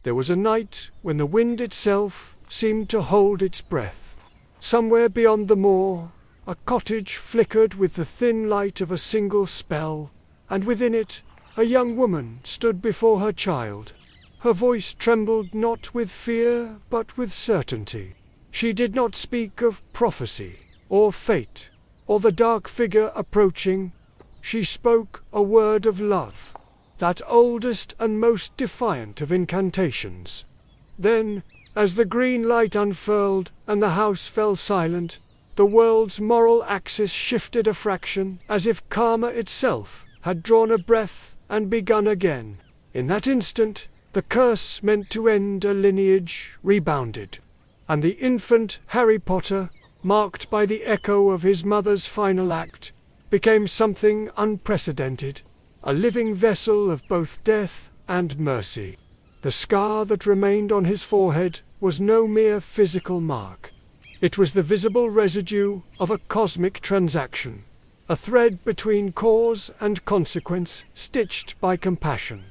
There was a night when the wind itself seemed to hold its breath. Somewhere beyond the moor, a cottage flickered with the thin light of a single spell, and within it a young woman stood before her child. Her voice trembled not with fear but with certainty. She did not speak of prophecy, or fate, or the dark figure approaching. She spoke a word of love, that oldest and most defiant of incantations. Then, as the green light unfurled and the house fell silent, the world's moral axis shifted a fraction, as if karma itself had drawn a breath and begun again. In that instant, the curse meant to end a lineage rebounded, and the infant Harry Potter, marked by the echo of his mother's final act, became something unprecedented, a living vessel of both death and mercy. The scar that remained on his forehead was no mere physical mark. It was the visible residue of a cosmic transaction, a thread between cause and consequence stitched by compassion.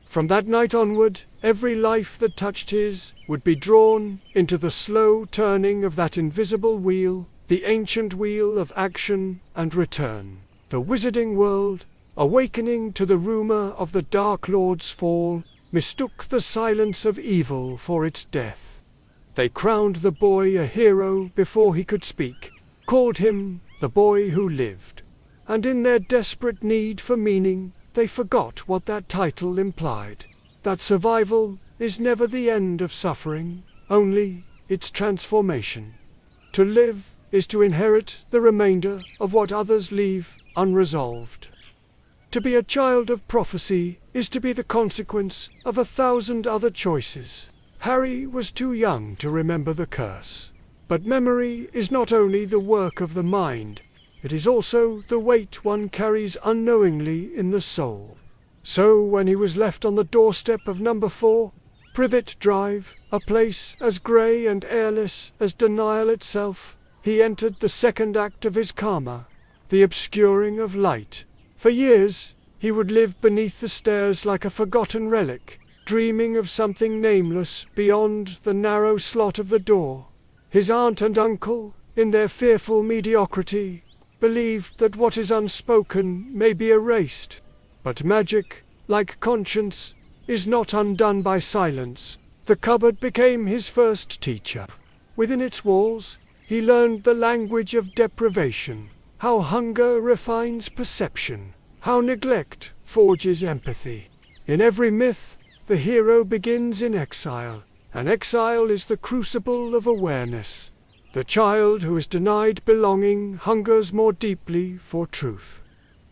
From that night onward, every life that touched his would be drawn into the slow turning of that invisible wheel, the ancient wheel of action and return. The wizarding world, awakening to the rumor of the Dark Lord's fall, mistook the silence of evil for its death. They crowned the boy a hero before he could speak, called him the boy who lived. And in their desperate need for meaning, they forgot what that title implied. That survival is never the end of suffering, only its transformation. To live is to inherit the remainder of what others leave unresolved. To be a child of prophecy is to be the consequence of 1,000 other choices. Harry was too young to remember the curse. But memory is not only the work of the mind, it is also the weight one carries unknowingly in the soul. So when he was left on the doorstep of number 4, Privet Drive, a place as grey and airless as denial itself, he entered the second act of his karma, the obscuring of light. For years, he would live beneath the stairs like a forgotten relic, dreaming of something nameless beyond the narrow slot of the door. His aunt and uncle, in their fearful mediocrity, believed that what is unspoken may be erased. But magic, like conscience, is not undone by silence. The cupboard became his first teacher. Within its walls, he learned the language of deprivation, how hunger refines perception, how neglect forges empathy. In every myth, the hero begins in exile, and exile is the crucible of awareness. The child who is denied belonging hungers more deeply for truth.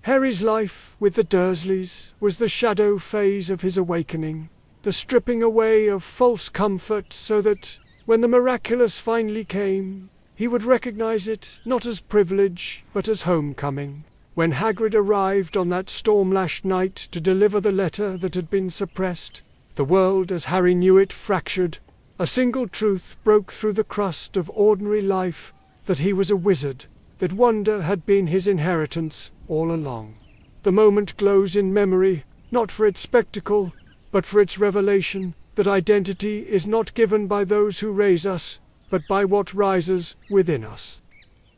Harry's life with the Dursleys was the shadow phase of his awakening, the stripping away of false comfort so that, when the miraculous finally came, he would recognize it not as privilege but as homecoming. When Hagrid arrived on that storm-lashed night to deliver the letter that had been suppressed, the world as Harry knew it fractured. A single truth broke through the crust of ordinary life, that he was a wizard, that wonder had been his inheritance all along. The moment glows in memory, not for its spectacle, but for its revelation, that identity is not given by those who raise us, but by what rises within us.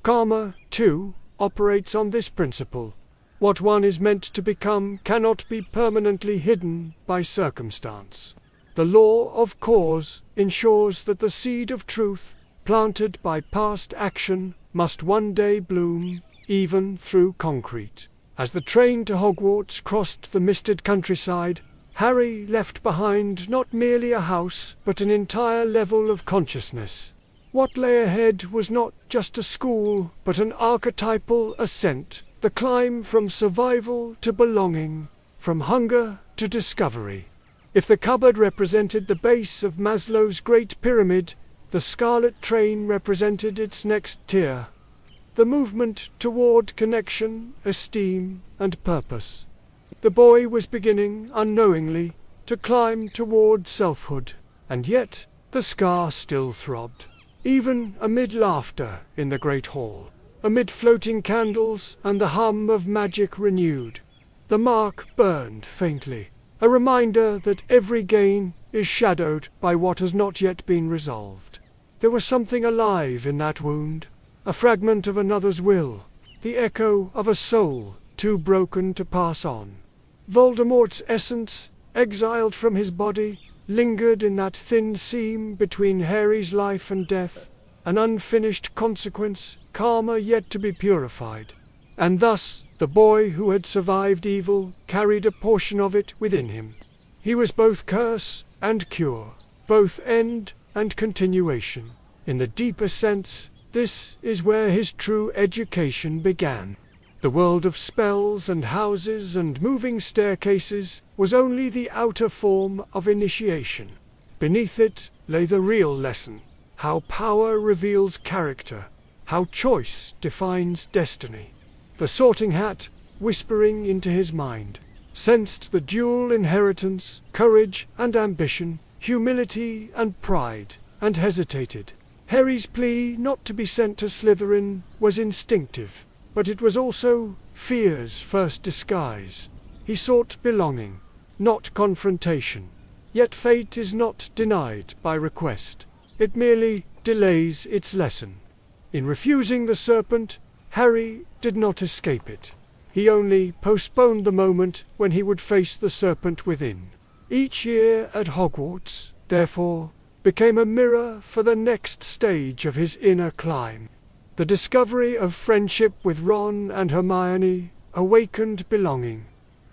Karma, too, operates on this principle. What one is meant to become cannot be permanently hidden by circumstance. The law of cause ensures that the seed of truth, planted by past action, must one day bloom, even through concrete. As the train to Hogwarts crossed the misted countryside, Harry left behind not merely a house, but an entire level of consciousness. What lay ahead was not just a school, but an archetypal ascent, the climb from survival to belonging, from hunger to discovery. If the cupboard represented the base of Maslow's Great Pyramid, the scarlet train represented its next tier, the movement toward connection, esteem, and purpose. The boy was beginning, unknowingly, to climb toward selfhood, and yet the scar still throbbed, even amid laughter in the great hall, amid floating candles and the hum of magic renewed. The mark burned faintly, a reminder that every gain is shadowed by what has not yet been resolved. There was something alive in that wound, a fragment of another's will, the echo of a soul too broken to pass on. Voldemort's essence, exiled from his body, lingered in that thin seam between Harry's life and death, an unfinished consequence, karma yet to be purified. And thus, the boy who had survived evil carried a portion of it within him. He was both curse and cure, both end and continuation. In the deeper sense, this is where his true education began. The world of spells and houses and moving staircases was only the outer form of initiation. Beneath it lay the real lesson, how power reveals character, how choice defines destiny. The Sorting Hat, whispering into his mind, sensed the dual inheritance, courage and ambition, humility and pride, and hesitated. Harry's plea not to be sent to Slytherin was instinctive, but it was also fear's first disguise. He sought belonging, not confrontation. Yet fate is not denied by request. It merely delays its lesson. In refusing the serpent, Harry did not escape it. He only postponed the moment when he would face the serpent within. Each year at Hogwarts, therefore, became a mirror for the next stage of his inner climb. The discovery of friendship with Ron and Hermione awakened belonging.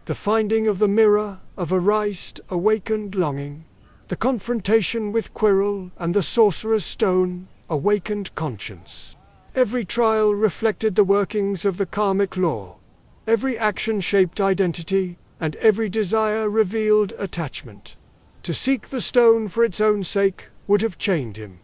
The finding of the mirror of Erised awakened longing. The confrontation with Quirrell and the Sorcerer's Stone awakened conscience. Every trial reflected the workings of the karmic law. Every action shaped identity, and every desire revealed attachment. To seek the stone for its own sake would have chained him.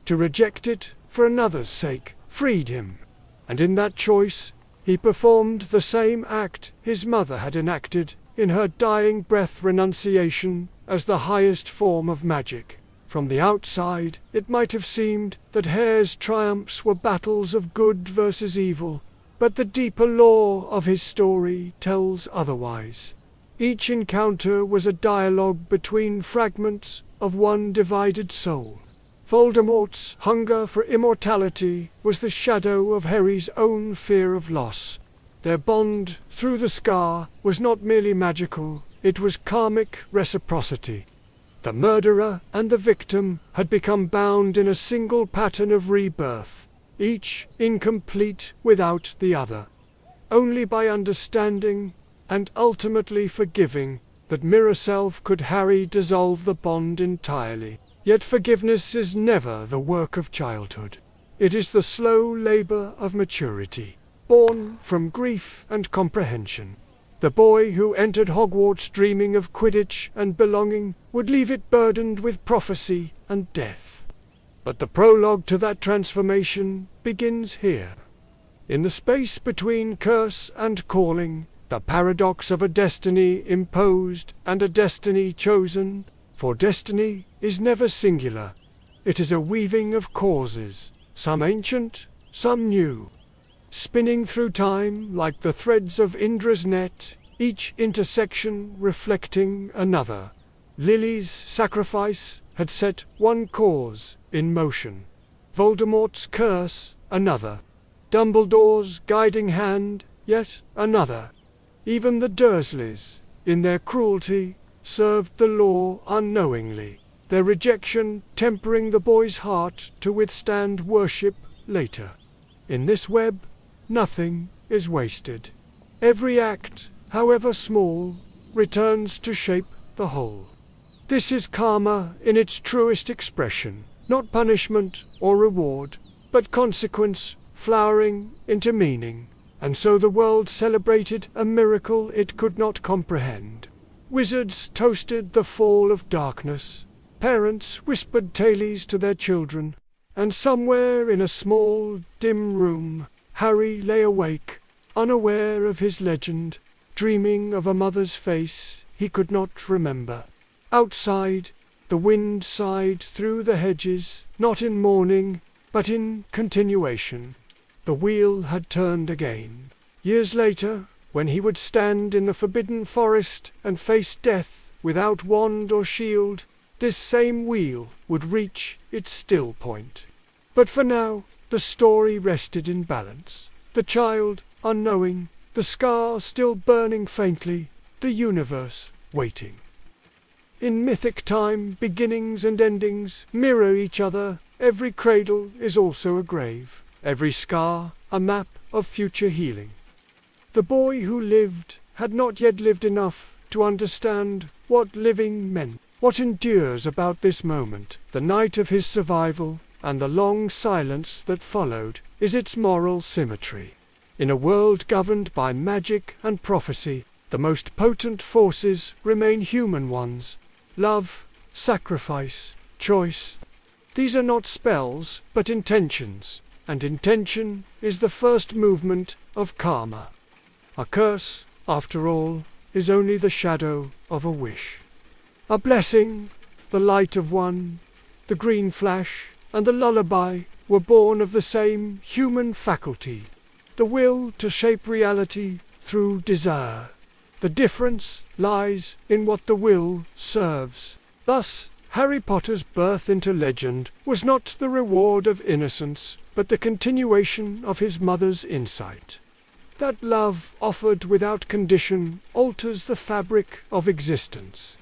To reject it for another's sake freed him. And in that choice, he performed the same act his mother had enacted in her dying breath, renunciation as the highest form of magic. From the outside, it might have seemed that Harry's triumphs were battles of good versus evil, but the deeper lore of his story tells otherwise. Each encounter was a dialogue between fragments of one divided soul. Voldemort's hunger for immortality was the shadow of Harry's own fear of loss. Their bond through the scar was not merely magical, it was karmic reciprocity. The murderer and the victim had become bound in a single pattern of rebirth, each incomplete without the other. Only by understanding and ultimately forgiving that mirror self could Harry dissolve the bond entirely. Yet forgiveness is never the work of childhood. It is the slow labor of maturity, born from grief and comprehension. The boy who entered Hogwarts dreaming of Quidditch and belonging would leave it burdened with prophecy and death. But the prologue to that transformation begins here. In the space between curse and calling, the paradox of a destiny imposed and a destiny chosen, for destiny is never singular. It is a weaving of causes, some ancient, some new, spinning through time like the threads of Indra's net, each intersection reflecting another. Lily's sacrifice had set one cause in motion, Voldemort's curse another, Dumbledore's guiding hand yet another. Even the Dursleys, in their cruelty, served the law unknowingly, their rejection tempering the boy's heart to withstand worship later. In this web, nothing is wasted. Every act, however small, returns to shape the whole. This is karma in its truest expression, not punishment or reward, but consequence flowering into meaning. And so the world celebrated a miracle it could not comprehend. Wizards toasted the fall of darkness, parents whispered tales to their children, and somewhere in a small, dim room, Harry lay awake, unaware of his legend, dreaming of a mother's face he could not remember. Outside, the wind sighed through the hedges, not in mourning, but in continuation. The wheel had turned again. Years later, when he would stand in the forbidden forest and face death without wand or shield, this same wheel would reach its still point. But for now, the story rested in balance. The child, unknowing, the scar still burning faintly, the universe waiting. In mythic time, beginnings and endings mirror each other. Every cradle is also a grave, every scar a map of future healing. The boy who lived had not yet lived enough to understand what living meant. What endures about this moment, the night of his survival, and the long silence that followed, is its moral symmetry. In a world governed by magic and prophecy, the most potent forces remain human ones: love, sacrifice, choice. These are not spells, but intentions, and intention is the first movement of karma. A curse, after all, is only the shadow of a wish. A blessing, the light of one, the green flash, and the lullaby were born of the same human faculty, the will to shape reality through desire. The difference lies in what the will serves. Thus, Harry Potter's birth into legend was not the reward of innocence, but the continuation of his mother's insight. That love offered without condition alters the fabric of existence.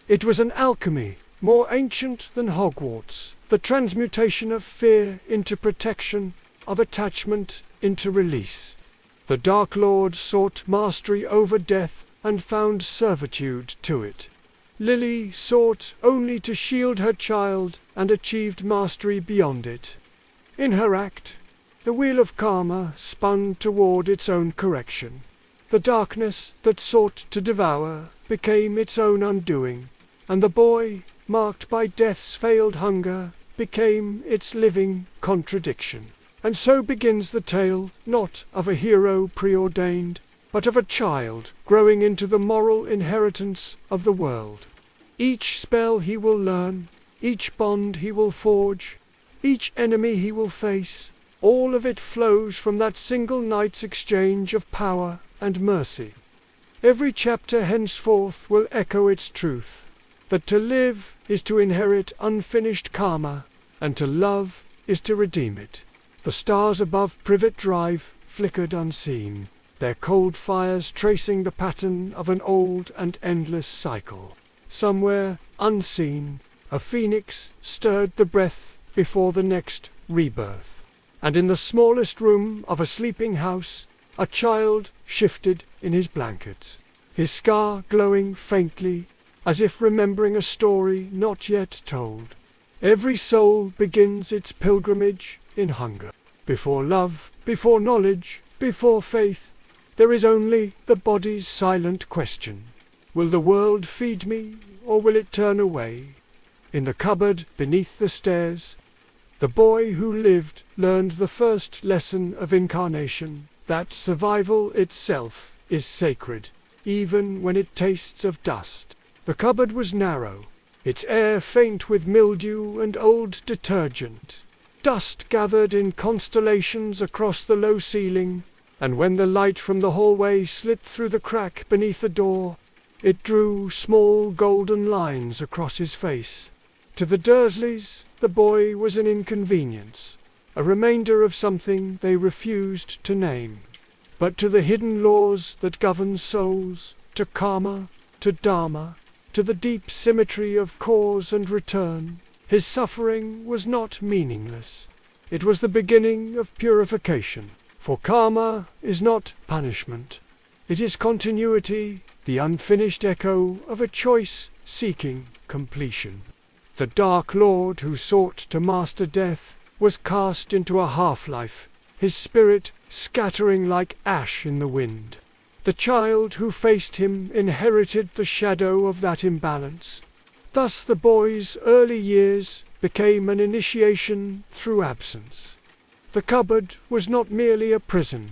It was an alchemy more ancient than Hogwarts, the transmutation of fear into protection, of attachment into release. The Dark Lord sought mastery over death and found servitude to it. Lily sought only to shield her child and achieved mastery beyond it. In her act, the wheel of karma spun toward its own correction. The darkness that sought to devour became its own undoing, and the boy, marked by death's failed hunger, became its living contradiction. And so begins the tale, not of a hero preordained, but of a child growing into the moral inheritance of the world. Each spell he will learn, each bond he will forge, each enemy he will face, all of it flows from that single night's exchange of power and mercy. Every chapter henceforth will echo its truth, that to live is to inherit unfinished karma, and to love is to redeem it. The stars above Privet Drive flickered unseen, their cold fires tracing the pattern of an old and endless cycle. Somewhere, unseen, a phoenix stirred the breath before the next rebirth. And in the smallest room of a sleeping house, a child shifted in his blankets, his scar glowing faintly, as if remembering a story not yet told. Every soul begins its pilgrimage in hunger. Before love, before knowledge, before faith, there is only the body's silent question. Will the world feed me, or will it turn away? In the cupboard beneath the stairs, the boy who lived learned the first lesson of incarnation, that survival itself is sacred, even when it tastes of dust. The cupboard was narrow, its air faint with mildew and old detergent. Dust gathered in constellations across the low ceiling, and when the light from the hallway slit through the crack beneath the door, it drew small golden lines across his face. To the Dursleys, the boy was an inconvenience, a remainder of something they refused to name. But to the hidden laws that govern souls, to karma, to dharma, to the deep symmetry of cause and return, his suffering was not meaningless. It was the beginning of purification. For karma is not punishment. It is continuity, the unfinished echo of a choice seeking completion. The Dark Lord who sought to master death was cast into a half-life, his spirit scattering like ash in the wind. The child who faced him inherited the shadow of that imbalance. Thus the boy's early years became an initiation through absence. The cupboard was not merely a prison,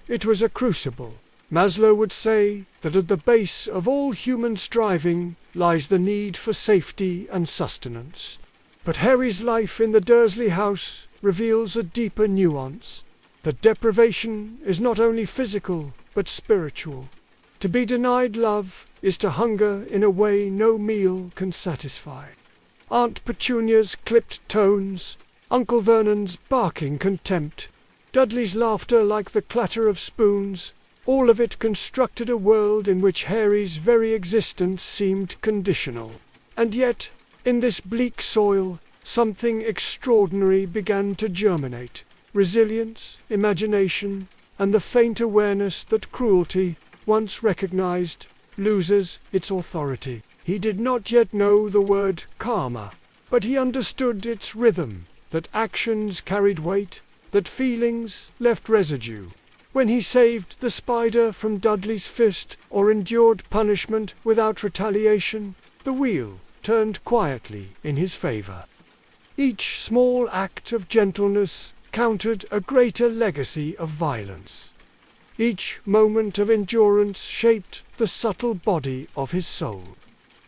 it was a crucible. Maslow would say that at the base of all human striving lies the need for safety and sustenance. But Harry's life in the Dursley house reveals a deeper nuance. The deprivation is not only physical, but spiritual. To be denied love is to hunger in a way no meal can satisfy. Aunt Petunia's clipped tones, Uncle Vernon's barking contempt, Dudley's laughter like the clatter of spoons, all of it constructed a world in which Harry's very existence seemed conditional. And yet, in this bleak soil, something extraordinary began to germinate. Resilience, imagination, and the faint awareness that cruelty, once recognized, loses its authority. He did not yet know the word karma, but he understood its rhythm, that actions carried weight, that feelings left residue. When he saved the spider from Dudley's fist or endured punishment without retaliation, the wheel turned quietly in his favor. Each small act of gentleness countered a greater legacy of violence. Each moment of endurance shaped the subtle body of his soul.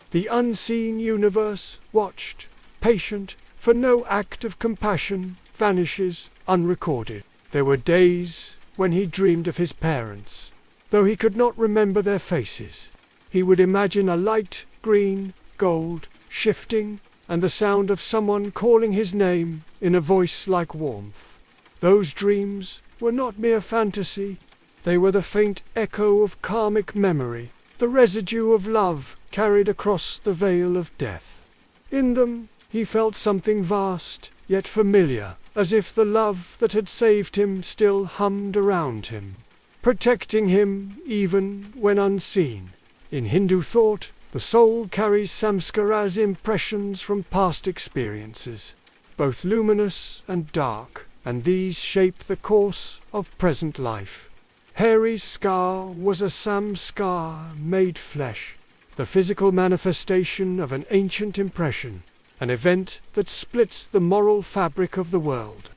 The unseen universe watched, patient, for no act of compassion vanishes unrecorded. There were days when he dreamed of his parents, though he could not remember their faces. He would imagine a light green, gold, shifting, and the sound of someone calling his name in a voice like warmth. Those dreams were not mere fantasy. They were the faint echo of karmic memory, the residue of love carried across the veil of death. In them he felt something vast, yet familiar, as if the love that had saved him still hummed around him, protecting him even when unseen. In Hindu thought, the soul carries samskaras, impressions from past experiences, both luminous and dark, and these shape the course of present life. Harry's scar was a samskar made flesh, the physical manifestation of an ancient impression, an event that split the moral fabric of the world.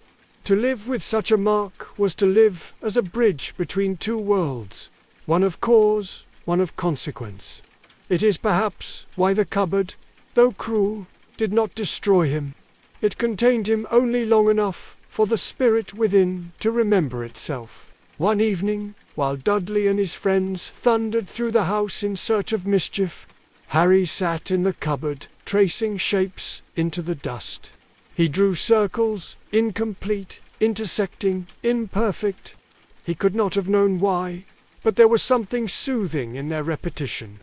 To live with such a mark was to live as a bridge between two worlds, one of cause, one of consequence. It is perhaps why the cupboard, though cruel, did not destroy him. It contained him only long enough for the spirit within to remember itself. One evening, while Dudley and his friends thundered through the house in search of mischief, Harry sat in the cupboard, tracing shapes into the dust. He drew circles, incomplete, intersecting, imperfect. He could not have known why, but there was something soothing in their repetition.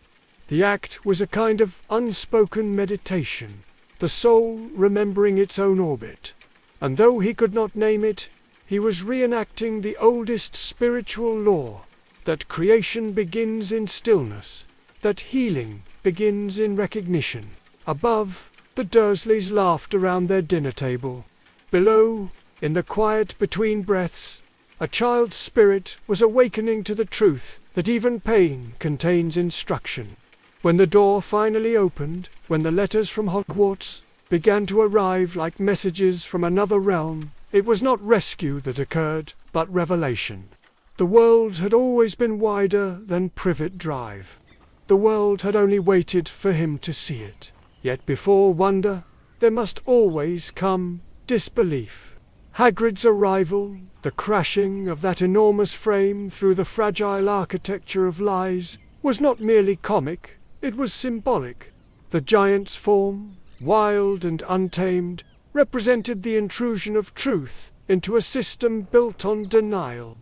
The act was a kind of unspoken meditation, the soul remembering its own orbit. And though he could not name it, he was reenacting the oldest spiritual law, that creation begins in stillness, that healing begins in recognition. Above, the Dursleys laughed around their dinner table. Below, in the quiet between breaths, a child's spirit was awakening to the truth that even pain contains instruction. When the door finally opened, when the letters from Hogwarts began to arrive like messages from another realm, it was not rescue that occurred, but revelation. The world had always been wider than Privet Drive. The world had only waited for him to see it. Yet before wonder, there must always come disbelief. Hagrid's arrival, the crashing of that enormous frame through the fragile architecture of lies, was not merely comic, it was symbolic. The giant's form, wild and untamed, represented the intrusion of truth into a system built on denial.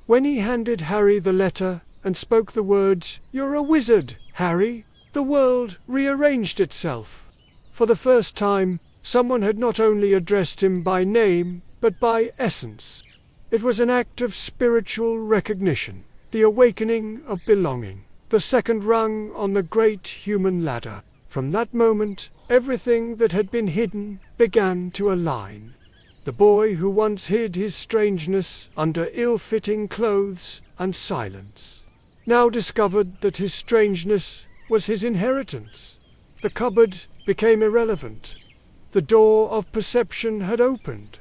When he handed Harry the letter and spoke the words, "You're a wizard, Harry," the world rearranged itself. For the first time, someone had not only addressed him by name, but by essence. It was an act of spiritual recognition, the awakening of belonging, the second rung on the great human ladder. From that moment, everything that had been hidden began to align. The boy who once hid his strangeness under ill-fitting clothes and silence now discovered that his strangeness was his inheritance. The cupboard became irrelevant. The door of perception had opened,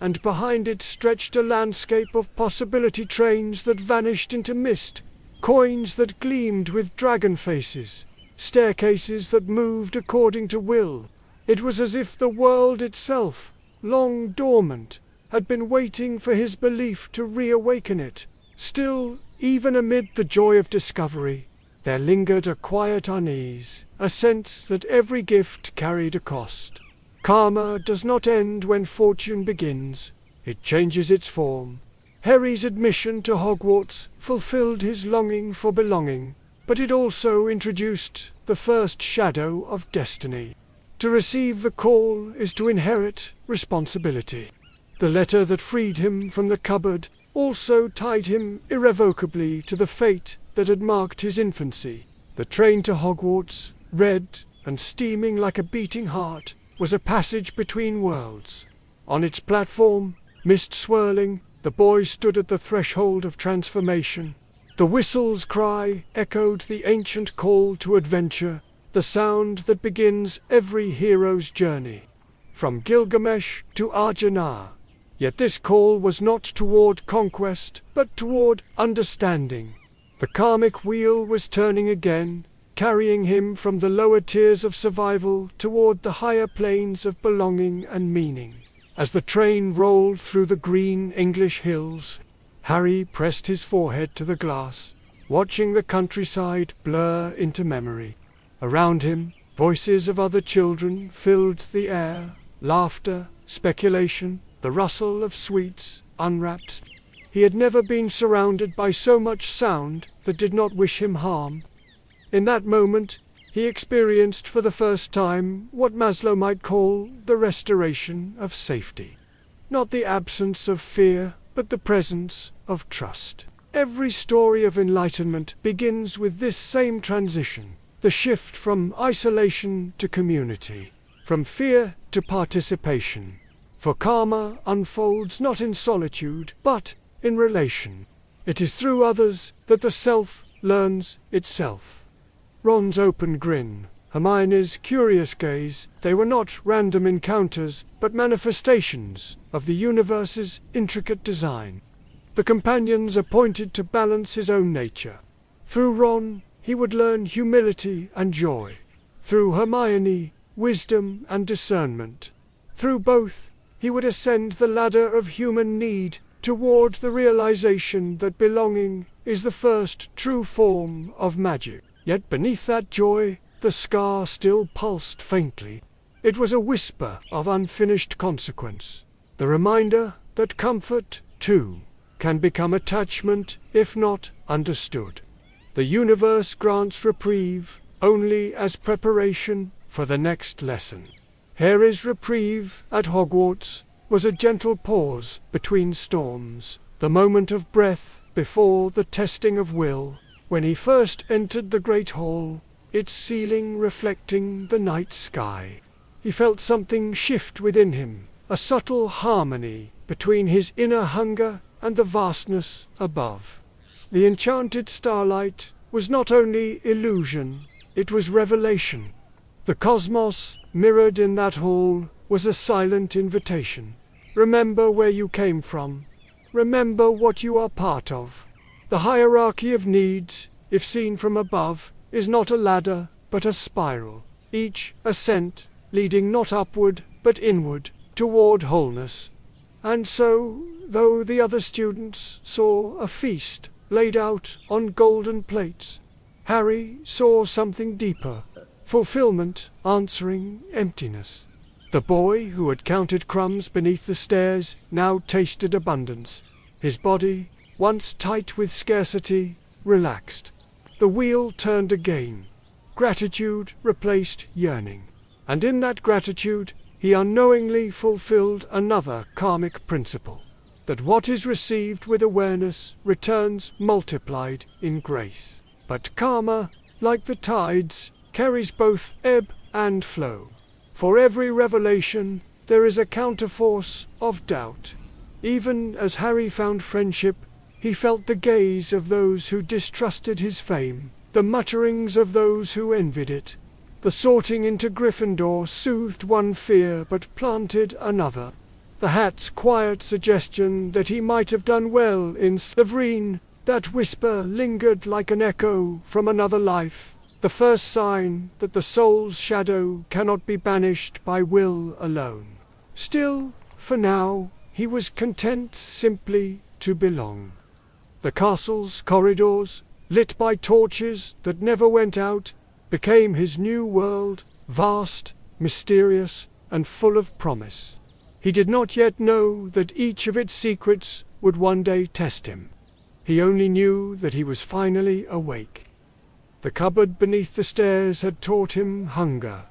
and behind it stretched a landscape of possibility, trains that vanished into mist, coins that gleamed with dragon faces, staircases that moved according to will. It was as if the world itself, long dormant, had been waiting for his belief to reawaken it. Still, even amid the joy of discovery, there lingered a quiet unease, a sense that every gift carried a cost. Karma does not end when fortune begins, it changes its form. Harry's admission to Hogwarts fulfilled his longing for belonging, but it also introduced the first shadow of destiny. To receive the call is to inherit responsibility. The letter that freed him from the cupboard also tied him irrevocably to the fate that had marked his infancy. The train to Hogwarts, red and steaming like a beating heart, was a passage between worlds. On its platform, mist swirling, the boy stood at the threshold of transformation. The whistle's cry echoed the ancient call to adventure, the sound that begins every hero's journey, from Gilgamesh to Arjuna. Yet this call was not toward conquest, but toward understanding. The karmic wheel was turning again, carrying him from the lower tiers of survival toward the higher planes of belonging and meaning. As the train rolled through the green English hills, Harry pressed his forehead to the glass, watching the countryside blur into memory. Around him, voices of other children filled the air, laughter, speculation, the rustle of sweets unwrapped. He had never been surrounded by so much sound that did not wish him harm. In that moment, he experienced for the first time what Maslow might call the restoration of safety. Not the absence of fear, but the presence of trust. Every story of enlightenment begins with this same transition, the shift from isolation to community, from fear to participation. For karma unfolds not in solitude, but in relation. It is through others that the self learns itself. Ron's open grin, Hermione's curious gaze, they were not random encounters, but manifestations of the universe's intricate design. The companions appointed to balance his own nature. Through Ron, he would learn humility and joy. Through Hermione, wisdom and discernment. Through both, he would ascend the ladder of human need toward the realization that belonging is the first true form of magic. Yet beneath that joy, the scar still pulsed faintly. It was a whisper of unfinished consequence. The reminder that comfort, too, can become attachment if not understood. The universe grants reprieve only as preparation for the next lesson. Harry's reprieve at Hogwarts was a gentle pause between storms, the moment of breath before the testing of will. When he first entered the great hall, its ceiling reflecting the night sky, he felt something shift within him, a subtle harmony between his inner hunger and the vastness above. The enchanted starlight was not only illusion, it was revelation. The cosmos, mirrored in that hall, was a silent invitation. Remember where you came from. Remember what you are part of. The hierarchy of needs, if seen from above, is not a ladder, but a spiral, each ascent leading not upward, but inward, toward wholeness. And so, though the other students saw a feast laid out on golden plates, Harry saw something deeper, fulfillment answering emptiness. The boy who had counted crumbs beneath the stairs now tasted abundance. His body, once tight with scarcity, relaxed. The wheel turned again. Gratitude replaced yearning. And in that gratitude, he unknowingly fulfilled another karmic principle, that what is received with awareness returns multiplied in grace. But karma, like the tides, carries both ebb and flow. For every revelation, there is a counterforce of doubt. Even as Harry found friendship, he felt the gaze of those who distrusted his fame, the mutterings of those who envied it. The sorting into Gryffindor soothed one fear but planted another. The hat's quiet suggestion that he might have done well in Slytherin, that whisper lingered like an echo from another life, the first sign that the soul's shadow cannot be banished by will alone. Still, for now, he was content simply to belong. The castle's corridors, lit by torches that never went out, became his new world, vast, mysterious, and full of promise. He did not yet know that each of its secrets would one day test him. He only knew that he was finally awake. The cupboard beneath the stairs had taught him hunger.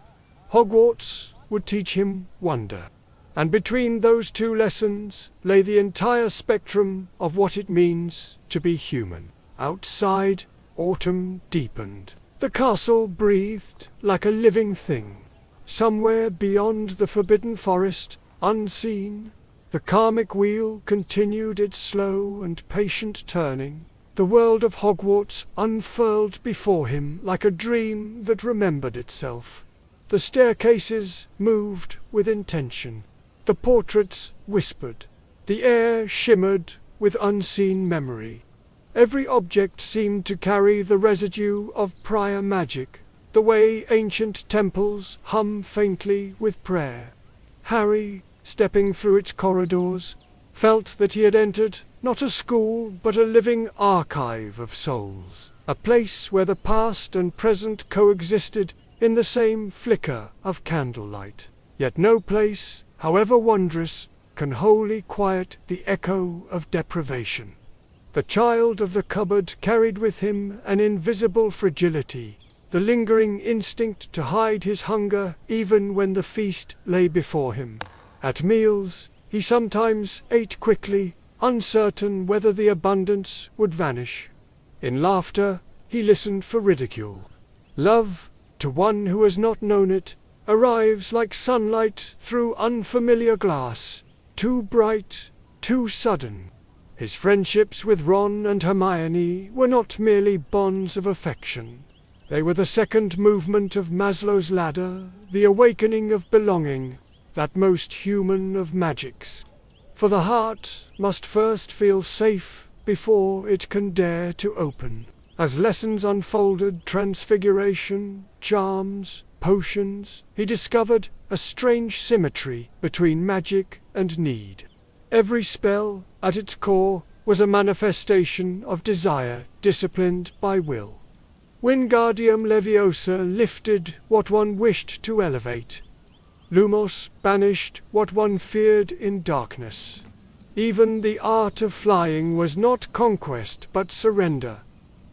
Hogwarts would teach him wonder. And between those two lessons lay the entire spectrum of what it means to be human. Outside, autumn deepened. The castle breathed like a living thing. Somewhere beyond the forbidden forest, unseen, the karmic wheel continued its slow and patient turning. The world of Hogwarts unfurled before him like a dream that remembered itself. The staircases moved with intention. The portraits whispered. The air shimmered with unseen memory. Every object seemed to carry the residue of prior magic, the way ancient temples hum faintly with prayer. Harry, stepping through its corridors, felt that he had entered not a school but a living archive of souls, a place where the past and present coexisted in the same flicker of candlelight. Yet no place, however wondrous, can wholly quiet the echo of deprivation. The child of the cupboard carried with him an invisible fragility, the lingering instinct to hide his hunger even when the feast lay before him. At meals, he sometimes ate quickly, uncertain whether the abundance would vanish. In laughter, he listened for ridicule. Love, to one who has not known it, arrives like sunlight through unfamiliar glass, too bright, too sudden. His friendships with Ron and Hermione were not merely bonds of affection. They were the second movement of Maslow's ladder, the awakening of belonging, that most human of magics. For the heart must first feel safe before it can dare to open. As lessons unfolded, transfiguration, charms, potions, he discovered a strange symmetry between magic and need. Every spell, at its core, was a manifestation of desire disciplined by will. Wingardium Leviosa lifted what one wished to elevate. Lumos banished what one feared in darkness. Even the art of flying was not conquest but surrender.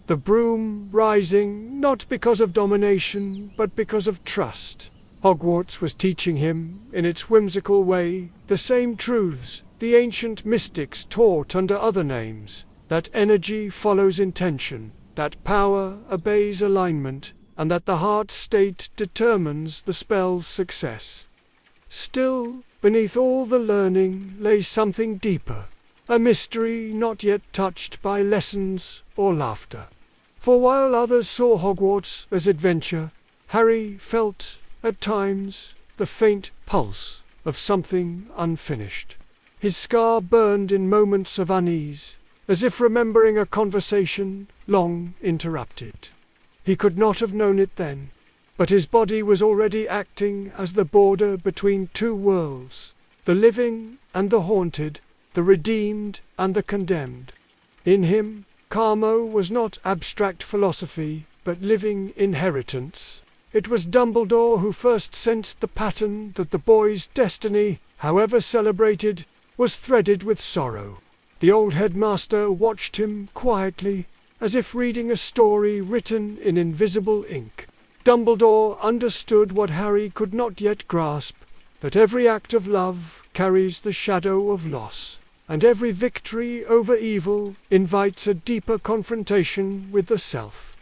The broom rising not because of domination but because of trust. Hogwarts was teaching him, in its whimsical way, the same truths the ancient mystics taught under other names, that energy follows intention, that power obeys alignment, and that the heart state determines the spell's success. Still, beneath all the learning lay something deeper, a mystery not yet touched by lessons or laughter. For while others saw Hogwarts as adventure, Harry felt, at times, the faint pulse of something unfinished. His scar burned in moments of unease, as if remembering a conversation long interrupted. He could not have known it then, but his body was already acting as the border between two worlds, the living and the haunted, the redeemed and the condemned. In him, Carmo was not abstract philosophy, but living inheritance. It was Dumbledore who first sensed the pattern that the boy's destiny, however celebrated, was threaded with sorrow. The old headmaster watched him quietly, as if reading a story written in invisible ink. Dumbledore understood what Harry could not yet grasp, that every act of love carries the shadow of loss, and every victory over evil invites a deeper confrontation with the self.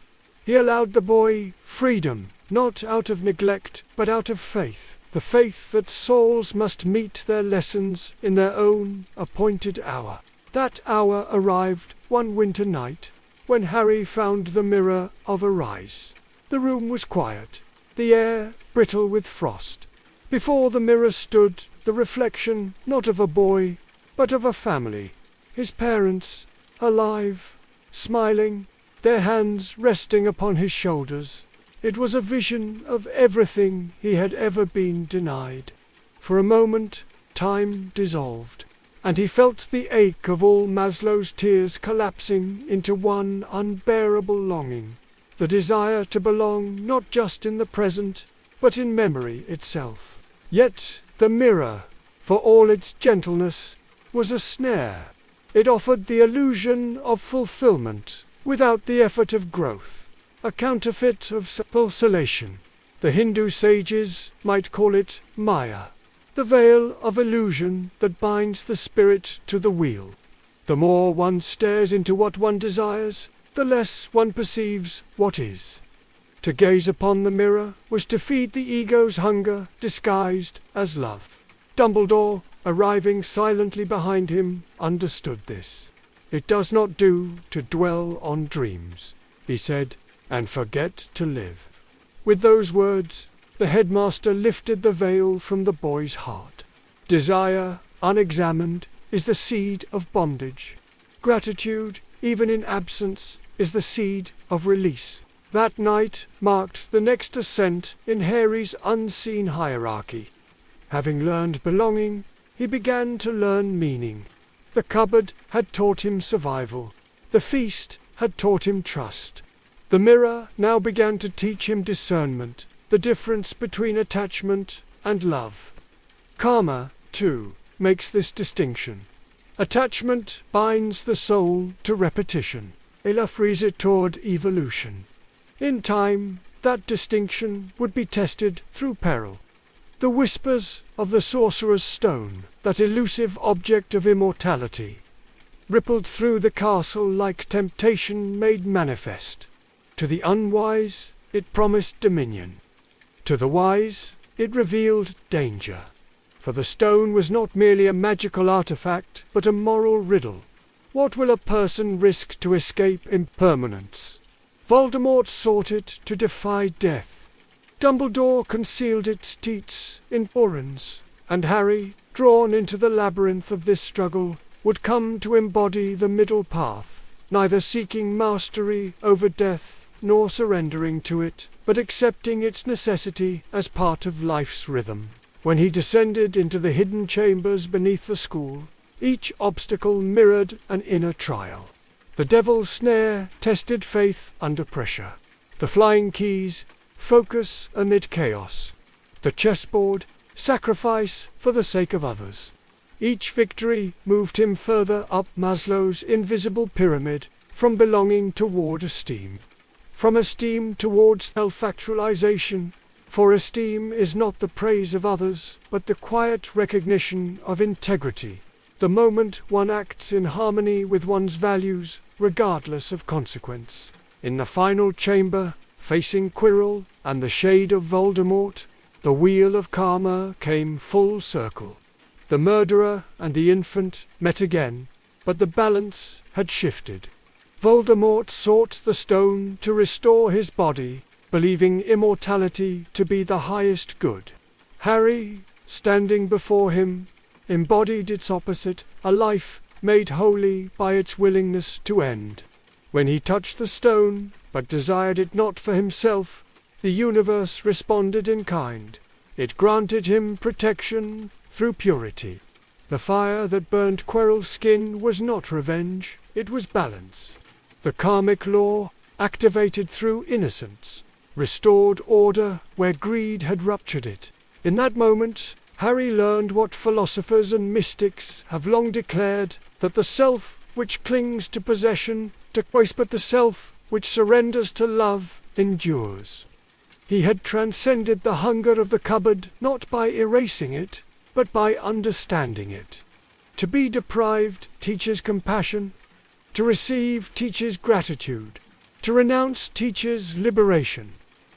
He allowed the boy freedom, not out of neglect, but out of faith, the faith that souls must meet their lessons in their own appointed hour. That hour arrived one winter night, when Harry found the mirror of Arise. The room was quiet, the air brittle with frost. Before the mirror stood the reflection not of a boy, but of a family. His parents, alive, smiling, their hands resting upon his shoulders. It was a vision of everything he had ever been denied. For a moment, time dissolved. and he felt the ache of all Maslow's tears collapsing into one unbearable longing, the desire to belong not just in the present, but in memory itself. Yet the mirror, for all its gentleness, was a snare. It offered the illusion of fulfillment without the effort of growth, a counterfeit of self-isolation. The Hindu sages might call it Maya, the veil of illusion that binds the spirit to the wheel. The more one stares into what one desires, the less one perceives what is. To gaze upon the mirror was to feed the ego's hunger disguised as love. Dumbledore, arriving silently behind him, understood this. "It does not do to dwell on dreams," he said, "and forget to live." With those words, the headmaster lifted the veil from the boy's heart. Desire, unexamined, is the seed of bondage. Gratitude, even in absence, is the seed of release. That night marked the next ascent in Harry's unseen hierarchy. Having learned belonging, he began to learn meaning. The cupboard had taught him survival. The feast had taught him trust. The mirror now began to teach him discernment, the difference between attachment and love. Karma, too, makes this distinction. Attachment binds the soul to repetition. It frees it toward evolution. In time, that distinction would be tested through peril. The whispers of the Sorcerer's Stone, that elusive object of immortality, rippled through the castle like temptation made manifest. To the unwise, it promised dominion. To the wise, it revealed danger. For the stone was not merely a magical artifact, but a moral riddle. What will a person risk to escape impermanence? Voldemort sought it to defy death. Dumbledore concealed its teats in Aurens, and Harry, drawn into the labyrinth of this struggle, would come to embody the middle path, neither seeking mastery over death nor surrendering to it, but accepting its necessity as part of life's rhythm. When he descended into the hidden chambers beneath the school, each obstacle mirrored an inner trial. The devil's snare tested faith under pressure. The flying keys, focus amid chaos. The chessboard, sacrifice for the sake of others. Each victory moved him further up Maslow's invisible pyramid, from belonging toward esteem. From esteem towards self-actualization, for esteem is not the praise of others, but the quiet recognition of integrity, the moment one acts in harmony with one's values, regardless of consequence. In the final chamber, facing Quirrell and the shade of Voldemort, the wheel of karma came full circle. The murderer and the infant met again, but the balance had shifted. Voldemort sought the stone to restore his body, believing immortality to be the highest good. Harry, standing before him, embodied its opposite, a life made holy by its willingness to end. When he touched the stone, but desired it not for himself, the universe responded in kind. It granted him protection through purity. The fire that burned Quirrell's skin was not revenge, it was balance. The karmic law, activated through innocence, restored order where greed had ruptured it. In that moment, Harry learned what philosophers and mystics have long declared, that the self which clings to possession decreases, but the self which surrenders to love endures. He had transcended the hunger of the cupboard not by erasing it, but by understanding it. To be deprived teaches compassion. To receive teaches gratitude. To renounce teaches liberation.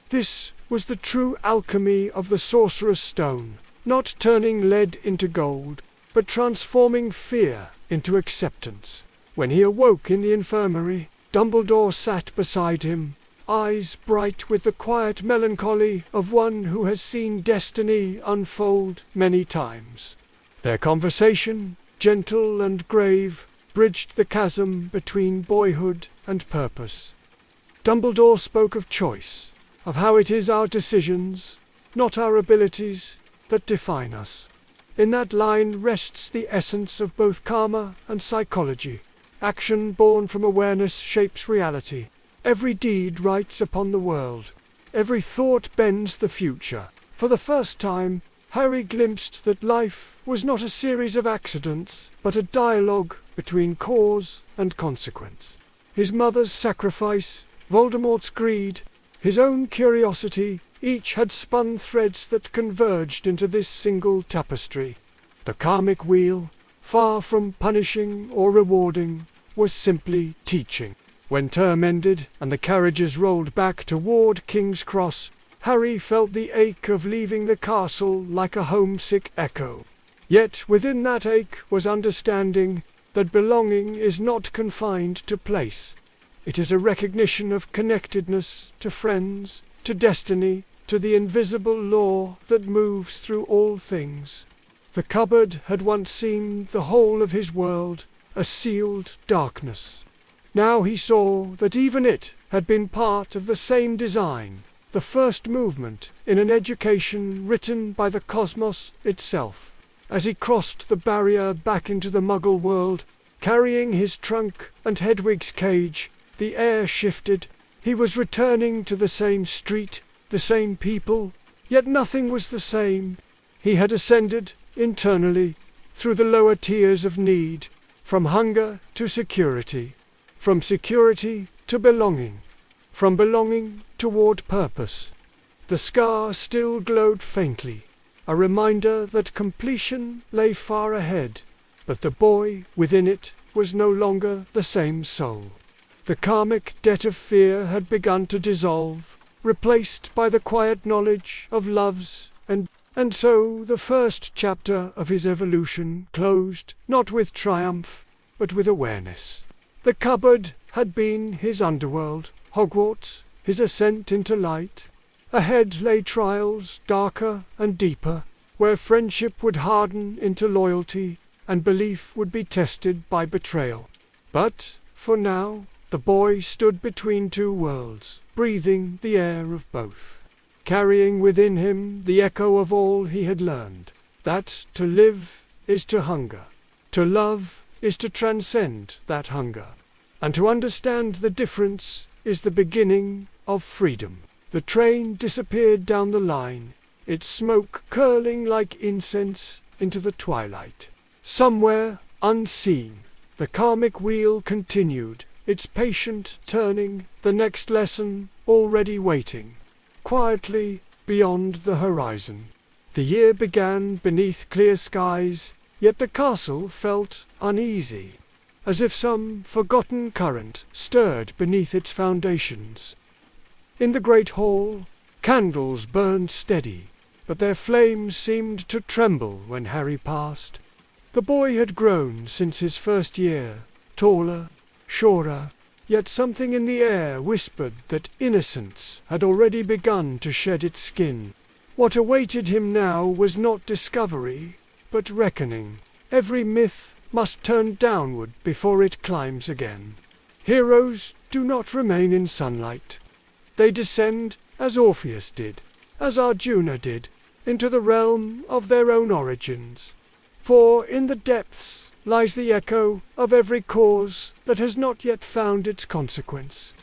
This was the true alchemy of the Sorcerer's Stone, not turning lead into gold, but transforming fear into acceptance. When he awoke in the infirmary, Dumbledore sat beside him, eyes bright with the quiet melancholy of one who has seen destiny unfold many times. Their conversation, gentle and grave, bridged the chasm between boyhood and purpose. Dumbledore spoke of choice, of how it is our decisions, not our abilities, that define us. In that line rests the essence of both karma and psychology. Action born from awareness shapes reality. Every deed writes upon the world. Every thought bends the future. For the first time, Harry glimpsed that life was not a series of accidents, but a dialogue between cause and consequence. His mother's sacrifice, Voldemort's greed, his own curiosity, each had spun threads that converged into this single tapestry. The karmic wheel, far from punishing or rewarding, was simply teaching. When term ended and the carriages rolled back toward King's Cross, Harry felt the ache of leaving the castle like a homesick echo. Yet within that ache was understanding that belonging is not confined to place. It is a recognition of connectedness to friends, to destiny, to the invisible law that moves through all things. The cupboard had once seemed the whole of his world, a sealed darkness. Now he saw that even it had been part of the same design, the first movement in an education written by the cosmos itself. As he crossed the barrier back into the Muggle world, carrying his trunk and Hedwig's cage, the air shifted. He was returning to the same street, the same people, yet nothing was the same. He had ascended, internally, through the lower tiers of need, from hunger to security, from security to belonging, from belonging toward purpose. The scar still glowed faintly, a reminder that completion lay far ahead, but the boy within it was no longer the same soul. The karmic debt of fear had begun to dissolve, replaced by the quiet knowledge of love's and so the first chapter of his evolution closed, not with triumph, but with awareness. The cupboard had been his underworld, Hogwarts, his ascent into light. Ahead lay trials darker and deeper, where friendship would harden into loyalty, and belief would be tested by betrayal. But, for now, the boy stood between two worlds, breathing the air of both, carrying within him the echo of all he had learned, that to live is to hunger, to love is to transcend that hunger, and to understand the difference is the beginning of freedom. The train disappeared down the line, its smoke curling like incense into the twilight. Somewhere, unseen, the karmic wheel continued, its patient turning, the next lesson already waiting, quietly beyond the horizon. The year began beneath clear skies, yet the castle felt uneasy, as if some forgotten current stirred beneath its foundations. In the great hall, candles burned steady, but their flames seemed to tremble when Harry passed. The boy had grown since his first year, taller, surer, yet something in the air whispered that innocence had already begun to shed its skin. What awaited him now was not discovery, but reckoning. Every myth must turn downward before it climbs again. Heroes do not remain in sunlight. They descend, as Orpheus did, as Arjuna did, into the realm of their own origins. For in the depths lies the echo of every cause that has not yet found its consequence.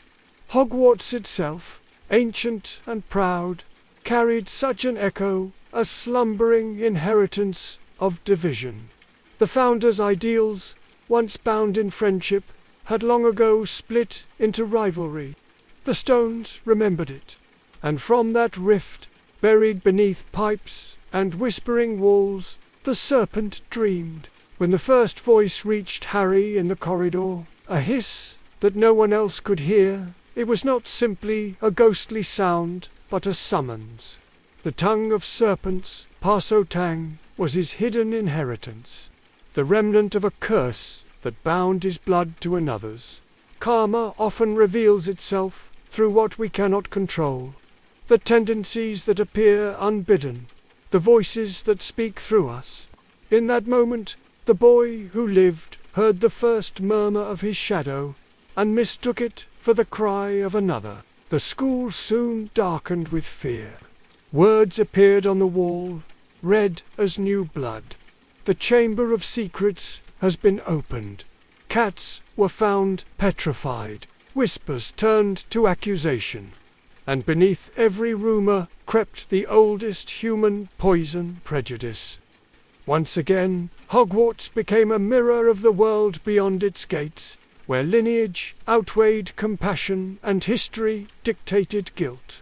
Hogwarts itself, ancient and proud, carried such an echo, a slumbering inheritance of division. The founders' ideals, once bound in friendship, had long ago split into rivalry. The stones remembered it, and from that rift, buried beneath pipes and whispering walls, the serpent dreamed. When the first voice reached Harry in the corridor, a hiss that no one else could hear, it was not simply a ghostly sound, but a summons. The tongue of serpents, Parsotang, was his hidden inheritance, the remnant of a curse that bound his blood to another's. Karma often reveals itself through what we cannot control, the tendencies that appear unbidden, the voices that speak through us. In that moment, the boy who lived heard the first murmur of his shadow, and mistook it for the cry of another. The school soon darkened with fear. Words appeared on the wall, red as new blood. The Chamber of Secrets has been opened. Cats were found petrified. Whispers turned to accusation. And beneath every rumor crept the oldest human poison, prejudice. Once again, Hogwarts became a mirror of the world beyond its gates, where lineage outweighed compassion and history dictated guilt.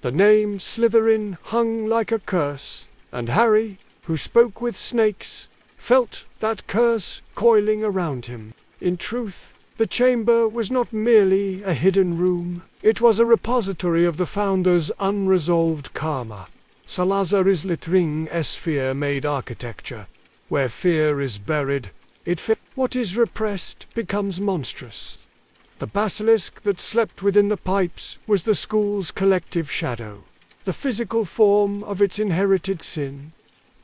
The name Slytherin hung like a curse, and Harry, who spoke with snakes, felt that curse coiling around him. In truth, the chamber was not merely a hidden room, it was a repository of the Founder's unresolved karma. Salazar is Litring sphere-made architecture. Where fear is buried, what is repressed becomes monstrous. The basilisk that slept within the pipes was the school's collective shadow, the physical form of its inherited sin.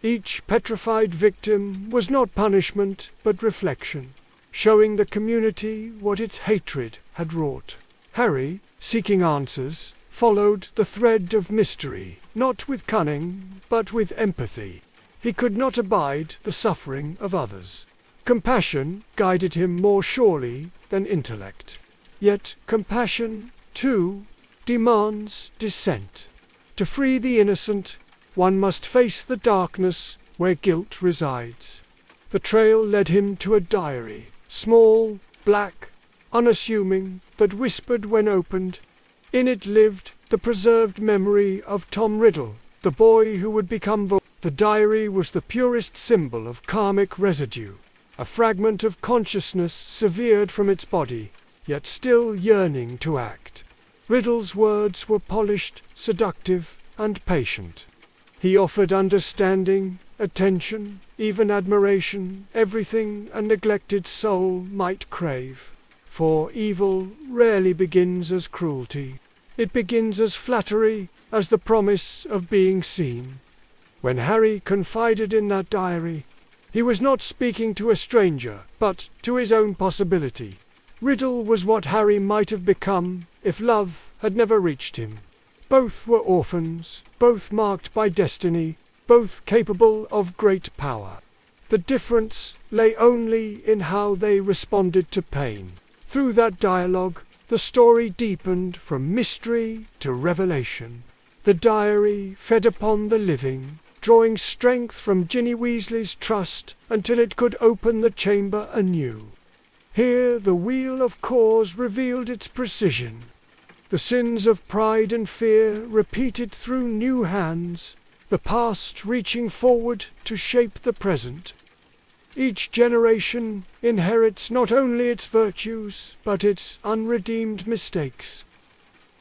Each petrified victim was not punishment, but reflection, showing the community what its hatred had wrought. Harry, seeking answers, followed the thread of mystery, not with cunning, but with empathy. He could not abide the suffering of others. Compassion guided him more surely than intellect. Yet compassion, too, demands dissent. To free the innocent, one must face the darkness where guilt resides. The trail led him to a diary, small, black, unassuming, that whispered when opened. In it lived the preserved memory of Tom Riddle, the boy who would become Voldemort. The diary was the purest symbol of karmic residue, a fragment of consciousness severed from its body, yet still yearning to act. Riddle's words were polished, seductive, and patient. He offered understanding, attention, even admiration, everything a neglected soul might crave. For evil rarely begins as cruelty. It begins as flattery, as the promise of being seen. When Harry confided in that diary, he was not speaking to a stranger, but to his own possibility. Riddle was what Harry might have become if love had never reached him. Both were orphans, both marked by destiny, both capable of great power. The difference lay only in how they responded to pain. Through that dialogue, the story deepened from mystery to revelation. The diary fed upon the living, drawing strength from Ginny Weasley's trust until it could open the chamber anew. Here the wheel of cause revealed its precision. The sins of pride and fear repeated through new hands, the past reaching forward to shape the present. Each generation inherits not only its virtues, but its unredeemed mistakes.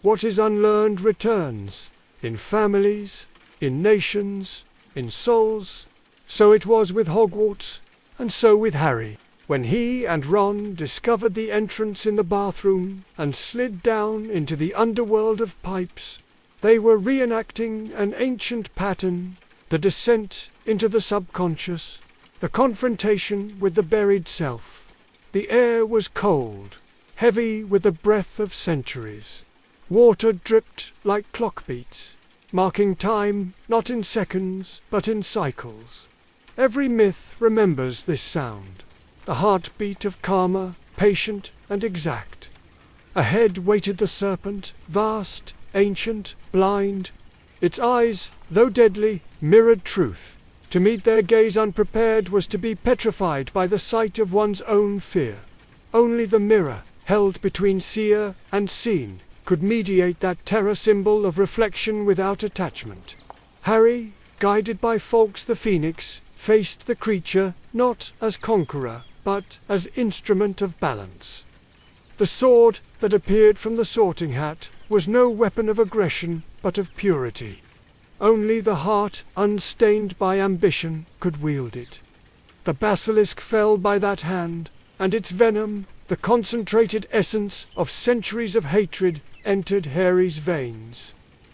What is unlearned returns, in families, in nations, in souls. So it was with Hogwarts, and so with Harry. When he and Ron discovered the entrance in the bathroom and slid down into the underworld of pipes, they were reenacting an ancient pattern, the descent into the subconscious, the confrontation with the buried self. The air was cold, heavy with the breath of centuries. Water dripped like clock beats, marking time not in seconds but in cycles. Every myth remembers this sound, the heartbeat of karma, patient and exact. Ahead waited the serpent, vast, ancient, blind. Its eyes, though deadly, mirrored truth. To meet their gaze unprepared was to be petrified by the sight of one's own fear. Only the mirror, held between seer and seen, could mediate that terror symbol of reflection without attachment. Harry, guided by Fawkes the Phoenix, faced the creature not as conqueror, but as instrument of balance. The sword that appeared from the sorting hat was no weapon of aggression, but of purity. Only the heart, unstained by ambition, could wield it. The basilisk fell by that hand, and its venom, the concentrated essence of centuries of hatred, entered Harry's veins.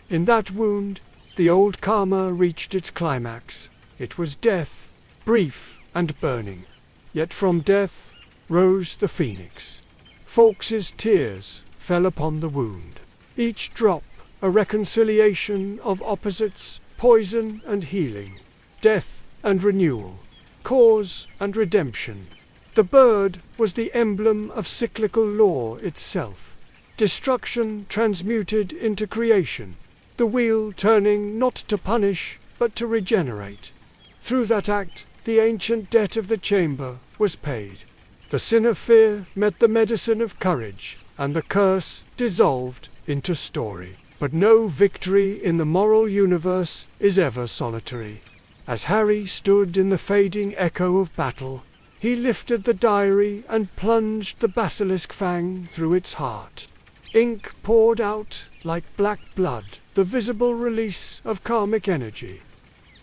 In that wound, the old karma reached its climax. It was death, brief and burning. Yet from death rose the phoenix. Fawkes's tears fell upon the wound. Each drop a reconciliation of opposites, poison and healing, death and renewal. cause, and redemption. The bird was the emblem of cyclical law itself. Destruction transmuted into creation. The wheel turning not to punish, but to regenerate. Through that act, the ancient debt of the chamber was paid. The sin of fear met the medicine of courage, and the curse dissolved into story. But no victory in the moral universe is ever solitary. As Harry stood in the fading echo of battle, he lifted the diary and plunged the basilisk fang through its heart. Ink poured out like black blood, the visible release of karmic energy.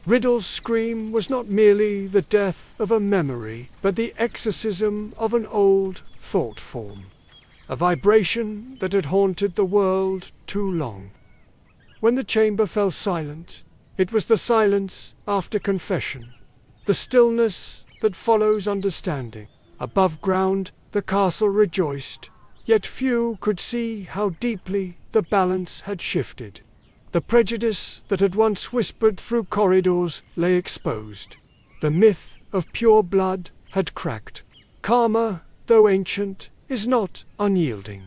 Riddle's scream was not merely the death of a memory, but the exorcism of an old thought form. A vibration that had haunted the world too long. When the chamber fell silent, it was the silence after confession, the stillness that follows understanding. Above ground, the castle rejoiced, yet few could see how deeply the balance had shifted. The prejudice that had once whispered through corridors lay exposed. The myth of pure blood had cracked. Karma, though ancient, is not unyielding.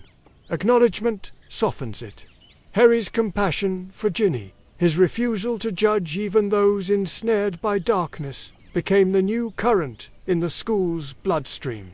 Acknowledgement softens it. Harry's compassion for Ginny, his refusal to judge even those ensnared by darkness, became the new current in the school's bloodstream.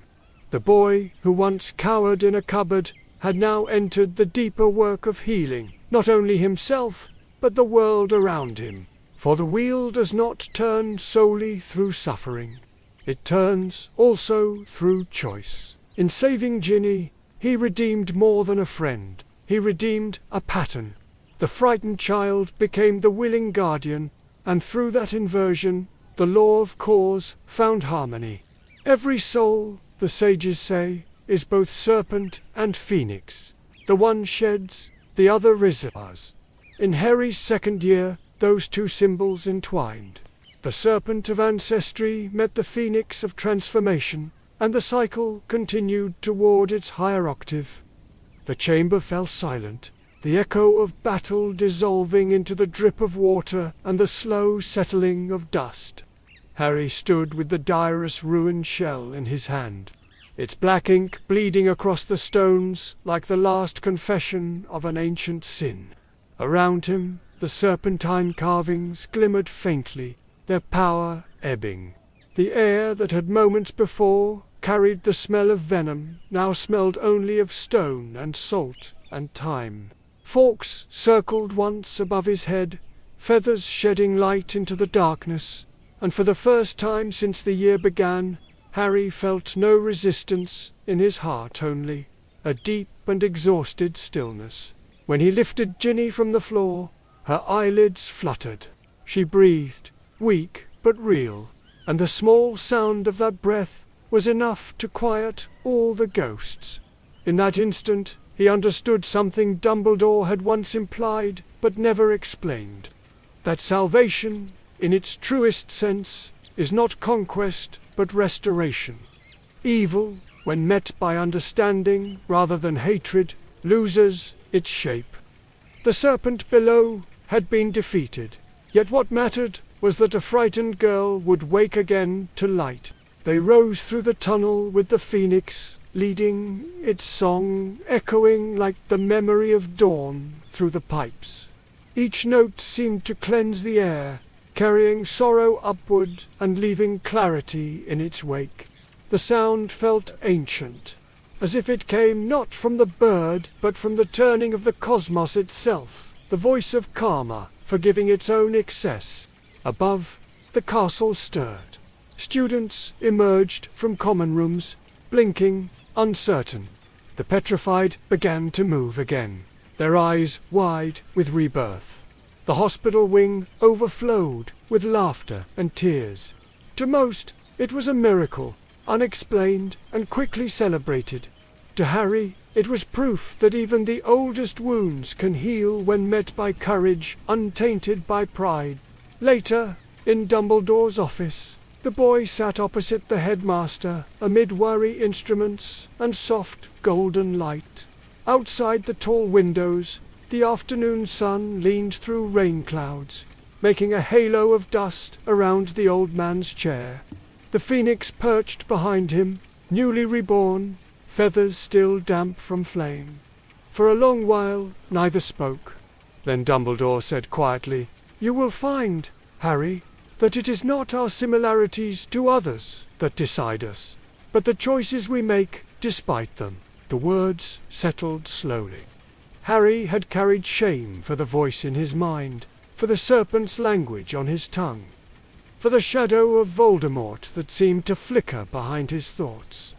The boy who once cowered in a cupboard had now entered the deeper work of healing, not only himself, but the world around him. For the wheel does not turn solely through suffering. It turns also through choice. In saving Ginny, he redeemed more than a friend. He redeemed a pattern. The frightened child became the willing guardian, and through that inversion, the law of cause found harmony. Every soul, the sages say, is both serpent and phoenix. The one sheds, the other rises. In Harry's second year, those two symbols entwined. The serpent of ancestry met the phoenix of transformation, and the cycle continued toward its higher octave. The chamber fell silent, the echo of battle dissolving into the drip of water and the slow settling of dust. Harry stood with the direst ruined shell in his hand, its black ink bleeding across the stones like the last confession of an ancient sin. Around him, the serpentine carvings glimmered faintly, their power ebbing. The air that had moments before carried the smell of venom now smelled only of stone and salt and time. Forks circled once above his head, feathers shedding light into the darkness, and for the first time since the year began, Harry felt no resistance in his heart, only a deep and exhausted stillness. When he lifted Ginny from the floor, her eyelids fluttered. She breathed, weak but real, and the small sound of that breath was enough to quiet all the ghosts. In that instant, he understood something Dumbledore had once implied but never explained. That salvation, in its truest sense, is not conquest but restoration. Evil, when met by understanding rather than hatred, loses its shape. The serpent below had been defeated, yet what mattered was that a frightened girl would wake again to light. They rose through the tunnel with the phoenix, leading its song echoing like the memory of dawn through the pipes. Each note seemed to cleanse the air, carrying sorrow upward and leaving clarity in its wake. The sound felt ancient, as if it came not from the bird but from the turning of the cosmos itself, the voice of karma, forgiving its own excess. Above, the castle stirred. Students emerged from common rooms, blinking, uncertain. The petrified began to move again, their eyes wide with rebirth. The hospital wing overflowed with laughter and tears. To most, it was a miracle, unexplained and quickly celebrated. To Harry, it was proof that even the oldest wounds can heal when met by courage untainted by pride. Later, in Dumbledore's office, the boy sat opposite the headmaster, amid worry instruments and soft golden light. Outside the tall windows, the afternoon sun leaned through rain clouds, making a halo of dust around the old man's chair. The phoenix perched behind him, newly reborn, feathers still damp from flame. For a long while neither spoke. Then Dumbledore said quietly, "You will find, Harry, that it is not our similarities to others that decide us, but the choices we make despite them." The words settled slowly. Harry had carried shame for the voice in his mind, for the serpent's language on his tongue, for the shadow of Voldemort that seemed to flicker behind his thoughts.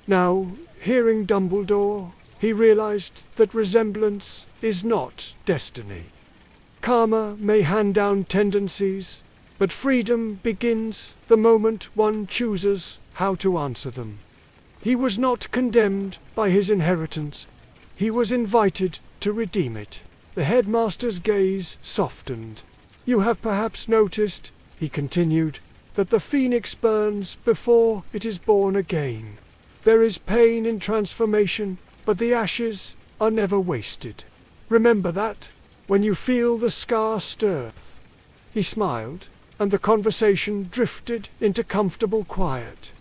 Now, hearing Dumbledore, he realized that resemblance is not destiny. Karma may hand down tendencies, but freedom begins the moment one chooses how to answer them. He was not condemned by his inheritance. He was invited to redeem it. The headmaster's gaze softened. "You have perhaps noticed," he continued, "that the phoenix burns before it is born again. There is pain in transformation, but the ashes are never wasted. Remember that when you feel the scar stir." He smiled, and the conversation drifted into comfortable quiet.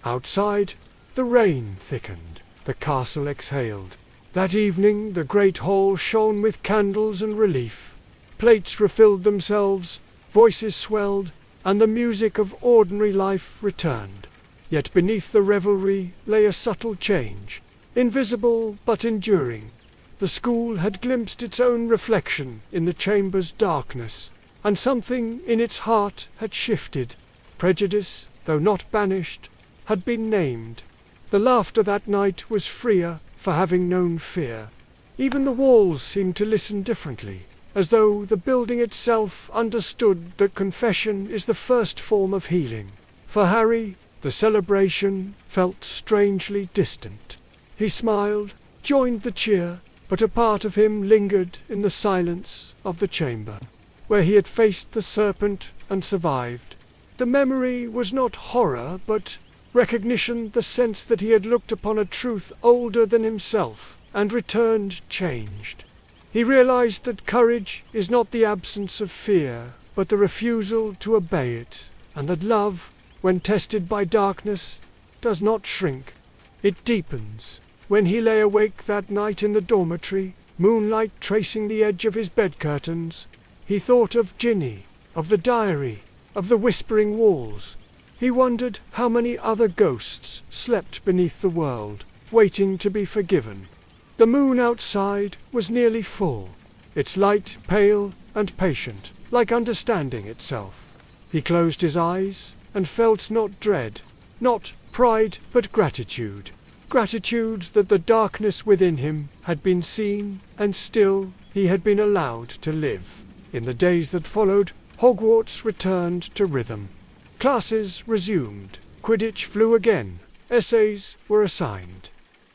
Outside, the rain thickened. The castle exhaled. That evening the great hall shone with candles and relief. Plates refilled themselves, voices swelled, and the music of ordinary life returned. Yet beneath the revelry lay a subtle change, invisible but enduring. The school had glimpsed its own reflection in the chamber's darkness, and something in its heart had shifted. Prejudice, though not banished, had been named. The laughter that night was freer for having known fear. Even the walls seemed to listen differently, as though the building itself understood that confession is the first form of healing. For Harry, the celebration felt strangely distant. He smiled, joined the cheer, but a part of him lingered in the silence of the chamber, where he had faced the serpent and survived. The memory was not horror, but recognition, the sense that he had looked upon a truth older than himself and returned changed. He realized that courage is not the absence of fear, but the refusal to obey it, and that love, when tested by darkness, does not shrink. It deepens. When he lay awake that night in the dormitory, moonlight tracing the edge of his bed curtains, he thought of Ginny, of the diary, of the whispering walls. He wondered how many other ghosts slept beneath the world, waiting to be forgiven. The moon outside was nearly full, its light pale and patient, like understanding itself. He closed his eyes and felt not dread, not pride, but gratitude. Gratitude that the darkness within him had been seen, and still he had been allowed to live. In the days that followed, Hogwarts returned to rhythm. Classes resumed, Quidditch flew again, essays were assigned.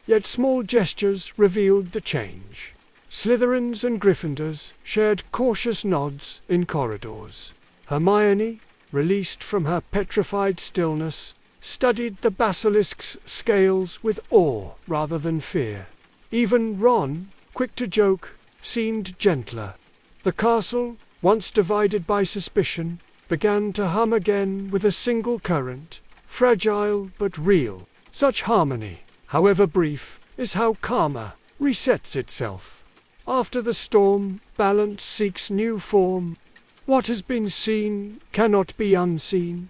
Yet small gestures revealed the change. Slytherins and Gryffindors shared cautious nods in corridors. Hermione, released from her petrified stillness, studied the basilisk's scales with awe rather than fear. Even Ron, quick to joke, seemed gentler. The castle, once divided by suspicion, began to hum again with a single current, fragile but real. Such harmony, however brief, is how karma resets itself. After the storm, balance seeks new form. What has been seen cannot be unseen.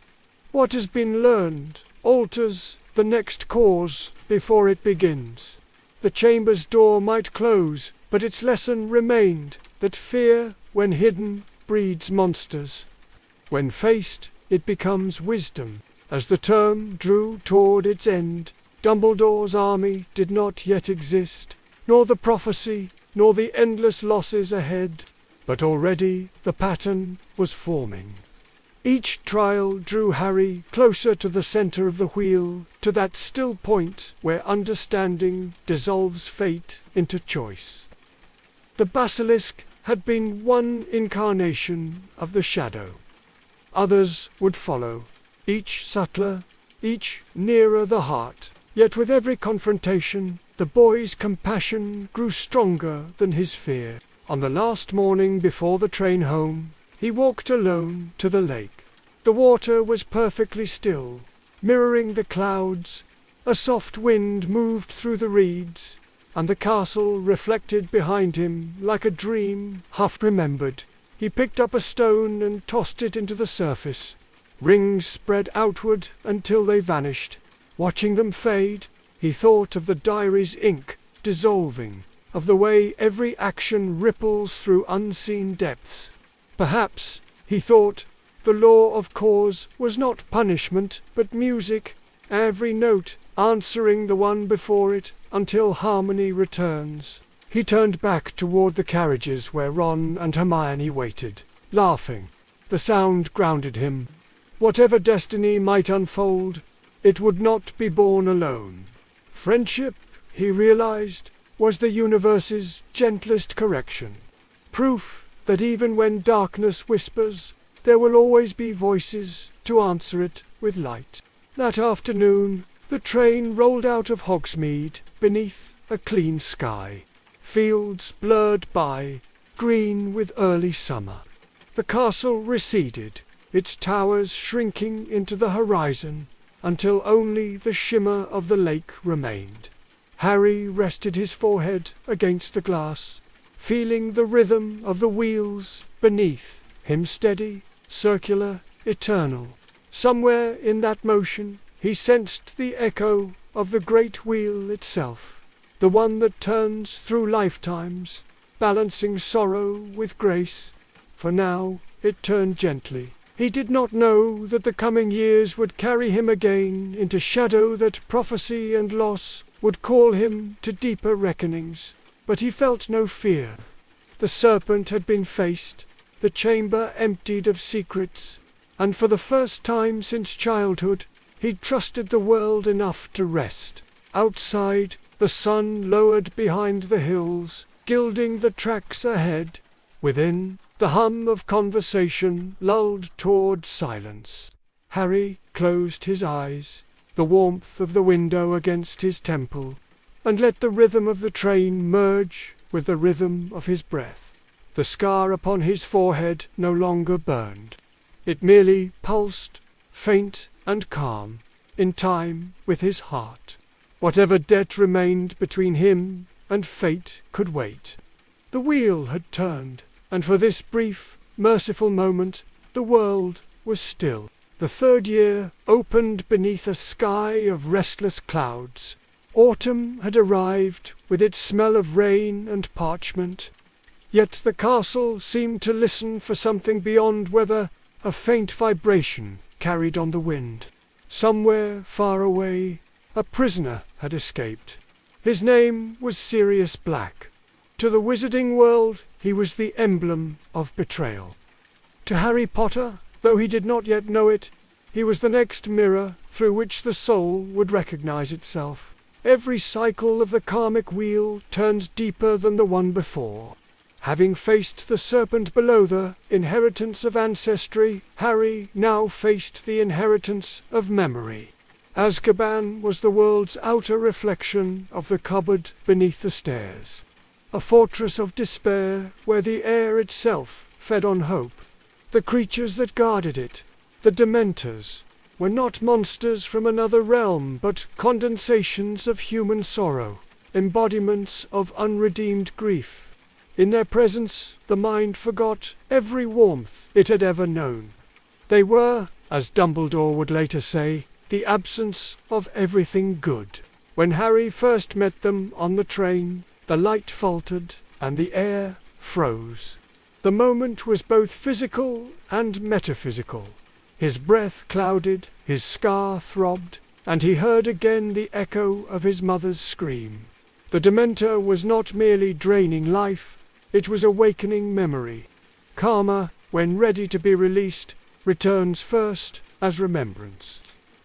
What has been learned alters the next cause before it begins. The chamber's door might close, but its lesson remained, that fear, when hidden, breeds monsters. When faced, it becomes wisdom. As the term drew toward its end, Dumbledore's army did not yet exist, nor the prophecy, nor the endless losses ahead, but already the pattern was forming. Each trial drew Harry closer to the center of the wheel, to that still point where understanding dissolves fate into choice. The basilisk had been one incarnation of the shadow. Others would follow, each subtler, each nearer the heart. Yet with every confrontation, the boy's compassion grew stronger than his fear. On the last morning before the train home, he walked alone to the lake. The water was perfectly still, mirroring the clouds. A soft wind moved through the reeds, and the castle reflected behind him like a dream half remembered. He picked up a stone and tossed it into the surface. Rings spread outward until they vanished. Watching them fade, he thought of the diary's ink dissolving, of the way every action ripples through unseen depths. Perhaps, he thought, the law of cause was not punishment but music, every note answering the one before it until harmony returns. He turned back toward the carriages where Ron and Hermione waited, laughing. The sound grounded him. Whatever destiny might unfold, it would not be born alone. Friendship, he realized, was the universe's gentlest correction. Proof that even when darkness whispers, there will always be voices to answer it with light. That afternoon, the train rolled out of Hogsmeade beneath a clean sky. Fields blurred by, green with early summer. The castle receded, its towers shrinking into the horizon, until only the shimmer of the lake remained. Harry rested his forehead against the glass, feeling the rhythm of the wheels beneath him, steady, circular, eternal. Somewhere in that motion he sensed the echo of the great wheel itself, the one that turns through lifetimes, balancing sorrow with grace. For now it turned gently. He did not know that the coming years would carry him again into shadow, that prophecy and loss would call him to deeper reckonings. But he felt no fear. The serpent had been faced, the chamber emptied of secrets, and for the first time since childhood, he trusted the world enough to rest. Outside, the sun lowered behind the hills, gilding the tracks ahead. Within, the hum of conversation lulled toward silence. Harry closed his eyes, the warmth of the window against his temple, and let the rhythm of the train merge with the rhythm of his breath. The scar upon his forehead no longer burned. It merely pulsed, faint and calm, in time with his heart. Whatever debt remained between him and fate could wait. The wheel had turned, and for this brief, merciful moment, the world was still. The third year opened beneath a sky of restless clouds. Autumn had arrived with its smell of rain and parchment. Yet the castle seemed to listen for something beyond weather, a faint vibration carried on the wind. Somewhere far away, a prisoner had escaped. His name was Sirius Black. To the wizarding world, he was the emblem of betrayal. To Harry Potter, though he did not yet know it, he was the next mirror through which the soul would recognize itself. Every cycle of the karmic wheel turned deeper than the one before. Having faced the serpent below, the inheritance of ancestry, Harry now faced the inheritance of memory. Azkaban was the world's outer reflection of the cupboard beneath the stairs. A fortress of despair where the air itself fed on hope. The creatures that guarded it, the Dementors, were not monsters from another realm but condensations of human sorrow, embodiments of unredeemed grief. In their presence, the mind forgot every warmth it had ever known. They were, as Dumbledore would later say, the absence of everything good. When Harry first met them on the train, the light faltered and the air froze. The moment was both physical and metaphysical. His breath clouded, his scar throbbed, and he heard again the echo of his mother's scream. The Dementor was not merely draining life, it was awakening memory. Karma, when ready to be released, returns first as remembrance.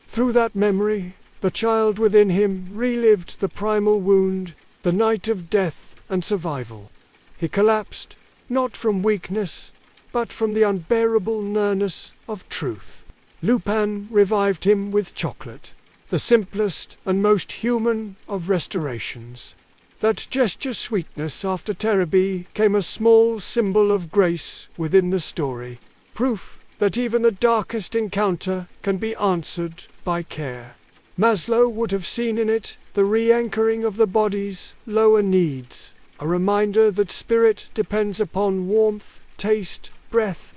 Through that memory, the child within him relived the primal wound, the night of death and survival. He collapsed, not from weakness, but from the unbearable nearness of truth. Lupin revived him with chocolate, the simplest and most human of restorations. That gesture sweetness after Terrabee came a small symbol of grace within the story, proof that even the darkest encounter can be answered by care. Maslow would have seen in it the re-anchoring of the body's lower needs, a reminder that spirit depends upon warmth, taste, breath.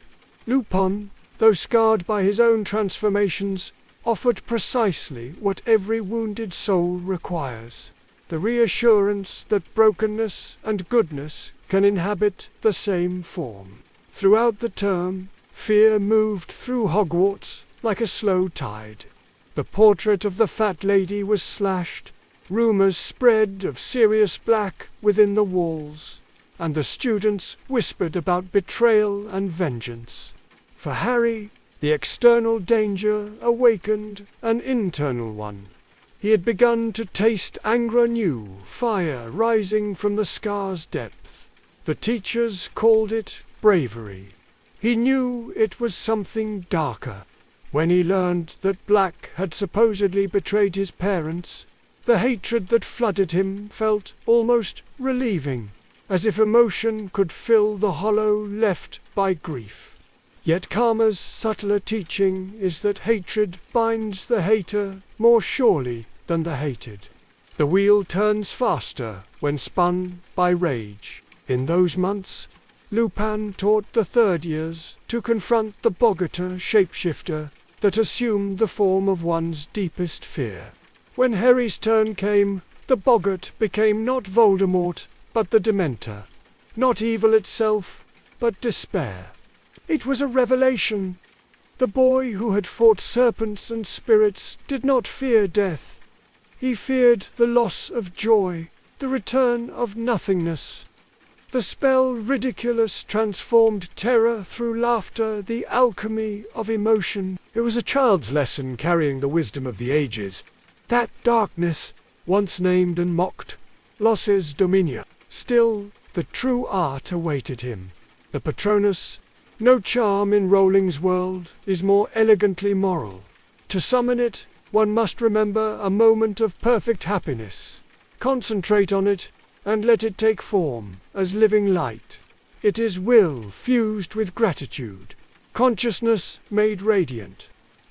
Lupin, though scarred by his own transformations, offered precisely what every wounded soul requires: the reassurance that brokenness and goodness can inhabit the same form. Throughout the term, fear moved through Hogwarts like a slow tide. The portrait of the fat lady was slashed, rumors spread of Sirius Black within the walls, and the students whispered about betrayal and vengeance. For Harry, the external danger awakened an internal one. He had begun to taste anger anew, fire rising from the scar's depth. The teachers called it bravery. He knew it was something darker. When he learned that Black had supposedly betrayed his parents, the hatred that flooded him felt almost relieving, as if emotion could fill the hollow left by grief. Yet Karma's subtler teaching is that hatred binds the hater more surely than the hated. The wheel turns faster when spun by rage. In those months, Lupin taught the third years to confront the Boggart shapeshifter that assumed the form of one's deepest fear. When Harry's turn came, the Boggart became not Voldemort, but the Dementor. Not evil itself, but despair. It was a revelation. The boy who had fought serpents and spirits did not fear death. He feared the loss of joy, the return of nothingness. The spell Ridiculous transformed terror through laughter, the alchemy of emotion. It was a child's lesson carrying the wisdom of the ages. That darkness, once named and mocked, losses dominion. Still, the true art awaited him. The Patronus, no charm in Rowling's world, is more elegantly moral. To summon it, one must remember a moment of perfect happiness. Concentrate on it, and let it take form as living light. It is will fused with gratitude, consciousness made radiant.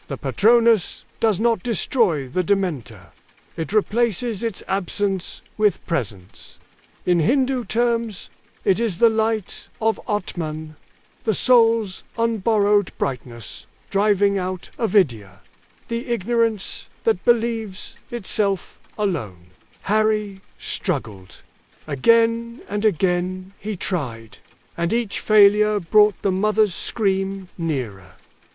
The Patronus does not destroy the Dementor. It replaces its absence with presence. In Hindu terms, it is the light of Atman, the soul's unborrowed brightness, driving out avidya, the ignorance that believes itself alone. Harry struggled. Again and again he tried, and each failure brought the mother's scream nearer.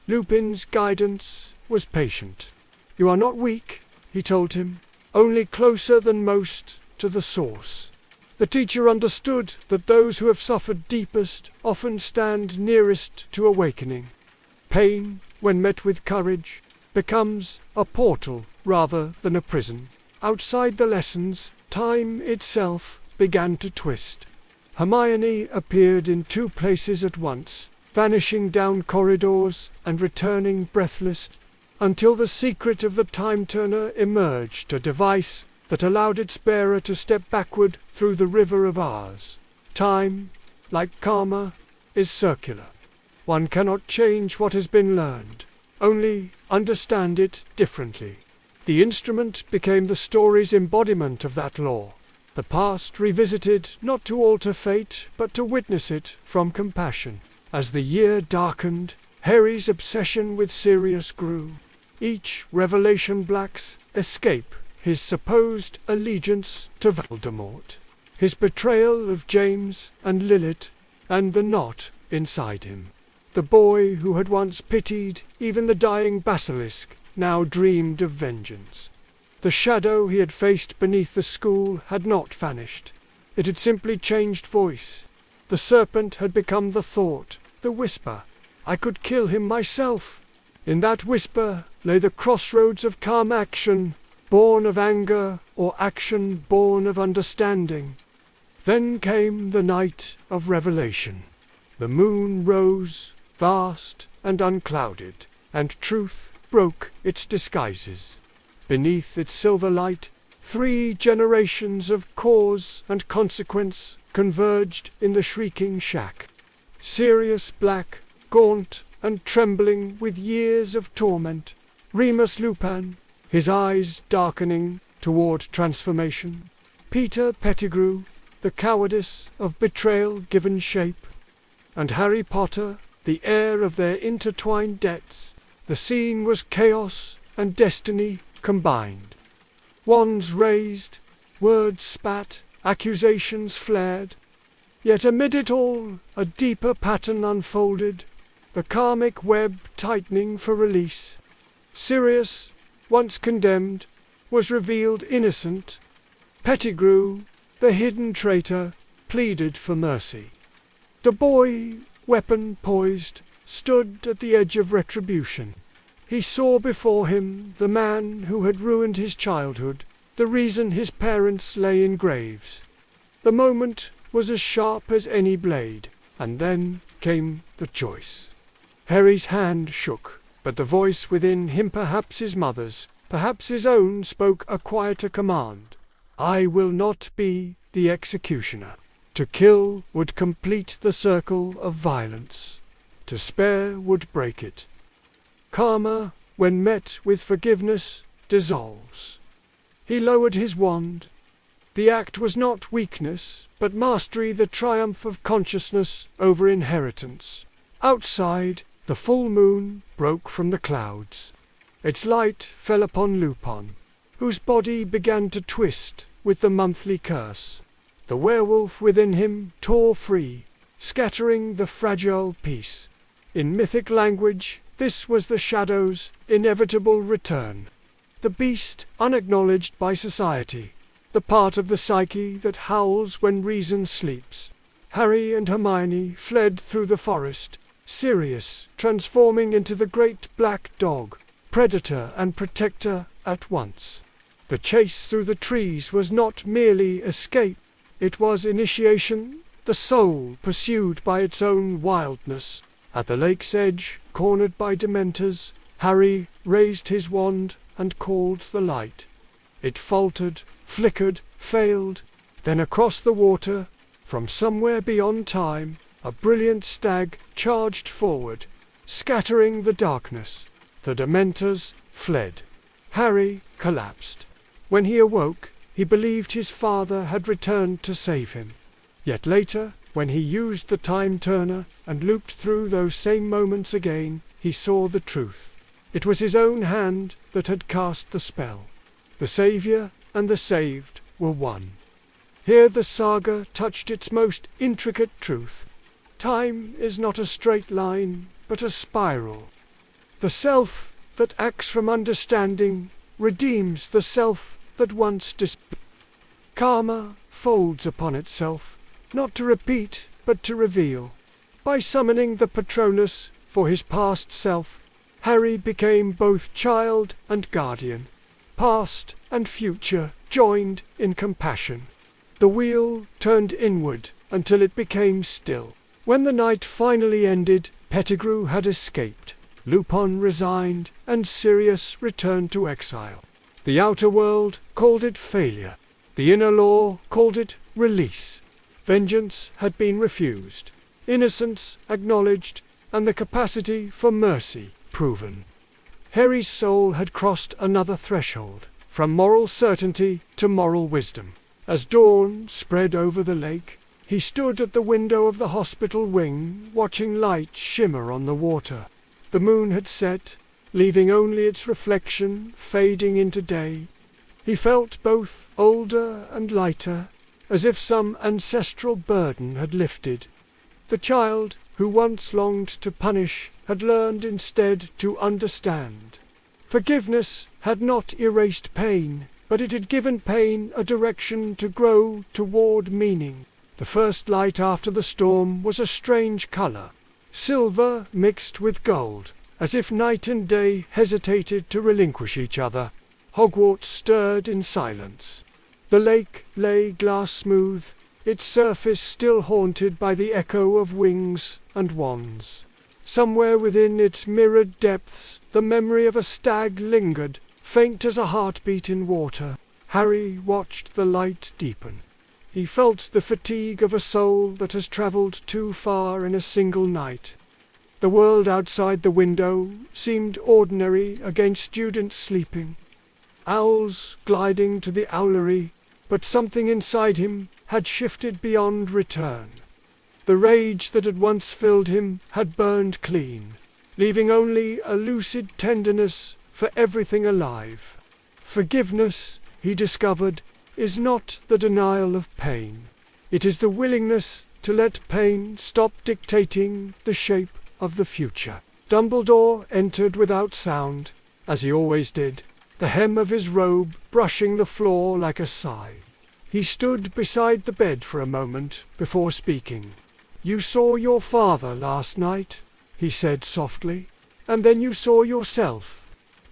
Lupin's guidance was patient. "You are not weak," he told him, "only closer than most to the source." The teacher understood that those who have suffered deepest often stand nearest to awakening. Pain, when met with courage, becomes a portal rather than a prison. Outside the lessons, time itself began to twist. Hermione appeared in 2 places at once, vanishing down corridors and returning breathless, until the secret of the time-turner emerged, a device that allowed its bearer to step backward through the river of ours. Time, like karma, is circular. One cannot change what has been learned, only understand it differently. The instrument became the story's embodiment of that law. The past revisited not to alter fate, but to witness it from compassion. As the year darkened, Harry's obsession with Sirius grew. Each revelation Black's escape, his supposed allegiance to Voldemort, his betrayal of James and Lilith, and the knot inside him. The boy who had once pitied even the dying basilisk now dreamed of vengeance. The shadow he had faced beneath the school had not vanished. It had simply changed voice. The serpent had become the thought, the whisper. I could kill him myself. In that whisper lay the crossroads of calm action, born of anger, or action born of understanding. Then came the night of revelation. The moon rose, vast and unclouded, and truth broke its disguises. Beneath its silver light, 3 generations of cause and consequence converged in the shrieking shack. Sirius Black, gaunt and trembling with years of torment, Remus Lupin, his eyes darkening toward transformation. Peter Pettigrew, the cowardice of betrayal given shape. And Harry Potter, the heir of their intertwined debts. The scene was chaos and destiny combined. Wands raised, words spat, accusations flared. Yet amid it all, a deeper pattern unfolded, the karmic web tightening for release. Sirius, once condemned, was revealed innocent. Pettigrew, the hidden traitor, pleaded for mercy. The boy, weapon poised, stood at the edge of retribution. He saw before him the man who had ruined his childhood, the reason his parents lay in graves. The moment was as sharp as any blade, and then came the choice. Harry's hand shook, but the voice within him, perhaps his mother's, perhaps his own, spoke a quieter command. I will not be the executioner. To kill would complete the circle of violence. To spare would break it. Karma, when met with forgiveness, dissolves. He lowered his wand. The act was not weakness, but mastery, the triumph of consciousness over inheritance. Outside, the full moon broke from the clouds. Its light fell upon Lupin, whose body began to twist with the monthly curse. The werewolf within him tore free, scattering the fragile peace. In mythic language, this was the shadow's inevitable return. The beast unacknowledged by society, the part of the psyche that howls when reason sleeps. Harry and Hermione fled through the forest, Sirius transforming into the great black dog, predator and protector at once. The chase through the trees was not merely escape, it was initiation, the soul pursued by its own wildness. At the lake's edge, cornered by dementors, Harry raised his wand and called the light. It faltered, flickered, failed. Then across the water, from somewhere beyond time, a brilliant stag charged forward, scattering the darkness. The dementors fled. Harry collapsed. When he awoke, he believed his father had returned to save him. Yet later, when he used the time turner and looped through those same moments again, he saw the truth. It was his own hand that had cast the spell. The Saviour and the saved were one. Here the saga touched its most intricate truth. Time is not a straight line, but a spiral. The self that acts from understanding redeems the self that once Karma folds upon itself, not to repeat, but to reveal. By summoning the Patronus for his past self, Harry became both child and guardian, past and future joined in compassion. The wheel turned inward until it became still. When the night finally ended, Pettigrew had escaped. Lupin resigned, and Sirius returned to exile. The outer world called it failure. The inner law called it release. Vengeance had been refused, innocence acknowledged, and the capacity for mercy proven. Harry's soul had crossed another threshold, from moral certainty to moral wisdom. As dawn spread over the lake, he stood at the window of the hospital wing, watching light shimmer on the water. The moon had set, leaving only its reflection fading into day. He felt both older and lighter, as if some ancestral burden had lifted. The child, who once longed to punish, had learned instead to understand. Forgiveness had not erased pain, but it had given pain a direction to grow toward meaning. The first light after the storm was a strange color, silver mixed with gold, as if night and day hesitated to relinquish each other. Hogwarts stirred in silence. The lake lay glass smooth, its surface still haunted by the echo of wings and wands. Somewhere within its mirrored depths, the memory of a stag lingered, faint as a heartbeat in water. Harry watched the light deepen. He felt the fatigue of a soul that has travelled too far in a single night. The world outside the window seemed ordinary against students sleeping. Owls gliding to the owlery, but something inside him had shifted beyond return. The rage that had once filled him had burned clean, leaving only a lucid tenderness for everything alive. Forgiveness, he discovered, is not the denial of pain. It is the willingness to let pain stop dictating the shape of the future. Dumbledore entered without sound, as he always did, the hem of his robe brushing the floor like a sigh. He stood beside the bed for a moment before speaking. "You saw your father last night," he said softly, "and then you saw yourself.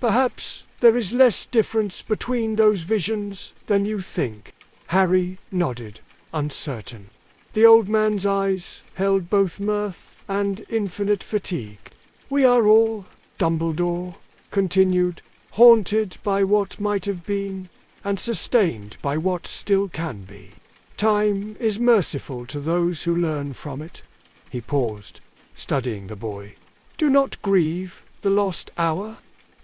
Perhaps there is less difference between those visions than you think." Harry nodded, uncertain. The old man's eyes held both mirth and infinite fatigue. "We are all," Dumbledore continued, "haunted by what might have been, and sustained by what still can be. Time is merciful to those who learn from it." He paused, studying the boy. "Do not grieve the lost hour.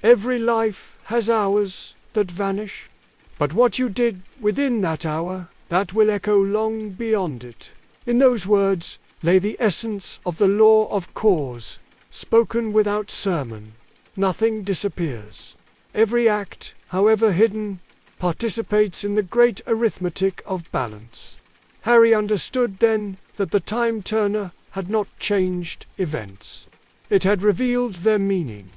Every life has hours that vanish. But what you did within that hour, that will echo long beyond it." In those words lay the essence of the law of cause, spoken without sermon. Nothing disappears. Every act, however hidden, participates in the great arithmetic of balance. Harry understood then that the time turner had not changed events. It had revealed their meaning.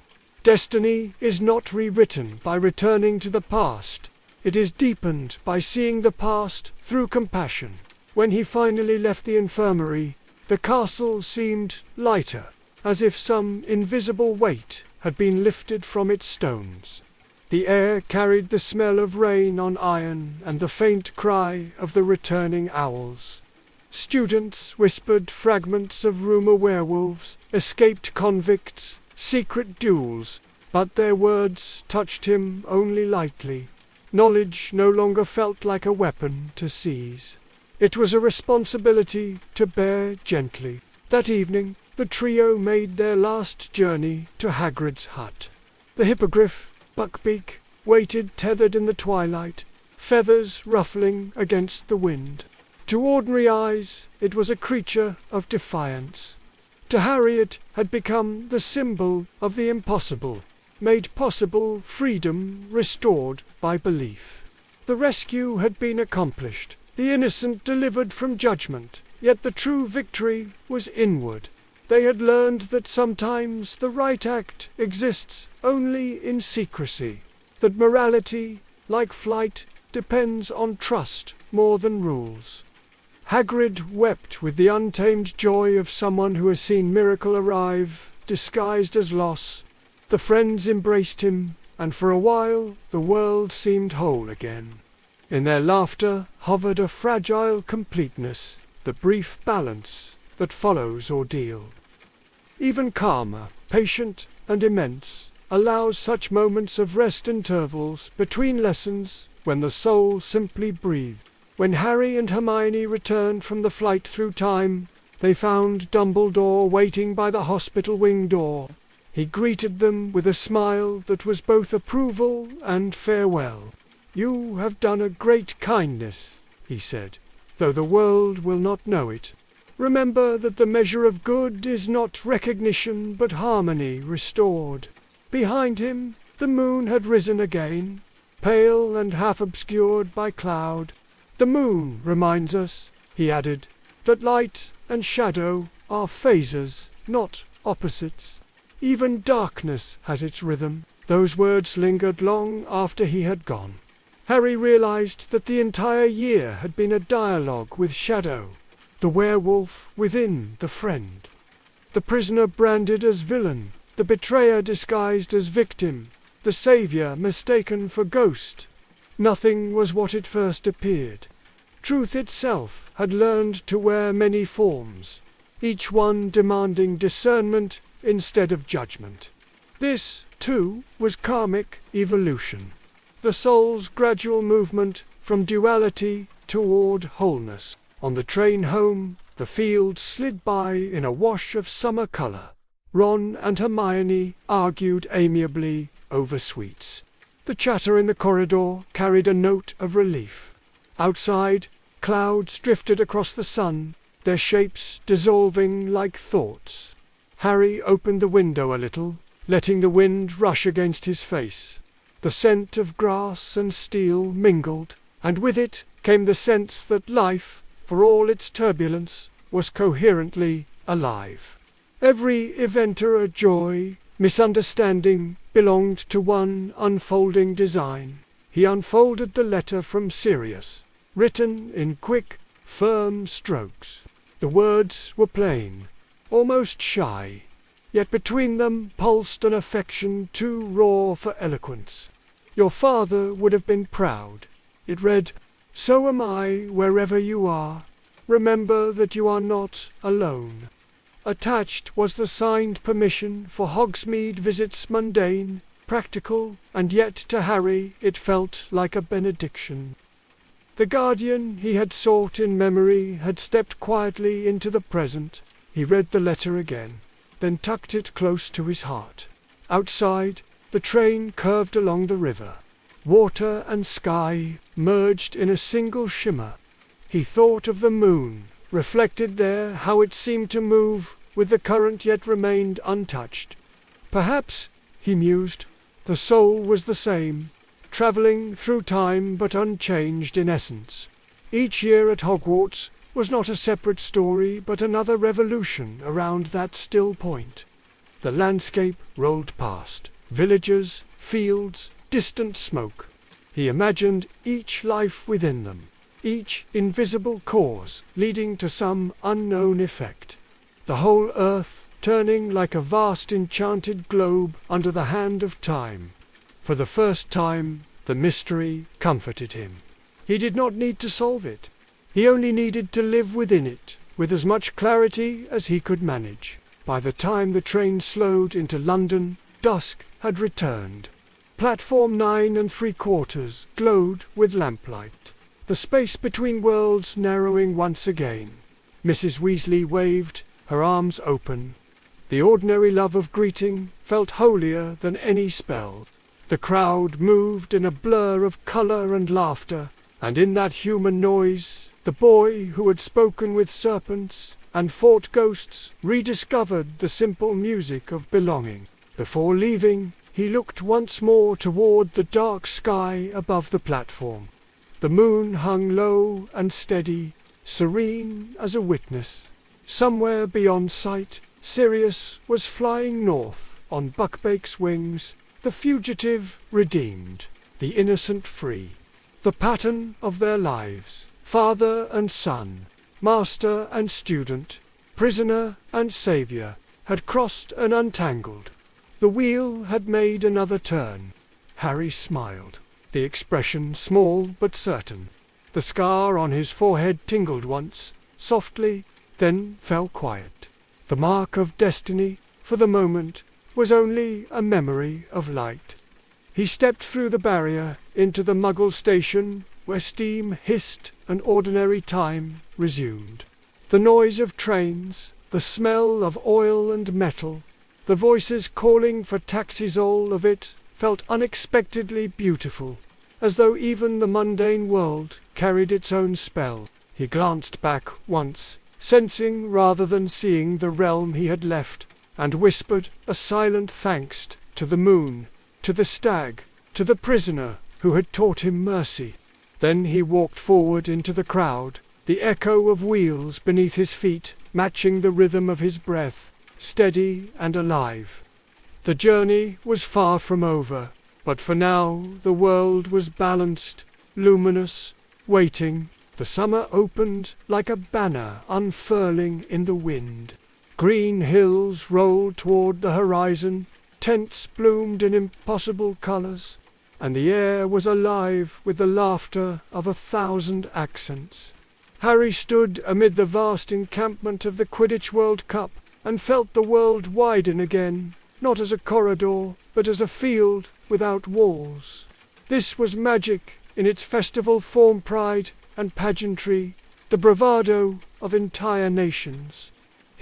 Destiny is not rewritten by returning to the past. It is deepened by seeing the past through compassion. When he finally left the infirmary, the castle seemed lighter, as if some invisible weight had been lifted from its stones. The air carried the smell of rain on iron and the faint cry of the returning owls. Students whispered fragments of rumor werewolves, escaped convicts, secret duels, but their words touched him only lightly. Knowledge no longer felt like a weapon to seize. It was a responsibility to bear gently. That evening, the trio made their last journey to Hagrid's hut. The hippogriff, Buckbeak, waited tethered in the twilight, feathers ruffling against the wind. To ordinary eyes, it was a creature of defiance. To Harry it had become the symbol of the impossible, made possible freedom restored by belief. The rescue had been accomplished, the innocent delivered from judgment, yet the true victory was inward. They had learned that sometimes the right act exists only in secrecy, that morality, like flight, depends on trust more than rules. Hagrid wept with the untamed joy of someone who has seen miracle arrive, disguised as loss. The friends embraced him, and for a while the world seemed whole again. In their laughter hovered a fragile completeness, the brief balance that follows ordeal. Even calmer, patient, and immense, allows such moments of rest intervals between lessons when the soul simply breathed. When Harry and Hermione returned from the flight through time, they found Dumbledore waiting by the hospital wing door. He greeted them with a smile that was both approval and farewell. "You have done a great kindness," he said, "though the world will not know it. Remember that the measure of good is not recognition but harmony restored." Behind him, the moon had risen again, pale and half obscured by cloud. "The moon reminds us," he added, "that light and shadow are phases, not opposites. Even darkness has its rhythm." Those words lingered long after he had gone. Harry realized that the entire year had been a dialogue with shadow, the werewolf within the friend. The prisoner branded as villain, the betrayer disguised as victim, the savior mistaken for ghost. Nothing was what it first appeared. Truth itself had learned to wear many forms, each one demanding discernment instead of judgment. This, too, was karmic evolution, the soul's gradual movement from duality toward wholeness. On the train home, the fields slid by in a wash of summer color. Ron and Hermione argued amiably over sweets. The chatter in the corridor carried a note of relief. Outside, clouds drifted across the sun, their shapes dissolving like thoughts. Harry opened the window a little, letting the wind rush against his face. The scent of grass and steel mingled, and with it came the sense that life, for all its turbulence, was coherently alive. Every event or joy, misunderstanding, belonged to one unfolding design. He unfolded the letter from Sirius, written in quick, firm strokes. The words were plain, almost shy, yet between them pulsed an affection too raw for eloquence. Your father would have been proud. It read, "So am I wherever you are. Remember that you are not alone." Attached was the signed permission for Hogsmeade visits, mundane, practical, and yet to Harry it felt like a benediction. The guardian he had sought in memory had stepped quietly into the present. He read the letter again, then tucked it close to his heart. Outside, the train curved along the river. Water and sky merged in a single shimmer. He thought of the moon, reflected there, how it seemed to move with the current yet remained untouched. Perhaps, he mused, the soul was the same, travelling through time but unchanged in essence. Each year at Hogwarts was not a separate story but another revolution around that still point. The landscape rolled past, villages, fields, distant smoke. He imagined each life within them, each invisible cause leading to some unknown effect. The whole earth turning like a vast enchanted globe under the hand of time. For the first time, the mystery comforted him. He did not need to solve it. He only needed to live within it, with as much clarity as he could manage. By the time the train slowed into London, dusk had returned. Platform 9 3/4 glowed with lamplight, the space between worlds narrowing once again. Mrs. Weasley waved, her arms open. The ordinary love of greeting felt holier than any spell. The crowd moved in a blur of colour and laughter, and in that human noise, the boy who had spoken with serpents and fought ghosts rediscovered the simple music of belonging. Before leaving, he looked once more toward the dark sky above the platform. The moon hung low and steady, serene as a witness. Somewhere beyond sight, Sirius was flying north on Buckbeak's wings, the fugitive redeemed, the innocent free. The pattern of their lives, father and son, master and student, prisoner and saviour, had crossed and untangled. The wheel had made another turn. Harry smiled, the expression small but certain. The scar on his forehead tingled once, softly, then fell quiet. The mark of destiny, for the moment, was only a memory of light. He stepped through the barrier into the Muggle station, where steam hissed and ordinary time resumed. The noise of trains, the smell of oil and metal, the voices calling for taxis, all of it felt unexpectedly beautiful, as though even the mundane world carried its own spell. He glanced back once, sensing rather than seeing the realm he had left, and whispered a silent thanks to the moon, to the stag, to the prisoner who had taught him mercy. Then he walked forward into the crowd, the echo of wheels beneath his feet matching the rhythm of his breath, steady and alive. The journey was far from over, but for now the world was balanced, luminous, waiting. The summer opened like a banner unfurling in the wind. Green hills rolled toward the horizon, tents bloomed in impossible colours, and the air was alive with the laughter of 1,000 accents. Harry stood amid the vast encampment of the Quidditch World Cup and felt the world widen again, not as a corridor, but as a field without walls. This was magic in its festival form, pride and pageantry, the bravado of entire nations.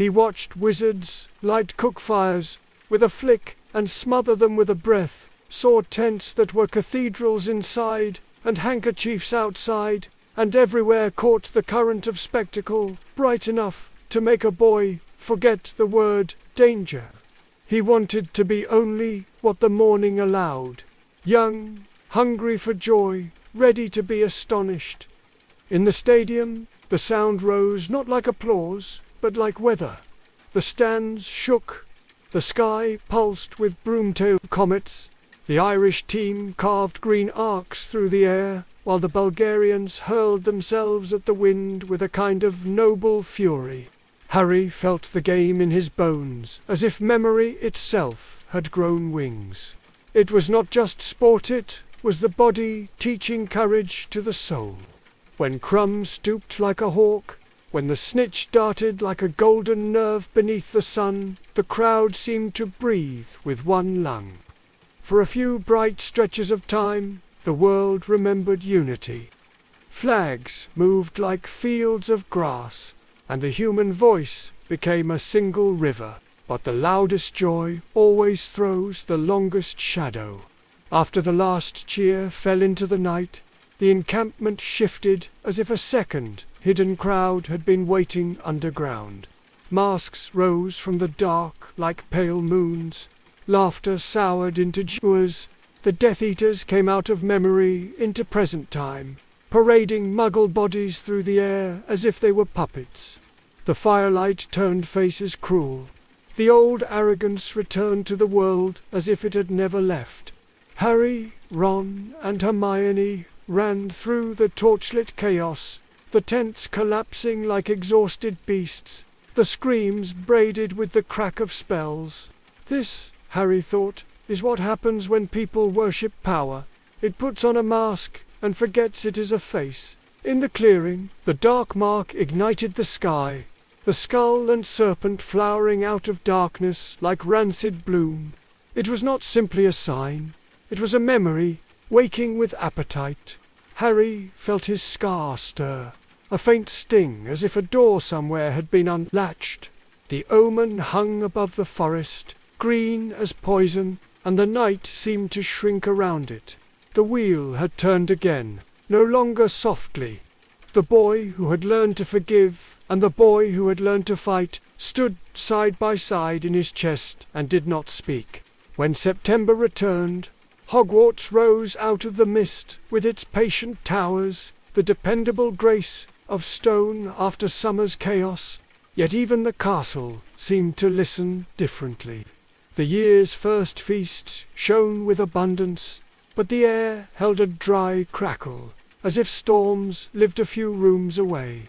He watched wizards light cook fires with a flick and smother them with a breath, saw tents that were cathedrals inside and handkerchiefs outside, and everywhere caught the current of spectacle bright enough to make a boy forget the word danger. He wanted to be only what the morning allowed, young, hungry for joy, ready to be astonished. In the stadium, the sound rose not like applause, but like weather. The stands shook, the sky pulsed with broom-tailed comets, the Irish team carved green arcs through the air, while the Bulgarians hurled themselves at the wind with a kind of noble fury. Harry felt the game in his bones, as if memory itself had grown wings. It was not just sport, it was the body teaching courage to the soul. When Crumb stooped like a hawk, when the snitch darted like a golden nerve beneath the sun, the crowd seemed to breathe with one lung. For a few bright stretches of time, the world remembered unity. Flags moved like fields of grass, and the human voice became a single river. But the loudest joy always throws the longest shadow. After the last cheer fell into the night, the encampment shifted as if a second, hidden crowd had been waiting underground. Masks rose from the dark like pale moons. Laughter soured into jeers. The Death Eaters came out of memory into present time, parading muggle bodies through the air as if they were puppets. The firelight turned faces cruel. The old arrogance returned to the world as if it had never left. Harry, Ron, and Hermione ran through the torchlit chaos, the tents collapsing like exhausted beasts, the screams braided with the crack of spells. This, Harry thought, is what happens when people worship power. It puts on a mask and forgets it is a face. In the clearing, the dark mark ignited the sky, the skull and serpent flowering out of darkness like rancid bloom. It was not simply a sign, it was a memory, waking with appetite. Harry felt his scar stir, a faint sting as if a door somewhere had been unlatched. The omen hung above the forest, green as poison, and the night seemed to shrink around it. The wheel had turned again, no longer softly. The boy who had learned to forgive and the boy who had learned to fight stood side by side in his chest and did not speak. When September returned, Hogwarts rose out of the mist with its patient towers, the dependable grace of stone after summer's chaos. Yet even the castle seemed to listen differently. The year's first feast shone with abundance, but the air held a dry crackle, as if storms lived a few rooms away.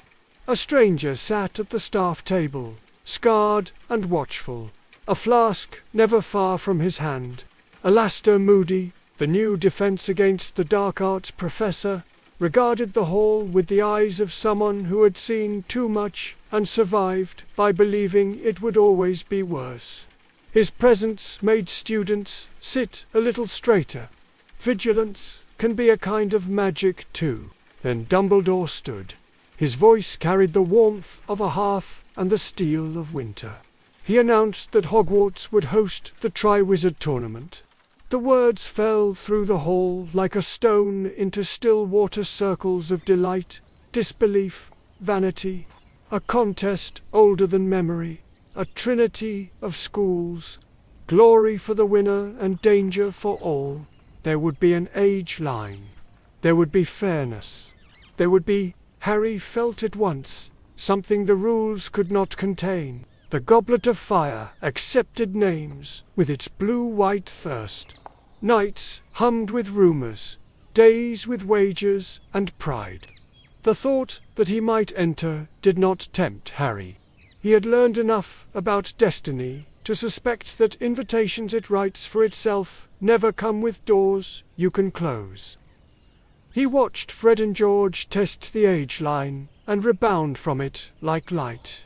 A stranger sat at the staff table, scarred and watchful, a flask never far from his hand. Alastair Moody, the new Defense Against the Dark Arts professor, regarded the hall with the eyes of someone who had seen too much and survived by believing it would always be worse. His presence made students sit a little straighter. Vigilance can be a kind of magic too. Then Dumbledore stood. His voice carried the warmth of a hearth and the steel of winter. He announced that Hogwarts would host the Triwizard Tournament. The words fell through the hall like a stone into still water circles of delight, disbelief, vanity. A contest older than memory, a trinity of schools, glory for the winner and danger for all. There would be an age line. There would be fairness. There would be, Harry felt at once, something the rules could not contain. The Goblet of Fire accepted names with its blue-white thirst. Nights hummed with rumors, days with wagers and pride. The thought that he might enter did not tempt Harry. He had learned enough about destiny to suspect that invitations it writes for itself never come with doors you can close. He watched Fred and George test the age line and rebound from it like light.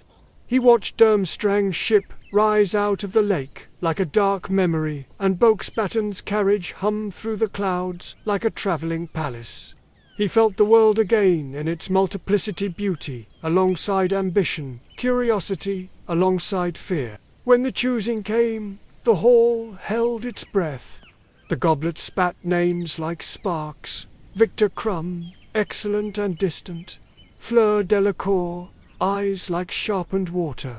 He watched Durmstrang's ship rise out of the lake like a dark memory, and Boaksbatten's carriage hum through the clouds like a travelling palace. He felt the world again in its multiplicity beauty, alongside ambition, curiosity, alongside fear. When the choosing came, the hall held its breath. The goblet spat names like sparks: Victor Crumb, excellent and distant; Fleur Delacour, eyes like sharpened water;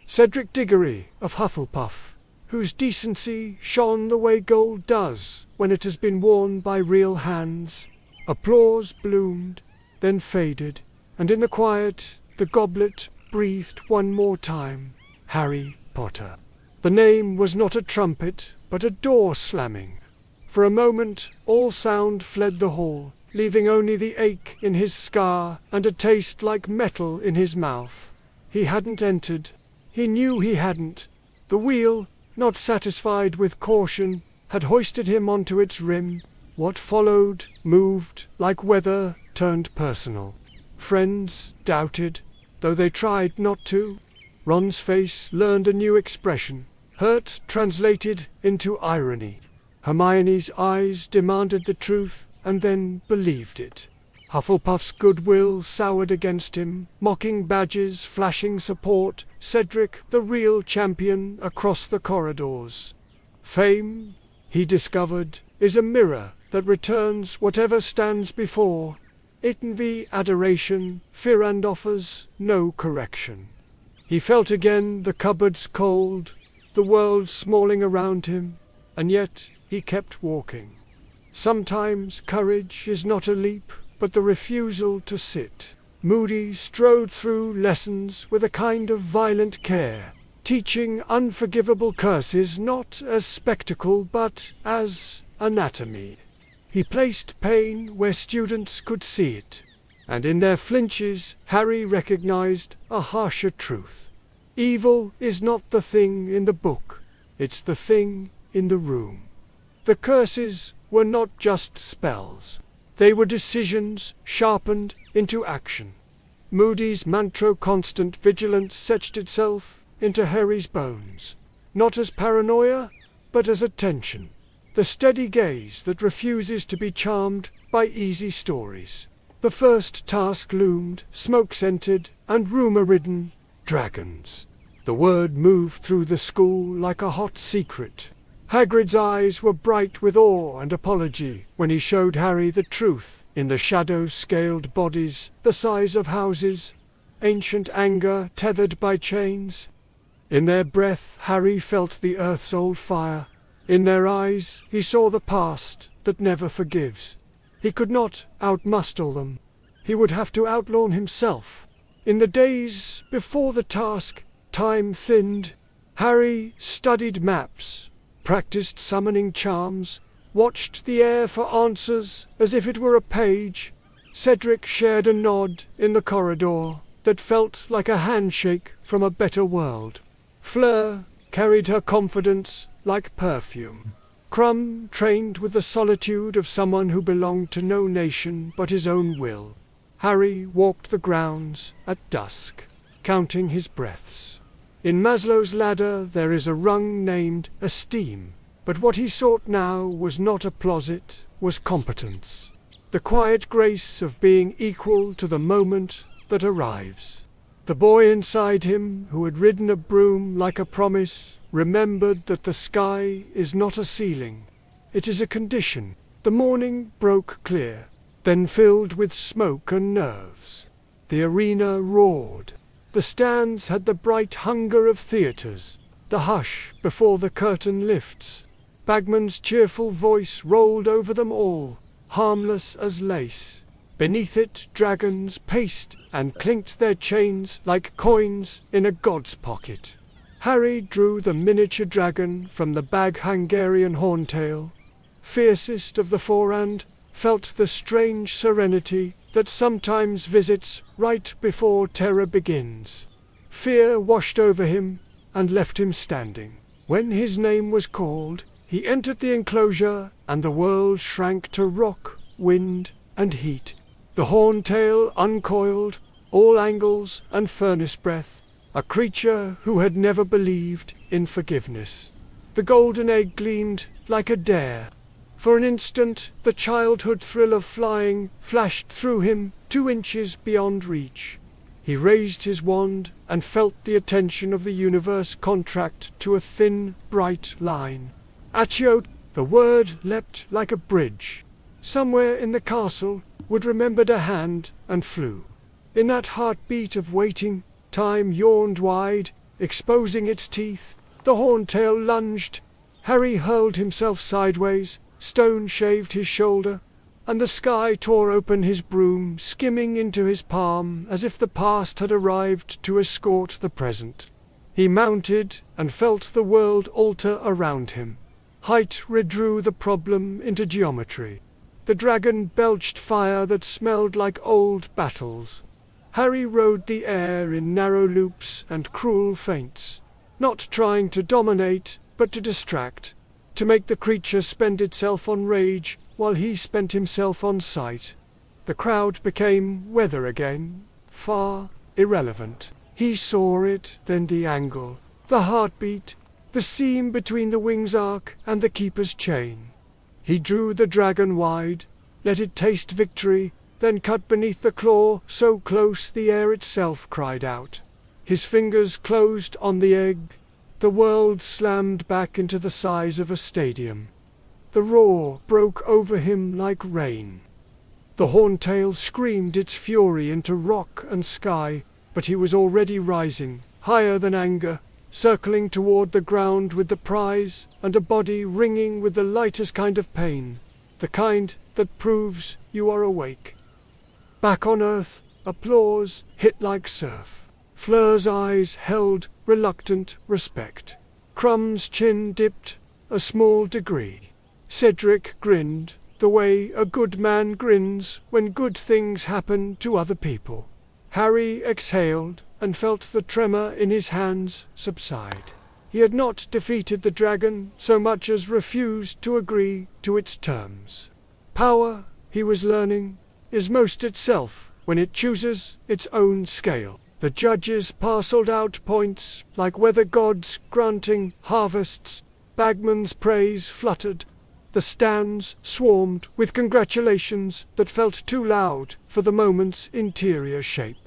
Cedric Diggory of Hufflepuff, whose decency shone the way gold does when it has been worn by real hands. Applause bloomed, then faded, and in the quiet the goblet breathed one more time: Harry Potter. The name was not a trumpet, but a door slamming. For a moment all sound fled the hall, leaving only the ache in his scar and a taste like metal in his mouth. He hadn't entered. He knew he hadn't. The wheel, not satisfied with caution, had hoisted him onto its rim. What followed moved like weather turned personal. Friends doubted, though they tried not to. Ron's face learned a new expression, hurt translated into irony. Hermione's eyes demanded the truth and then believed it. Hufflepuff's goodwill soured against him, mocking badges flashing support, Cedric the real champion across the corridors. Fame, he discovered, is a mirror that returns whatever stands before. It envy adoration, fear and offers no correction. He felt again the cupboard's cold, the world smalling around him, and yet he kept walking. Sometimes courage is not a leap, but the refusal to sit. Moody strode through lessons with a kind of violent care, teaching unforgivable curses not as spectacle but as anatomy. He placed pain where students could see it, and in their flinches Harry recognized a harsher truth. Evil is not the thing in the book, it's the thing in the room. The curses were not just spells. They were decisions sharpened into action. Moody's mantra constant vigilance etched itself into Harry's bones, not as paranoia, but as attention. The steady gaze that refuses to be charmed by easy stories. The first task loomed, smoke-scented and rumor-ridden: dragons. The word moved through the school like a hot secret. Hagrid's eyes were bright with awe and apology when he showed Harry the truth. In the shadow-scaled bodies, the size of houses, ancient anger tethered by chains. In their breath Harry felt the earth's old fire. In their eyes he saw the past that never forgives. He could not outmuscle them. He would have to outlaw himself. In the days before the task, time thinned. Harry studied maps, practiced summoning charms, watched the air for answers as if it were a page. Cedric shared a nod in the corridor that felt like a handshake from a better world. Fleur carried her confidence like perfume. Crumb trained with the solitude of someone who belonged to no nation but his own will. Harry walked the grounds at dusk, counting his breaths. In Maslow's ladder there is a rung named esteem, but what he sought now was not applause, it was competence. The quiet grace of being equal to the moment that arrives. The boy inside him, who had ridden a broom like a promise, remembered that the sky is not a ceiling. It is a condition. The morning broke clear, then filled with smoke and nerves. The arena roared. The stands had the bright hunger of theatres, the hush before the curtain lifts. Bagman's cheerful voice rolled over them all, harmless as lace. Beneath it dragons paced and clinked their chains like coins in a god's pocket. Harry drew the miniature dragon from the bag Hungarian horntail. Fiercest of the four, and felt the strange serenity that sometimes visits right before terror begins. Fear washed over him and left him standing. When his name was called, he entered the enclosure, and the world shrank to rock, wind, and heat. The horntail uncoiled, all angles and furnace breath, a creature who had never believed in forgiveness. The golden egg gleamed like a dare. For an instant the childhood thrill of flying flashed through him, 2 inches beyond reach. He raised his wand and felt the attention of the universe contract to a thin, bright line. Accio, the word leapt like a bridge. Somewhere in the castle, Wood remembered a hand and flew. In that heartbeat of waiting, time yawned wide, exposing its teeth. The horntail lunged. Harry hurled himself sideways, stone shaved his shoulder, and the sky tore open his broom, skimming into his palm as if the past had arrived to escort the present. He mounted and felt the world alter around him. Height redrew the problem into geometry. The dragon belched fire that smelled like old battles. Harry rode the air in narrow loops and cruel feints, not trying to dominate, but to distract, to make the creature spend itself on rage while he spent himself on sight. The crowd became weather again, far irrelevant. He saw it, then the angle, the heartbeat, the seam between the wing's arc and the keeper's chain. He drew the dragon wide, let it taste victory, then cut beneath the claw so close the air itself cried out. His fingers closed on the egg. The world slammed back into the size of a stadium. The roar broke over him like rain. The horntail screamed its fury into rock and sky, but he was already rising, higher than anger, circling toward the ground with the prize and a body ringing with the lightest kind of pain, the kind that proves you are awake. Back on Earth, applause hit like surf. Fleur's eyes held reluctant respect. Crumb's chin dipped a small degree. Cedric grinned, the way a good man grins when good things happen to other people. Harry exhaled and felt the tremor in his hands subside. He had not defeated the dragon so much as refused to agree to its terms. Power, he was learning, is most itself when it chooses its own scale. The judges parceled out points like weather gods granting harvests. Bagman's praise fluttered. The stands swarmed with congratulations that felt too loud for the moment's interior shape.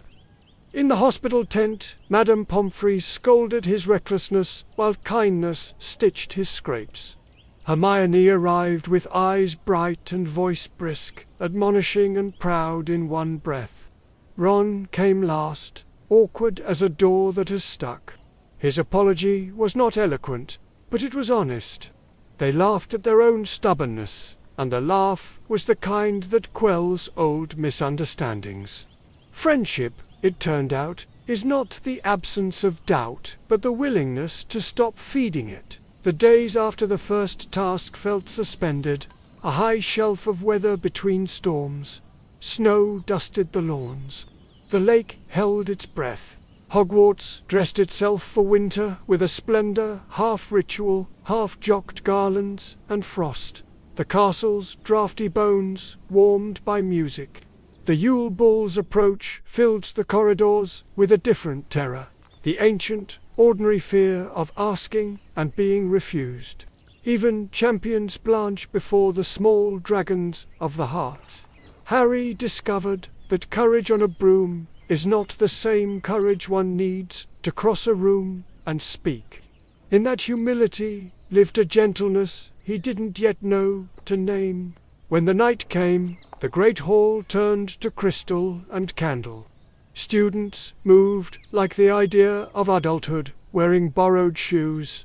In the hospital tent, Madame Pomfrey scolded his recklessness while kindness stitched his scrapes. Hermione arrived with eyes bright and voice brisk, admonishing and proud in one breath. Ron came last, awkward as a door that has stuck. His apology was not eloquent, but it was honest. They laughed at their own stubbornness, and the laugh was the kind that quells old misunderstandings. Friendship, it turned out, is not the absence of doubt, but the willingness to stop feeding it. The days after the first task felt suspended, a high shelf of weather between storms. Snow dusted the lawns. The lake held its breath. Hogwarts dressed itself for winter with a splendor half ritual, half jocked garlands and frost. The castle's draughty bones warmed by music. The Yule Ball's approach filled the corridors with a different terror, the ancient, ordinary fear of asking and being refused. Even champions blanch before the small dragons of the heart. Harry discovered that courage on a broom is not the same courage one needs to cross a room and speak. In that humility lived a gentleness he didn't yet know to name. When the night came, the great hall turned to crystal and candle. Students moved like the idea of adulthood, wearing borrowed shoes.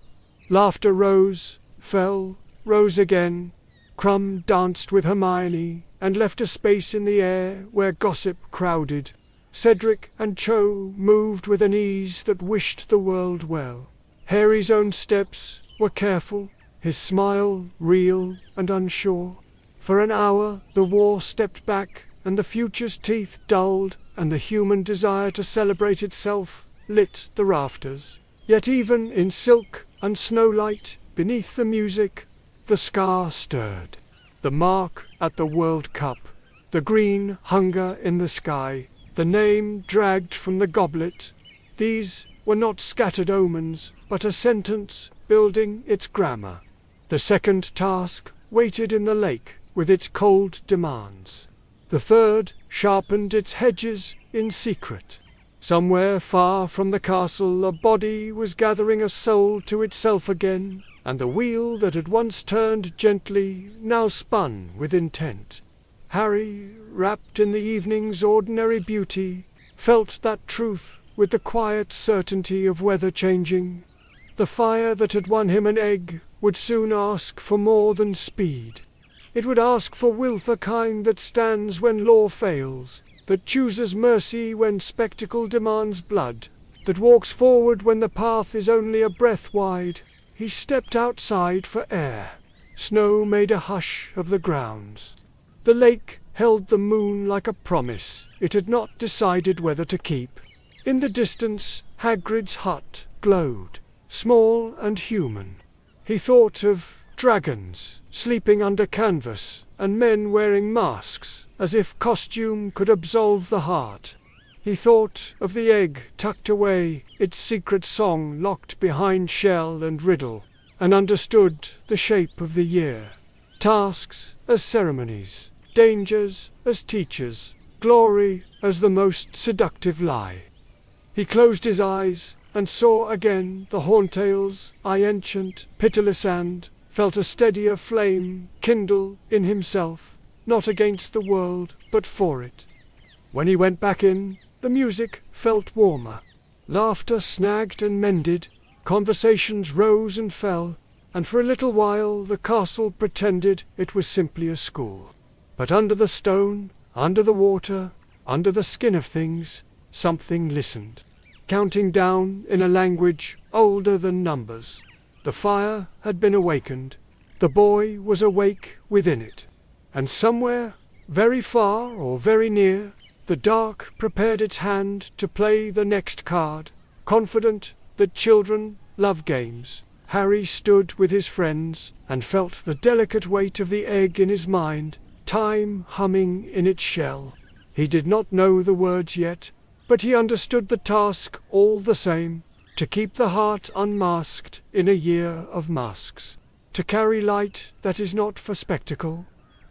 Laughter rose, fell, rose again. Crumb danced with Hermione and left a space in the air where gossip crowded. Cedric and Cho moved with an ease that wished the world well. Harry's own steps were careful, his smile real and unsure. For an hour the war stepped back, and the future's teeth dulled, and the human desire to celebrate itself lit the rafters. Yet even in silk and snowlight, beneath the music, the scar stirred. The mark at the World Cup, the green hunger in the sky, the name dragged from the goblet. These were not scattered omens, but a sentence building its grammar. The second task waited in the lake with its cold demands. The third sharpened its hedges in secret. Somewhere far from the castle, a body was gathering a soul to itself again, and the wheel that had once turned gently now spun with intent. Harry, wrapped in the evening's ordinary beauty, felt that truth with the quiet certainty of weather changing. The fire that had won him an egg would soon ask for more than speed. It would ask for will, the kind that stands when law fails, that chooses mercy when spectacle demands blood, that walks forward when the path is only a breath wide. He stepped outside for air. Snow made a hush of the grounds. The lake held the moon like a promise it had not decided whether to keep. In the distance, Hagrid's hut glowed, small and human. He thought of dragons sleeping under canvas, and men wearing masks, as if costume could absolve the heart. He thought of the egg tucked away, its secret song locked behind shell and riddle, and understood the shape of the year. Tasks as ceremonies, dangers as teachers, glory as the most seductive lie. He closed his eyes and saw again the horntails, ancient, pitiless, and felt a steadier flame kindle in himself, not against the world, but for it. When he went back in, the music felt warmer. Laughter snagged and mended, conversations rose and fell, and for a little while the castle pretended it was simply a school. But under the stone, under the water, under the skin of things, something listened, counting down in a language older than numbers. The fire had been awakened. The boy was awake within it. And somewhere, very far or very near, the dark prepared its hand to play the next card, confident that children love games. Harry stood with his friends and felt the delicate weight of the egg in his mind, time humming in its shell. He did not know the words yet, but he understood the task all the same, to keep the heart unmasked in a year of masks, to carry light that is not for spectacle,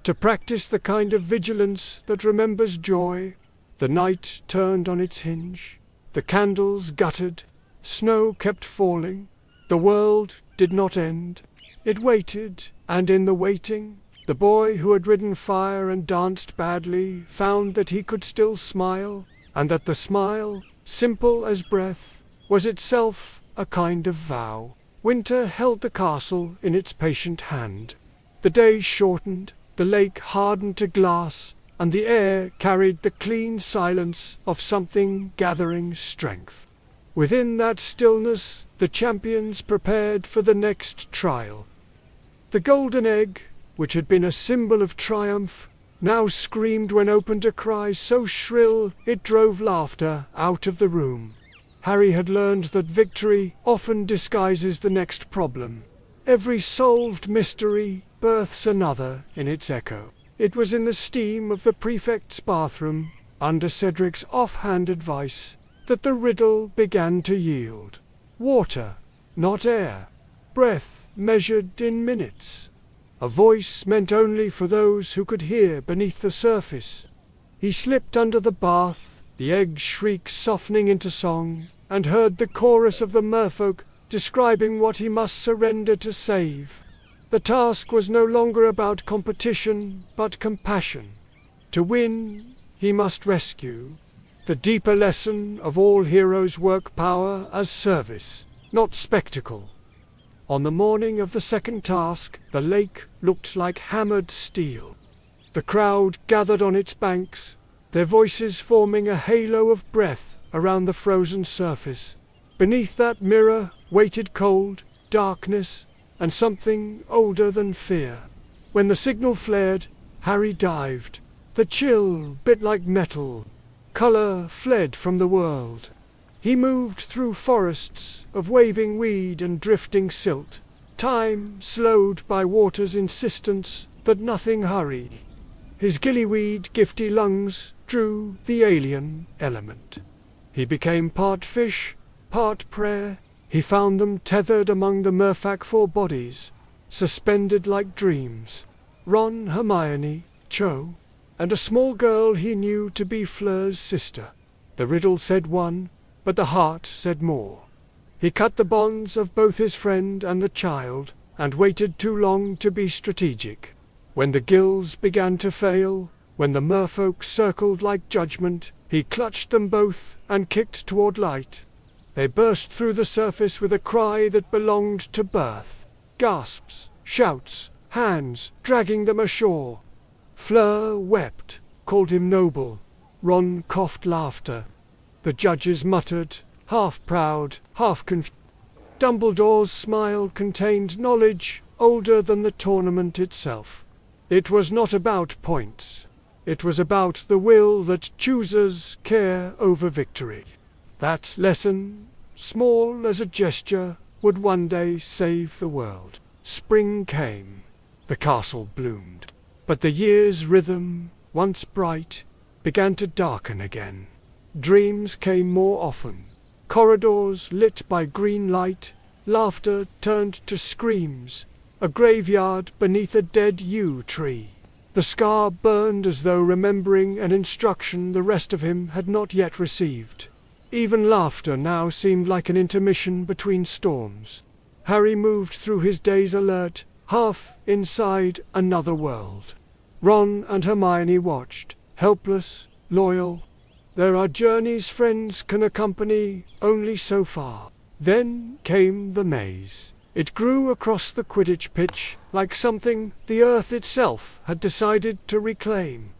to practice the kind of vigilance that remembers joy. The night turned on its hinge. The candles guttered. Snow kept falling. The world did not end. It waited, and in the waiting, the boy who had ridden fire and danced badly found that he could still smile, and that the smile, simple as breath, was itself a kind of vow. Winter held the castle in its patient hand. The days shortened, the lake hardened to glass, and the air carried the clean silence of something gathering strength. Within that stillness, the champions prepared for the next trial. The golden egg, which had been a symbol of triumph, now screamed when opened a cry so shrill it drove laughter out of the room. Harry had learned that victory often disguises the next problem. Every solved mystery births another in its echo. It was in the steam of the prefect's bathroom, under Cedric's offhand advice, that the riddle began to yield. Water, not air. Breath measured in minutes. A voice meant only for those who could hear beneath the surface. He slipped under the bath, the egg shriek softening into song, and heard the chorus of the merfolk describing what he must surrender to save. The task was no longer about competition, but compassion. To win, he must rescue. The deeper lesson of all heroes work power as service, not spectacle. On the morning of the second task, the lake looked like hammered steel. The crowd gathered on its banks, their voices forming a halo of breath around the frozen surface. Beneath that mirror waited cold, darkness, and something older than fear. When the signal flared, Harry dived. The chill bit like metal. Color fled from the world. He moved through forests of waving weed and drifting silt, time slowed by water's insistence that nothing hurry. His gillyweed gifty lungs drew the alien element. He became part fish, part prayer. He found them tethered among the Merfolk four bodies, suspended like dreams. Ron, Hermione, Cho, and a small girl he knew to be Fleur's sister. The riddle said one, but the heart said more. He cut the bonds of both his friend and the child, and waited too long to be strategic. When the gills began to fail, when the merfolk circled like judgment, he clutched them both and kicked toward light. They burst through the surface with a cry that belonged to birth. Gasps, shouts, hands dragging them ashore. Fleur wept, called him noble. Ron coughed laughter. The judges muttered, half proud, half confused. Dumbledore's smile contained knowledge older than the tournament itself. It was not about points. It was about the will that chooses care over victory. That lesson, small as a gesture, would one day save the world. Spring came. The castle bloomed. But the year's rhythm, once bright, began to darken again. Dreams came more often. Corridors lit by green light, laughter turned to screams, a graveyard beneath a dead yew tree. The scar burned as though remembering an instruction the rest of him had not yet received. Even laughter now seemed like an intermission between storms. Harry moved through his days alert, half inside another world. Ron and Hermione watched, helpless, loyal. There are journeys friends can accompany only so far. Then came the maze. It grew across the Quidditch pitch, like something the earth itself had decided to reclaim.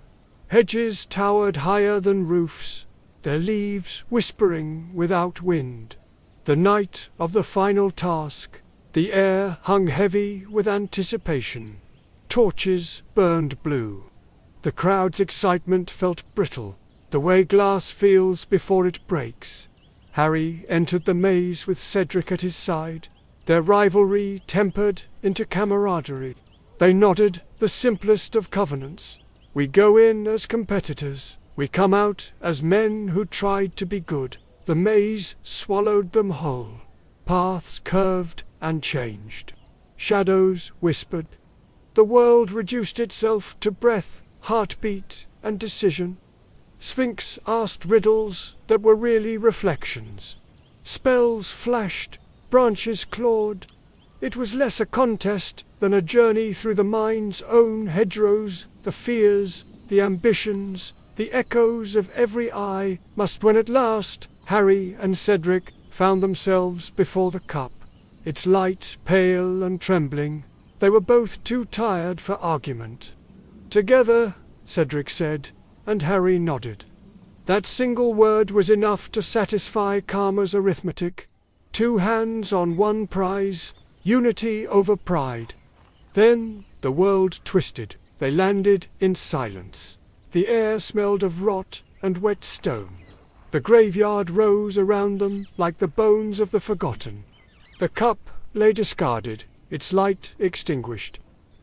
Hedges towered higher than roofs, their leaves whispering without wind. The night of the final task, the air hung heavy with anticipation. Torches burned blue. The crowd's excitement felt brittle, the way glass feels before it breaks. Harry entered the maze with Cedric at his side, their rivalry tempered into camaraderie. They nodded the simplest of covenants. We go in as competitors, we come out as men who tried to be good. The maze swallowed them whole. Paths curved and changed. Shadows whispered. The world reduced itself to breath, heartbeat, and decision. Sphinx asked riddles that were really reflections. Spells flashed, branches clawed. It was less a contest than a journey through the mind's own hedgerows, the fears, the ambitions, the echoes of every eye must when at last Harry and Cedric found themselves before the cup. Its light pale and trembling, they were both too tired for argument. Together, Cedric said, and Harry nodded. That single word was enough to satisfy Karma's arithmetic. 2 hands on one prize, unity over pride. Then the world twisted. They landed in silence. The air smelled of rot and wet stone. The graveyard rose around them like the bones of the forgotten. The cup lay discarded, its light extinguished.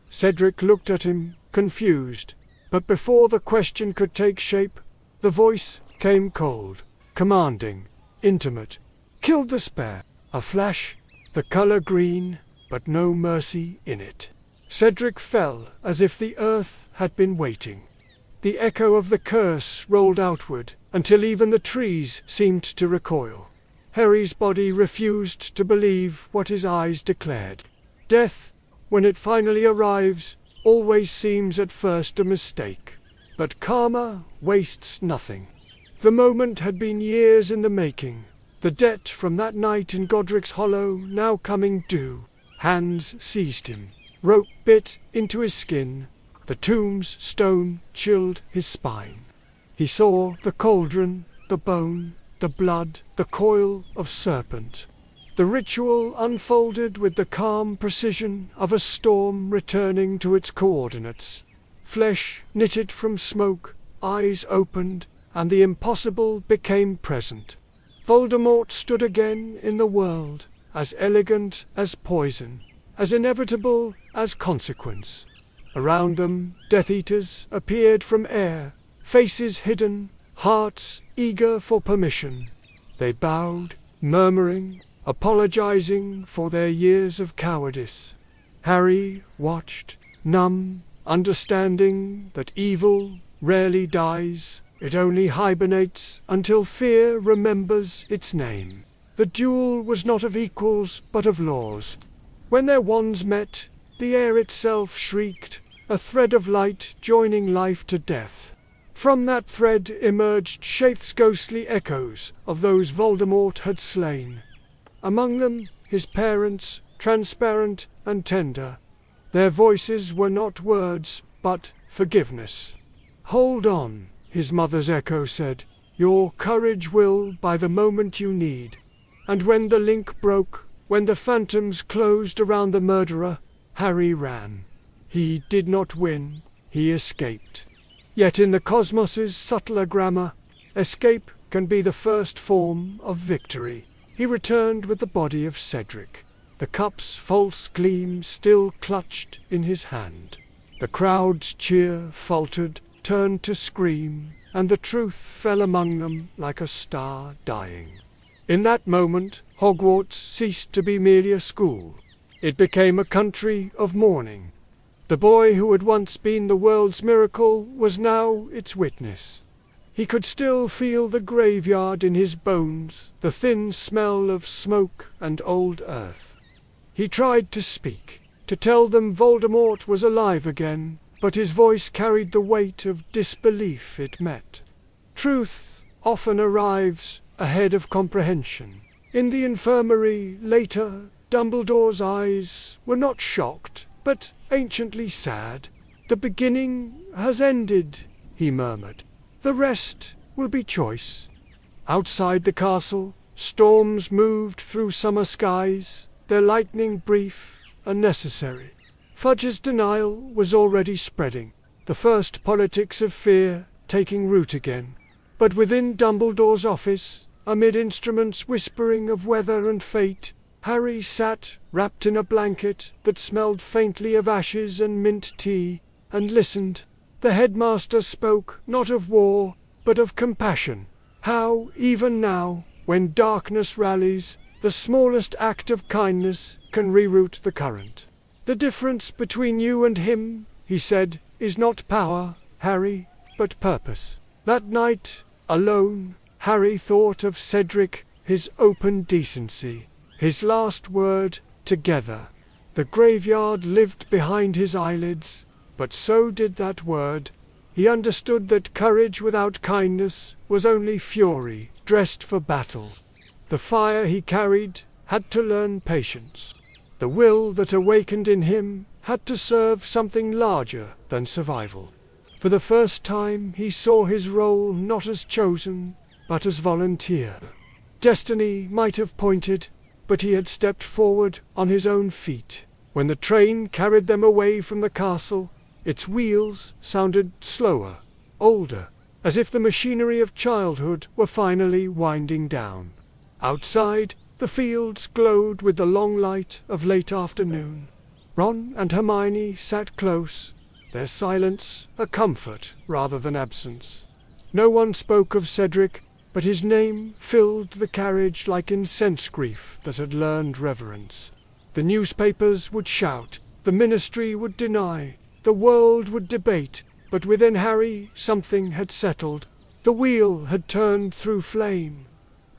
Cedric looked at him, confused, but before the question could take shape, the voice came cold, commanding, intimate. Killed the spare. A flash, the color green, but no mercy in it. Cedric fell as if the earth had been waiting. The echo of the curse rolled outward, until even the trees seemed to recoil. Harry's body refused to believe what his eyes declared. Death, when it finally arrives, always seems at first a mistake. But karma wastes nothing. The moment had been years in the making. The debt from that night in Godric's Hollow now coming due. Hands seized him. Rope bit into his skin. The tomb's stone chilled his spine. He saw the cauldron, the bone, the blood, the coil of serpent. The ritual unfolded with the calm precision of a storm returning to its coordinates. Flesh knitted from smoke, eyes opened, and the impossible became present. Voldemort stood again in the world, as elegant as poison, as inevitable as consequence. Around them, Death Eaters appeared from air, faces hidden, hearts eager for permission. They bowed, murmuring, apologizing for their years of cowardice. Harry watched, numb, understanding that evil rarely dies, It only hibernates until fear remembers its name. The duel was not of equals, but of laws. When their wands met, the air itself shrieked, a thread of light joining life to death. From that thread emerged Shaith's ghostly echoes of those Voldemort had slain. Among them, his parents, transparent and tender. Their voices were not words, but forgiveness. "Hold on," his mother's echo said. "Your courage will by the moment you need." And when the link broke, when the phantoms closed around the murderer, Harry ran. He did not win, he escaped. Yet in the cosmos's subtler grammar, escape can be the first form of victory. He returned with the body of Cedric, the cup's false gleam still clutched in his hand. The crowd's cheer faltered, turned to scream, and the truth fell among them like a star dying. In that moment, Hogwarts ceased to be merely a school. It became a country of mourning. The boy who had once been the world's miracle was now its witness. He could still feel the graveyard in his bones, the thin smell of smoke and old earth. He tried to speak, to tell them Voldemort was alive again, but his voice carried the weight of disbelief it met. Truth often arrives ahead of comprehension. In the infirmary later, Dumbledore's eyes were not shocked, but anciently sad. "The beginning has ended," he murmured. "The rest will be choice." Outside the castle, storms moved through summer skies, their lightning brief and necessary. Fudge's denial was already spreading, the first politics of fear taking root again. But within Dumbledore's office, amid instruments whispering of weather and fate, Harry sat, wrapped in a blanket that smelled faintly of ashes and mint tea, and listened. The headmaster spoke not of war, but of compassion. How, even now, when darkness rallies, the smallest act of kindness can reroute the current. "The difference between you and him," he said, "is not power, Harry, but purpose." That night, alone, Harry thought of Cedric, his open decency, his last word, together. The graveyard lived behind his eyelids, but so did that word. He understood that courage without kindness was only fury, dressed for battle. The fire he carried had to learn patience. The will that awakened in him had to serve something larger than survival. For the first time he saw his role not as chosen, but as volunteer. Destiny might have pointed, but he had stepped forward on his own feet. When the train carried them away from the castle, its wheels sounded slower, older, as if the machinery of childhood were finally winding down. Outside, the fields glowed with the long light of late afternoon. Ron and Hermione sat close, their silence a comfort rather than absence. No one spoke of Cedric, but his name filled the carriage like incense grief that had learned reverence. The newspapers would shout, the ministry would deny, the world would debate, but within Harry something had settled. The wheel had turned through flame.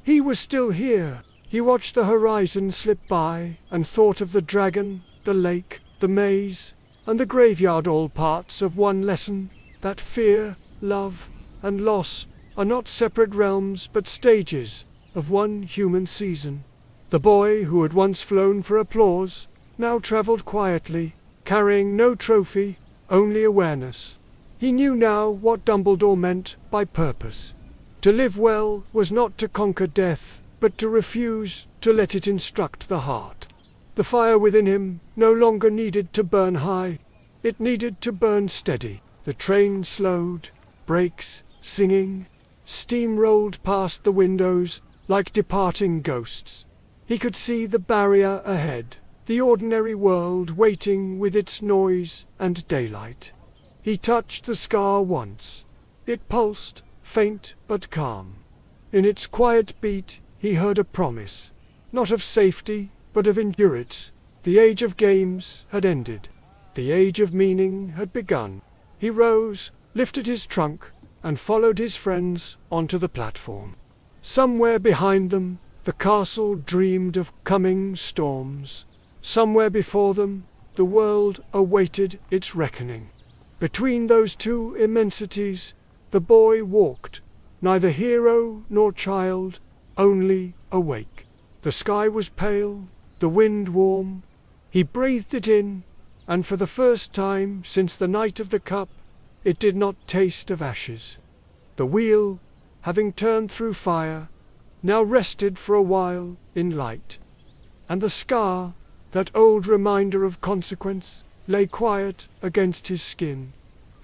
He was still here. He watched the horizon slip by and thought of the dragon, the lake, the maze, and the graveyard, all parts of one lesson, that fear, love, and loss are not separate realms but stages of one human season. The boy who had once flown for applause now travelled quietly, carrying no trophy, only awareness. He knew now what Dumbledore meant by purpose. To live well was not to conquer death, but to refuse to let it instruct the heart. The fire within him no longer needed to burn high, it needed to burn steady. The train slowed, brakes singing, steam rolled past the windows like departing ghosts. He could see the barrier ahead, the ordinary world waiting with its noise and daylight. He touched the scar once. It pulsed, faint but calm. In its quiet beat he heard a promise, not of safety, but of endurance. The age of games had ended. The age of meaning had begun. He rose, lifted his trunk, and followed his friends onto the platform. Somewhere behind them, the castle dreamed of coming storms. Somewhere before them, the world awaited its reckoning. Between those two immensities, the boy walked, neither hero nor child, only awake. The sky was pale, the wind warm. He breathed it in, and for the first time since the night of the cup, it did not taste of ashes. The wheel, having turned through fire, now rested for a while in light. And the scar, that old reminder of consequence, lay quiet against his skin,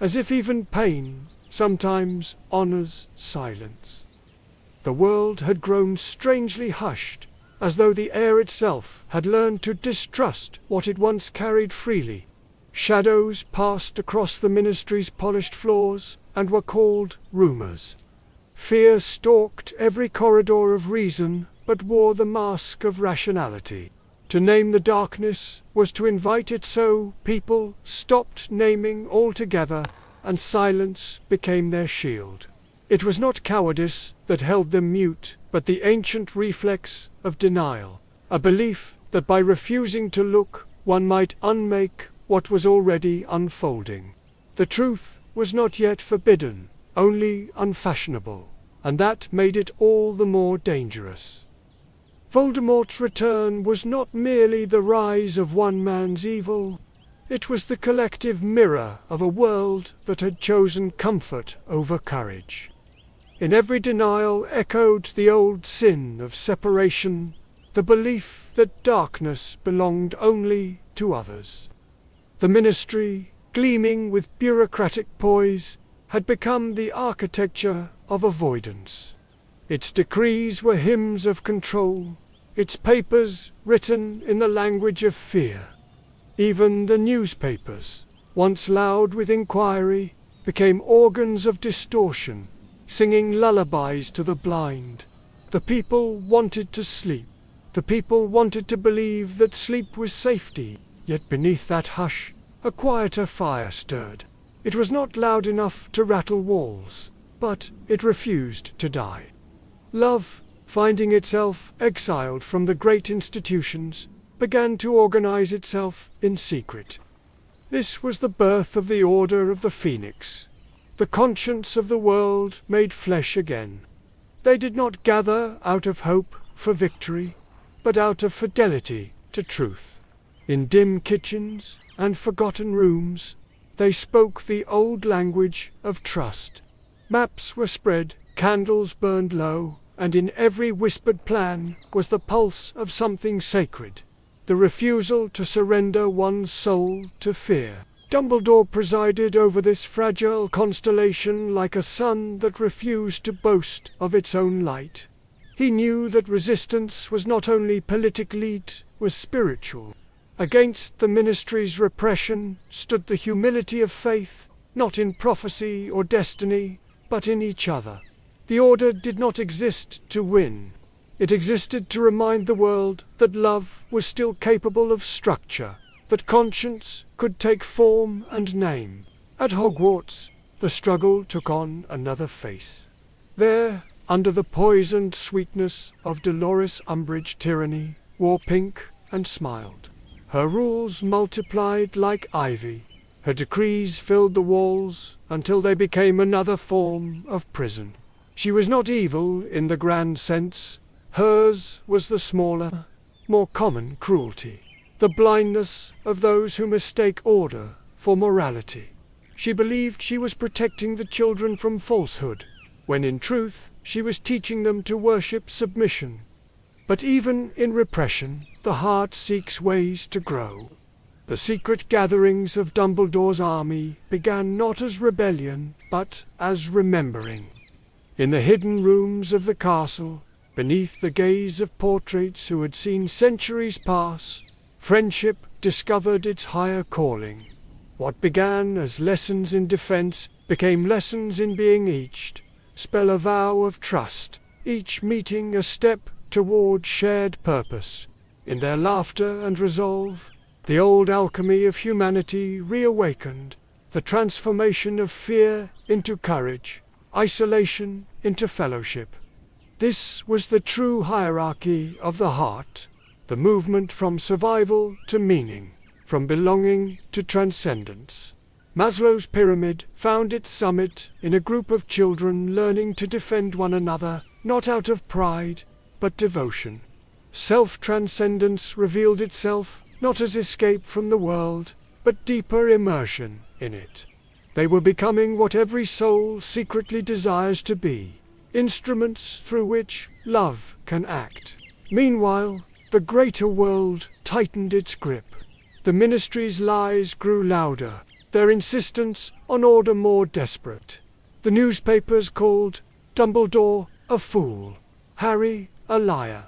as if even pain sometimes honors silence. The world had grown strangely hushed, as though the air itself had learned to distrust what it once carried freely. Shadows passed across the ministry's polished floors and were called rumors. Fear stalked every corridor of reason, but wore the mask of rationality. To name the darkness was to invite it, so people stopped naming altogether, and silence became their shield. It was not cowardice that held them mute, but the ancient reflex of denial, a belief that by refusing to look, one might unmake what was already unfolding. The truth was not yet forbidden, only unfashionable, and that made it all the more dangerous. Voldemort's return was not merely the rise of one man's evil. It was the collective mirror of a world that had chosen comfort over courage. In every denial echoed the old sin of separation, the belief that darkness belonged only to others. The ministry, gleaming with bureaucratic poise, had become the architecture of avoidance. Its decrees were hymns of control, its papers written in the language of fear. Even the newspapers, once loud with inquiry, became organs of distortion, singing lullabies to the blind. The people wanted to sleep. The people wanted to believe that sleep was safety, yet beneath that hush, a quieter fire stirred. It was not loud enough to rattle walls, but it refused to die. Love, finding itself exiled from the great institutions, began to organize itself in secret. This was the birth of the Order of the Phoenix, the conscience of the world made flesh again. They did not gather out of hope for victory, but out of fidelity to truth. In dim kitchens and forgotten rooms, they spoke the old language of trust. Maps were spread, candles burned low, and in every whispered plan was the pulse of something sacred, the refusal to surrender one's soul to fear. Dumbledore presided over this fragile constellation like a sun that refused to boast of its own light. He knew that resistance was not only political, it was spiritual. Against the ministry's repression stood the humility of faith, not in prophecy or destiny, but in each other. The Order did not exist to win. It existed to remind the world that love was still capable of structure, that conscience could take form and name. At Hogwarts, the struggle took on another face. There, under the poisoned sweetness of Dolores Umbridge tyranny, wore pink and smiled. Her rules multiplied like ivy. Her decrees filled the walls until they became another form of prison. She was not evil in the grand sense. Hers was the smaller, more common cruelty, the blindness of those who mistake order for morality. She believed she was protecting the children from falsehood, when in truth she was teaching them to worship submission. But even in repression, the heart seeks ways to grow. The secret gatherings of Dumbledore's army began not as rebellion, but as remembering. In the hidden rooms of the castle, beneath the gaze of portraits who had seen centuries pass, friendship discovered its higher calling. What began as lessons in defense became lessons in being eached, spell a vow of trust, each meeting a step toward shared purpose. In their laughter and resolve, the old alchemy of humanity reawakened, the transformation of fear into courage, isolation into fellowship. This was the true hierarchy of the heart, the movement from survival to meaning, from belonging to transcendence. Maslow's pyramid found its summit in a group of children learning to defend one another, not out of pride, but devotion. Self-transcendence revealed itself not as escape from the world, but deeper immersion in it. They were becoming what every soul secretly desires to be, instruments through which love can act. Meanwhile, the greater world tightened its grip. The ministry's lies grew louder, their insistence on order more desperate. The newspapers called Dumbledore a fool, Harry a liar.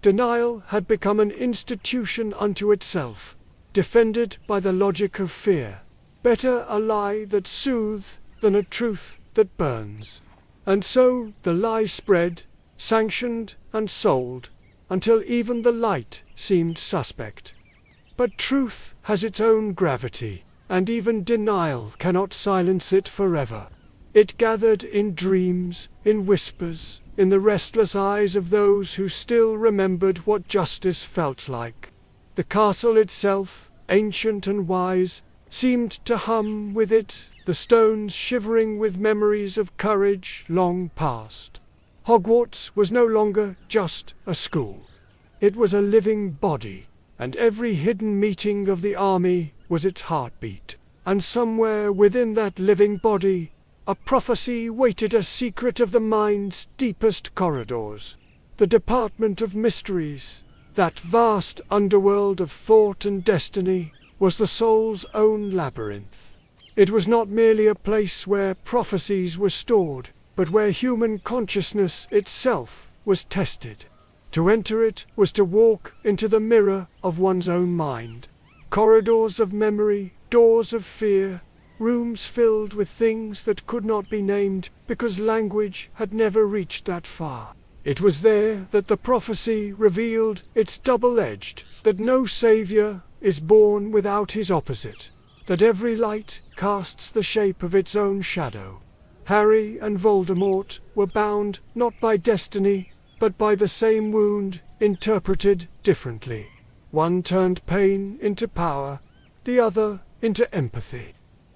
Denial had become an institution unto itself, defended by the logic of fear. Better a lie that soothes than a truth that burns. And so the lie spread, sanctioned and sold, until even the light seemed suspect. But truth has its own gravity, and even denial cannot silence it forever. It gathered in dreams, in whispers, in the restless eyes of those who still remembered what justice felt like. The castle itself, ancient and wise, seemed to hum with it, the stones shivering with memories of courage long past. Hogwarts was no longer just a school. It was a living body, and every hidden meeting of the army was its heartbeat. And somewhere within that living body, a prophecy waited, a secret of the mind's deepest corridors. The Department of Mysteries, that vast underworld of thought and destiny, was the soul's own labyrinth. It was not merely a place where prophecies were stored, but where human consciousness itself was tested. To enter it was to walk into the mirror of one's own mind. Corridors of memory, doors of fear, rooms filled with things that could not be named because language had never reached that far. It was there that the prophecy revealed its double-edged, that no savior is born without his opposite, that every light casts the shape of its own shadow. Harry and Voldemort were bound not by destiny, but by the same wound, interpreted differently. One turned pain into power, the other into empathy.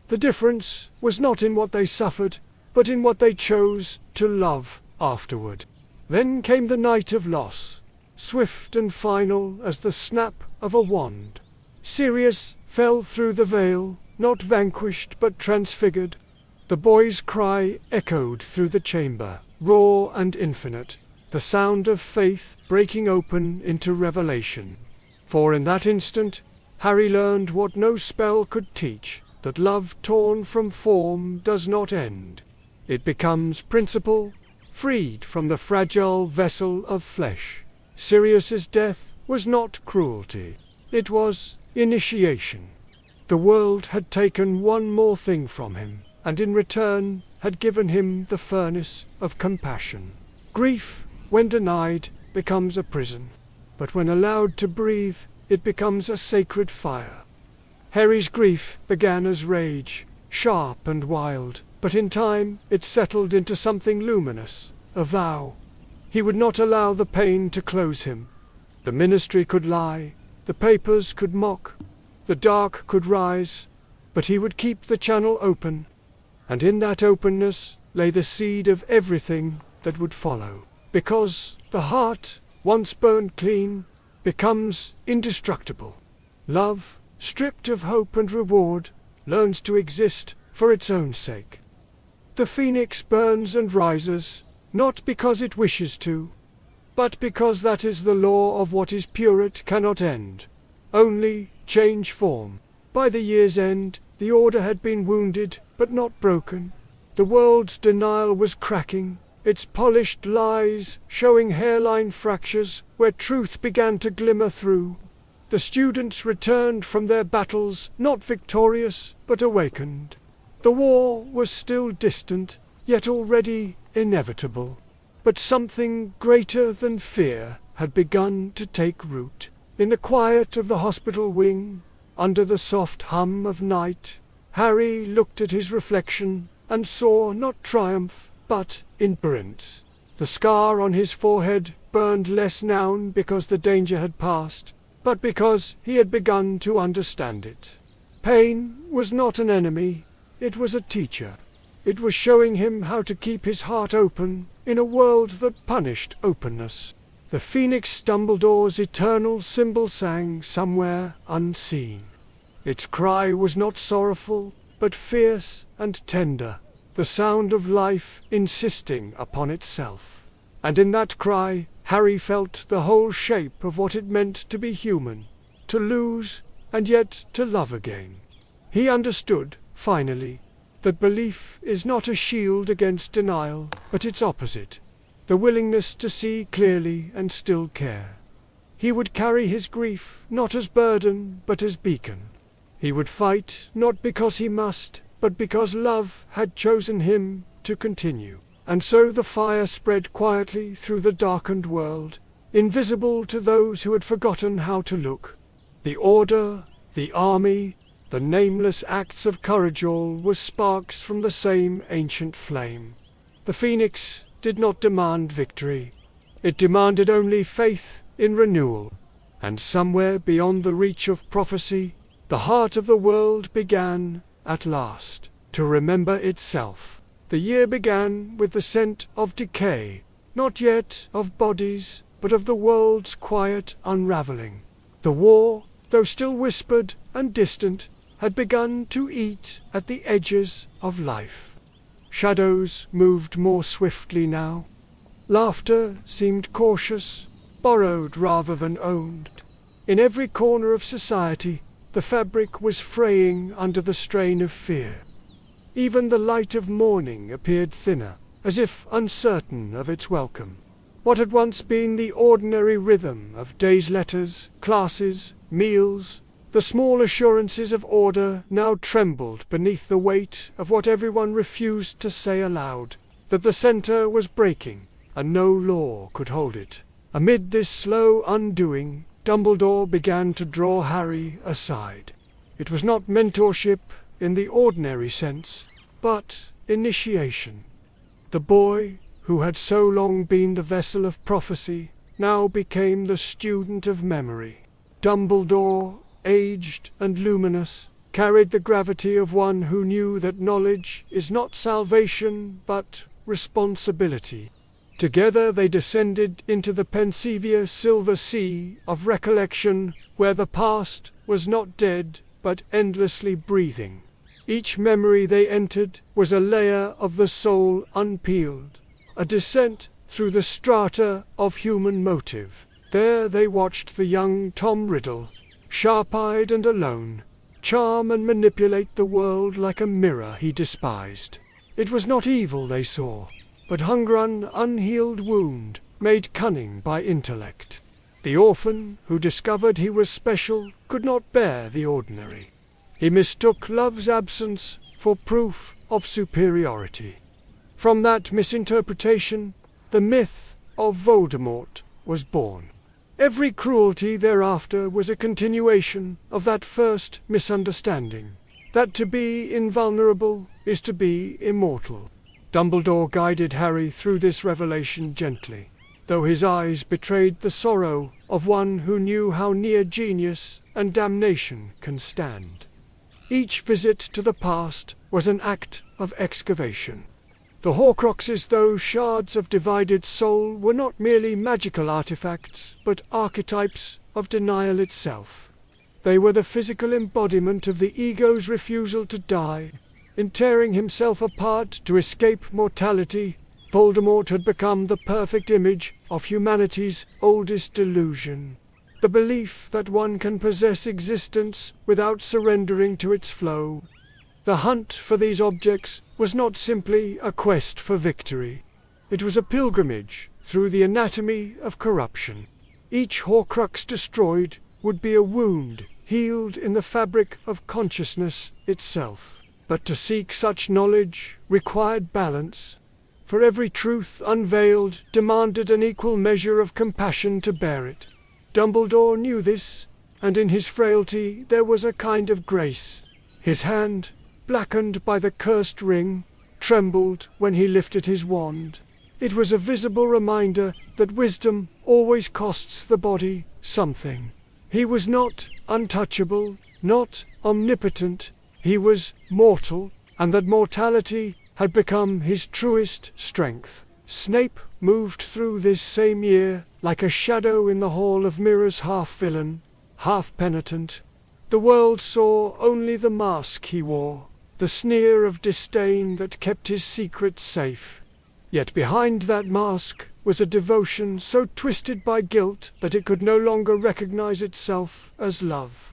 The difference was not in what they suffered, but in what they chose to love afterward. Then came the night of loss, swift and final as the snap of a wand. Sirius fell through the veil, not vanquished but transfigured. The boy's cry echoed through the chamber, raw and infinite, the sound of faith breaking open into revelation. For in that instant, Harry learned what no spell could teach, that love torn from form does not end. It becomes principle, freed from the fragile vessel of flesh. Sirius's death was not cruelty. It was initiation. The world had taken one more thing from him, and in return had given him the furnace of compassion. Grief, when denied, becomes a prison, but when allowed to breathe, it becomes a sacred fire. Harry's grief began as rage, sharp and wild, but in time it settled into something luminous, a vow. He would not allow the pain to close him. The ministry could lie, the papers could mock, the dark could rise, but he would keep the channel open, and in that openness lay the seed of everything that would follow. Because the heart, once burned clean, becomes indestructible. Love, stripped of hope and reward, learns to exist for its own sake. The phoenix burns and rises, not because it wishes to, but because that is the law of what is pure. It cannot end, only change form. By the year's end, the order had been wounded, but not broken. The world's denial was cracking, its polished lies showing hairline fractures where truth began to glimmer through. The students returned from their battles not victorious, but awakened. The war was still distant, yet already inevitable. But something greater than fear had begun to take root. In the quiet of the hospital wing, under the soft hum of night, Harry looked at his reflection and saw not triumph, but indifferent. The scar on his forehead burned less now because the danger had passed, but because he had begun to understand it. Pain was not an enemy, it was a teacher. It was showing him how to keep his heart open in a world that punished openness. The Phoenix Dumbledore's eternal symbol sang somewhere unseen. Its cry was not sorrowful, but fierce and tender, the sound of life insisting upon itself. And in that cry, Harry felt the whole shape of what it meant to be human, to lose and yet to love again. He understood, finally, that belief is not a shield against denial, but its opposite, the willingness to see clearly and still care. He would carry his grief not as burden, but as beacon. He would fight not because he must, but because love had chosen him to continue. And so the fire spread quietly through the darkened world, invisible to those who had forgotten how to look. The Order, the army, the nameless acts of courage, all were sparks from the same ancient flame. The Phoenix did not demand victory. It demanded only faith in renewal. And somewhere beyond the reach of prophecy, the heart of the world began, at last, to remember itself. The year began with the scent of decay, not yet of bodies, but of the world's quiet unraveling. The war, though still whispered and distant, had begun to eat at the edges of life. Shadows moved more swiftly now. Laughter seemed cautious, borrowed rather than owned. In every corner of society, the fabric was fraying under the strain of fear. Even the light of morning appeared thinner, as if uncertain of its welcome. What had once been the ordinary rhythm of days' letters, classes, meals, the small assurances of order, now trembled beneath the weight of what everyone refused to say aloud, that the center was breaking, and no law could hold it. Amid this slow undoing, Dumbledore began to draw Harry aside. It was not mentorship in the ordinary sense, but initiation. The boy, who had so long been the vessel of prophecy, now became the student of memory. Dumbledore, aged and luminous, carried the gravity of one who knew that knowledge is not salvation but responsibility. Together they descended into the Pensivia silver sea of recollection, where the past was not dead but endlessly breathing. Each memory they entered was a layer of the soul unpeeled, a descent through the strata of human motive. There they watched the young Tom Riddle, sharp-eyed and alone, charm and manipulate the world like a mirror he despised. It was not evil they saw, but hungry unhealed wound, made cunning by intellect. The orphan, who discovered he was special, could not bear the ordinary. He mistook love's absence for proof of superiority. From that misinterpretation, the myth of Voldemort was born. Every cruelty thereafter was a continuation of that first misunderstanding, that to be invulnerable is to be immortal. Dumbledore guided Harry through this revelation gently, though his eyes betrayed the sorrow of one who knew how near genius and damnation can stand. Each visit to the past was an act of excavation. The Horcruxes, those shards of divided soul, were not merely magical artifacts, but archetypes of denial itself. They were the physical embodiment of the ego's refusal to die. In tearing himself apart to escape mortality, Voldemort had become the perfect image of humanity's oldest delusion. The belief that one can possess existence without surrendering to its flow. The hunt for these objects was not simply a quest for victory. It was a pilgrimage through the anatomy of corruption. Each Horcrux destroyed would be a wound healed in the fabric of consciousness itself. But to seek such knowledge required balance, for every truth unveiled demanded an equal measure of compassion to bear it. Dumbledore knew this, and in his frailty there was a kind of grace. His hand, blackened by the cursed ring, trembled when he lifted his wand. It was a visible reminder that wisdom always costs the body something. He was not untouchable, not omnipotent, he was mortal, and that mortality had become his truest strength. Snape moved through this same year like a shadow in the Hall of Mirrors, half villain, half penitent. The world saw only the mask he wore, the sneer of disdain that kept his secrets safe. Yet behind that mask was a devotion so twisted by guilt that it could no longer recognize itself as love.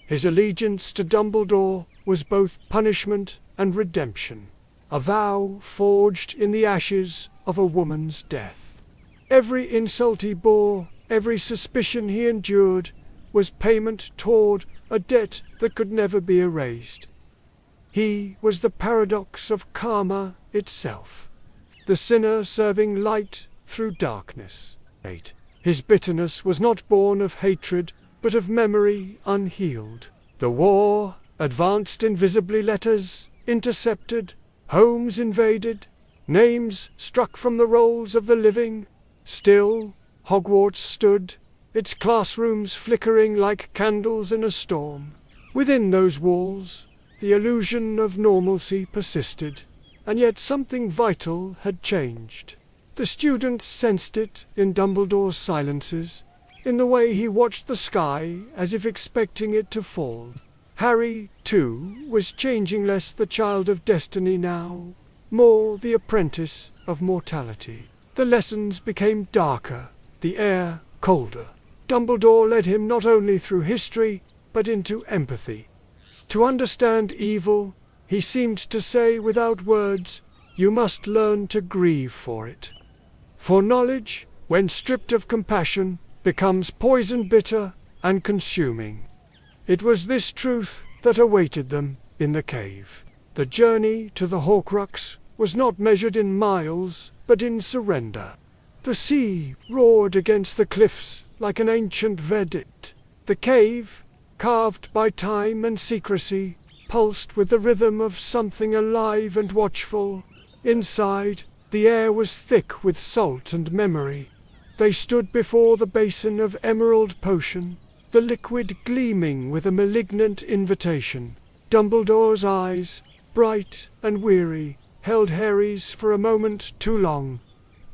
His allegiance to Dumbledore was both punishment and redemption, a vow forged in the ashes of a woman's death. Every insult he bore, every suspicion he endured, was payment toward a debt that could never be erased. He was the paradox of karma itself, the sinner serving light through darkness. His bitterness was not born of hatred, but of memory unhealed. The war advanced invisibly, letters intercepted, homes invaded, names struck from the rolls of the living. Still, Hogwarts stood, its classrooms flickering like candles in a storm. Within those walls, the illusion of normalcy persisted, and yet something vital had changed. The students sensed it in Dumbledore's silences, in the way he watched the sky as if expecting it to fall. Harry, too, was changing, less the child of destiny now, more the apprentice of mortality. The lessons became darker, the air colder. Dumbledore led him not only through history, but into empathy. To understand evil, he seemed to say without words, you must learn to grieve for it. For knowledge, when stripped of compassion, becomes poison, bitter and consuming. It was this truth that awaited them in the cave. The journey to the Horcrux was not measured in miles, but in surrender. The sea roared against the cliffs like an ancient verdict. The cave, carved by time and secrecy, pulsed with the rhythm of something alive and watchful. Inside, the air was thick with salt and memory. They stood before the basin of emerald potion, the liquid gleaming with a malignant invitation. Dumbledore's eyes, bright and weary, held Harry's for a moment too long.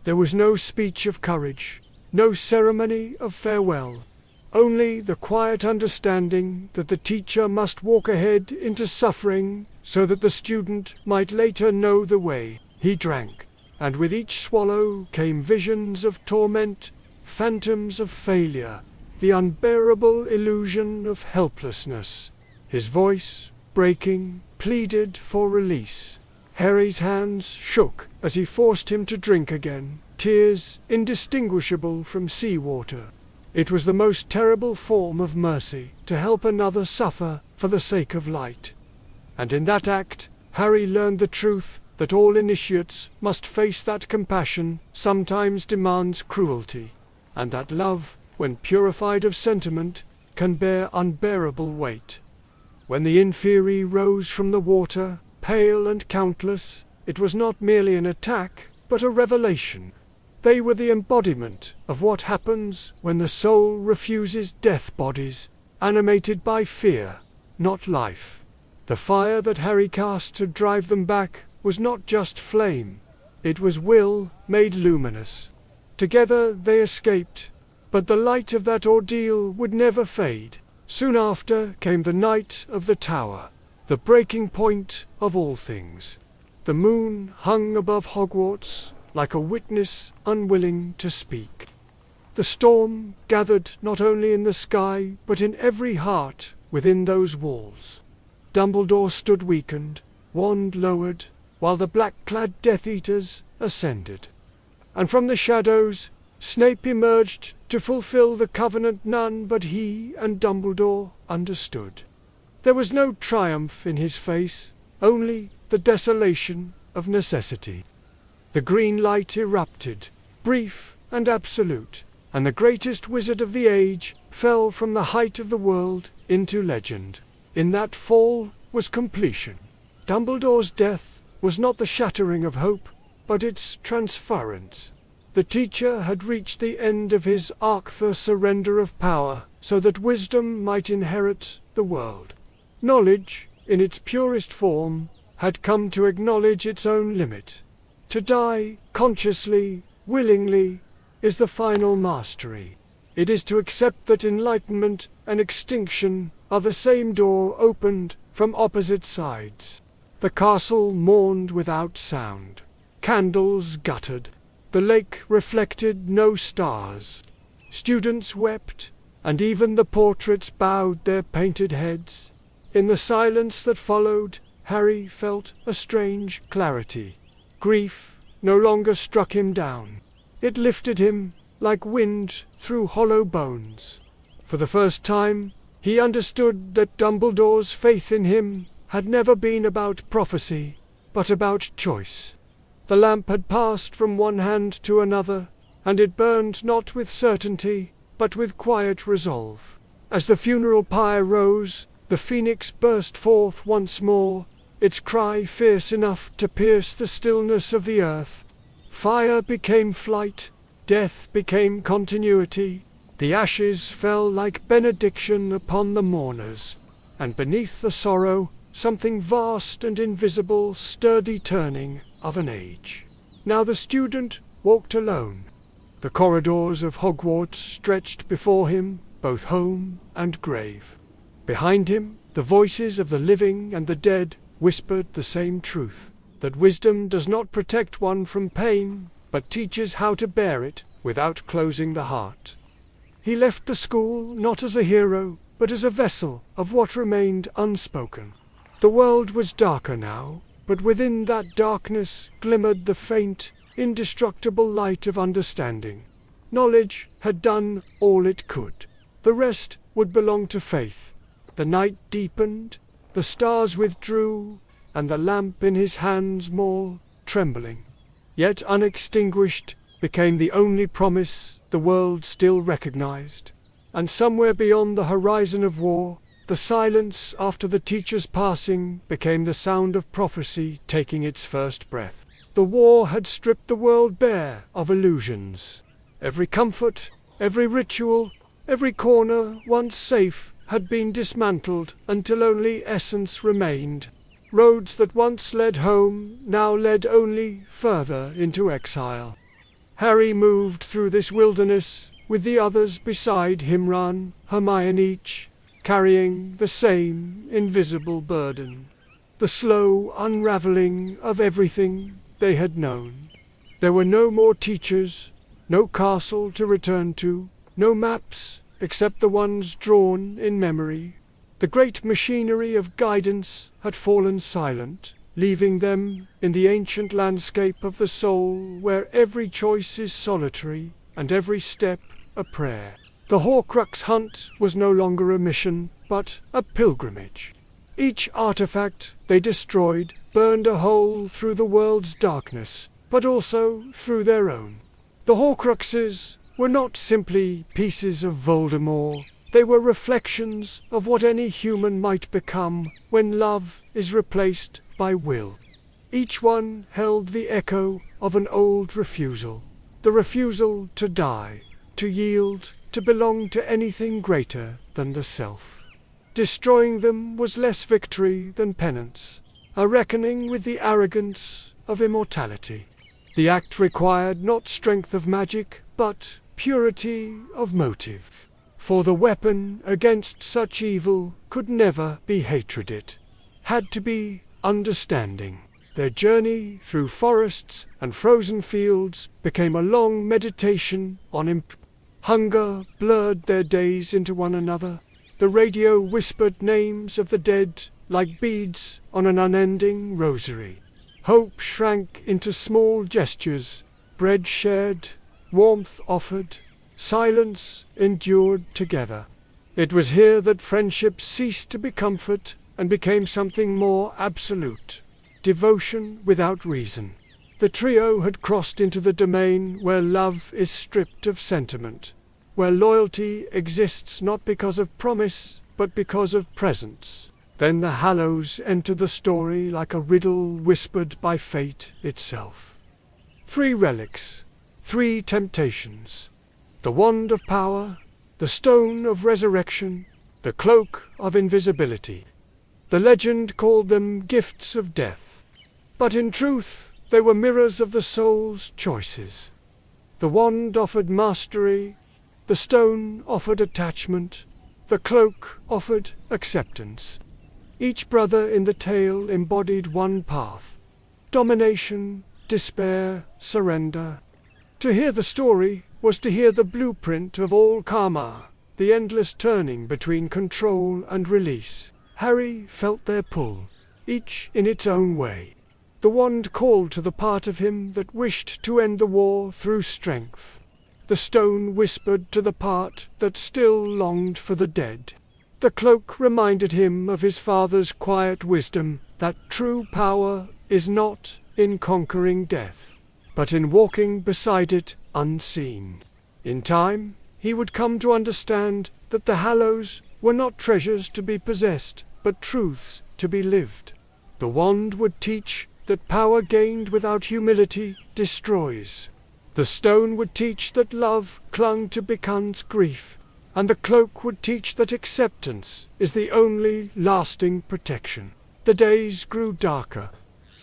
There was no speech of courage, no ceremony of farewell, only the quiet understanding that the teacher must walk ahead into suffering so that the student might later know the way. He drank, and with each swallow came visions of torment, phantoms of failure, the unbearable illusion of helplessness. His voice, breaking, pleaded for release. Harry's hands shook as he forced him to drink again, tears indistinguishable from seawater. It was the most terrible form of mercy, to help another suffer for the sake of light. And in that act, Harry learned the truth that all initiates must face that compassion sometimes demands cruelty, and that love, when purified of sentiment, can bear unbearable weight. When the Inferi rose from the water, pale and countless, it was not merely an attack, but a revelation. They were the embodiment of what happens when the soul refuses death bodies, animated by fear, not life. The fire that Harry cast to drive them back was not just flame, it was will made luminous. Together they escaped, but the light of that ordeal would never fade. Soon after came the night of the tower, the breaking point of all things. The moon hung above Hogwarts like a witness unwilling to speak. The storm gathered not only in the sky, but in every heart within those walls. Dumbledore stood weakened, wand lowered, while the black-clad Death Eaters ascended. And from the shadows, Snape emerged to fulfill the covenant none but he and Dumbledore understood. There was no triumph in his face, only the desolation of necessity. The green light erupted, brief and absolute, and the greatest wizard of the age fell from the height of the world into legend. In that fall was completion. Dumbledore's death was not the shattering of hope, but its transference. The teacher had reached the end of his arc, the surrender of power, so that wisdom might inherit the world. Knowledge, in its purest form, had come to acknowledge its own limit. To die, consciously, willingly, is the final mastery. It is to accept that enlightenment and extinction are the same door opened from opposite sides. The castle mourned without sound. Candles guttered. The lake reflected no stars. Students wept, and even the portraits bowed their painted heads. In the silence that followed, Harry felt a strange clarity. Grief no longer struck him down. It lifted him like wind through hollow bones. For the first time, he understood that Dumbledore's faith in him had never been about prophecy, but about choice. The lamp had passed from one hand to another, and it burned not with certainty, but with quiet resolve. As the funeral pyre rose, the phoenix burst forth once more, its cry fierce enough to pierce the stillness of the earth. Fire became flight, death became continuity. The ashes fell like benediction upon the mourners, and beneath the sorrow, something vast and invisible stirred the turning of an age. Now the student walked alone. The corridors of Hogwarts stretched before him, both home and grave. Behind him, the voices of the living and the dead whispered the same truth, that wisdom does not protect one from pain, but teaches how to bear it without closing the heart. He left the school not as a hero, but as a vessel of what remained unspoken. The world was darker now, but within that darkness glimmered the faint, indestructible light of understanding. Knowledge had done all it could. The rest would belong to faith. The night deepened, the stars withdrew, and the lamp in his hands more trembling, yet unextinguished, became the only promise the world still recognized. And somewhere beyond the horizon of war, the silence after the teacher's passing became the sound of prophecy taking its first breath. The war had stripped the world bare of illusions. Every comfort, every ritual, every corner once safe had been dismantled until only essence remained. Roads that once led home now led only further into exile. Harry moved through this wilderness, with the others beside him, Ron, Hermione, each carrying the same invisible burden. The slow unraveling of everything they had known. There were no more teachers, no castle to return to, no maps except the ones drawn in memory. The great machinery of guidance had fallen silent, leaving them in the ancient landscape of the soul where every choice is solitary and every step a prayer. The Horcrux hunt was no longer a mission, but a pilgrimage. Each artifact they destroyed burned a hole through the world's darkness, but also through their own. The Horcruxes were not simply pieces of Voldemort. They were reflections of what any human might become when love is replaced by will. Each one held the echo of an old refusal. The refusal to die, to yield, to belong to anything greater than the self. Destroying them was less victory than penance, a reckoning with the arrogance of immortality. The act required not strength of magic, but purity of motive. For the weapon against such evil could never be hatred, it had to be understanding. Their journey through forests and frozen fields became a long meditation on hunger blurred their days into one another. The radio whispered names of the dead like beads on an unending rosary. Hope shrank into small gestures, bread shared, warmth offered, silence endured together. It was here that friendship ceased to be comfort and became something more absolute, devotion without reason. The trio had crossed into the domain where love is stripped of sentiment, where loyalty exists not because of promise, but because of presence. Then the Hallows entered the story like a riddle whispered by fate itself. 3 relics, 3 temptations. The wand of power, the stone of resurrection, the cloak of invisibility. The legend called them gifts of death. But in truth, they were mirrors of the soul's choices. The wand offered mastery, the stone offered attachment, the cloak offered acceptance. Each brother in the tale embodied one path: domination, despair, surrender. To hear the story was to hear the blueprint of all karma, the endless turning between control and release. Harry felt their pull, each in its own way. The wand called to the part of him that wished to end the war through strength. The stone whispered to the part that still longed for the dead. The cloak reminded him of his father's quiet wisdom, that true power is not in conquering death, but in walking beside it unseen. In time, he would come to understand that the Hallows were not treasures to be possessed, but truths to be lived. The wand would teach that power gained without humility destroys. The stone would teach that love clung to becomes grief, and the cloak would teach that acceptance is the only lasting protection. The days grew darker.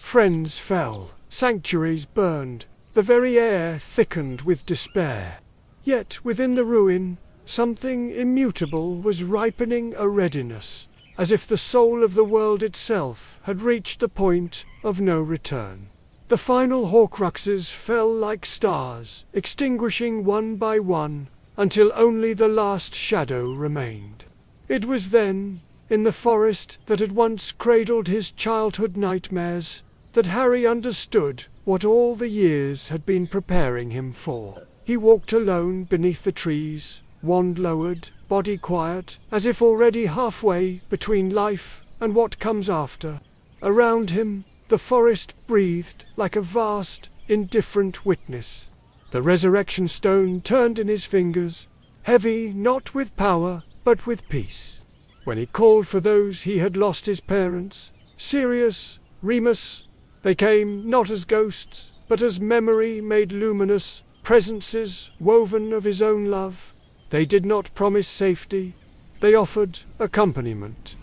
Friends fell, sanctuaries burned, the very air thickened with despair. Yet within the ruin, something immutable was ripening a readiness, as if the soul of the world itself had reached the point of no return. The final Horcruxes fell like stars, extinguishing one by one, until only the last shadow remained. It was then, in the forest that had once cradled his childhood nightmares, that Harry understood what all the years had been preparing him for. He walked alone beneath the trees, wand lowered, body quiet, as if already halfway between life and what comes after. Around him, the forest breathed like a vast, indifferent witness. The resurrection stone turned in his fingers, heavy not with power, but with peace. When he called for those he had lost, his parents, Sirius, Remus, they came not as ghosts, but as memory made luminous, presences woven of his own love. They did not promise safety, they offered accompaniment.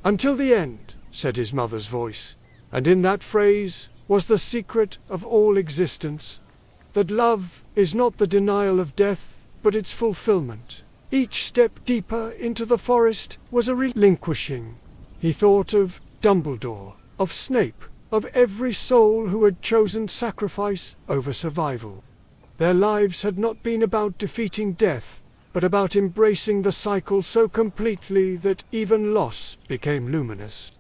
"Until the end," said his mother's voice, and in that phrase was the secret of all existence, that love is not the denial of death, but its fulfillment. Each step deeper into the forest was a relinquishing. He thought of Dumbledore, of Snape, of every soul who had chosen sacrifice over survival. Their lives had not been about defeating death, but about embracing the cycle so completely that even loss became luminous.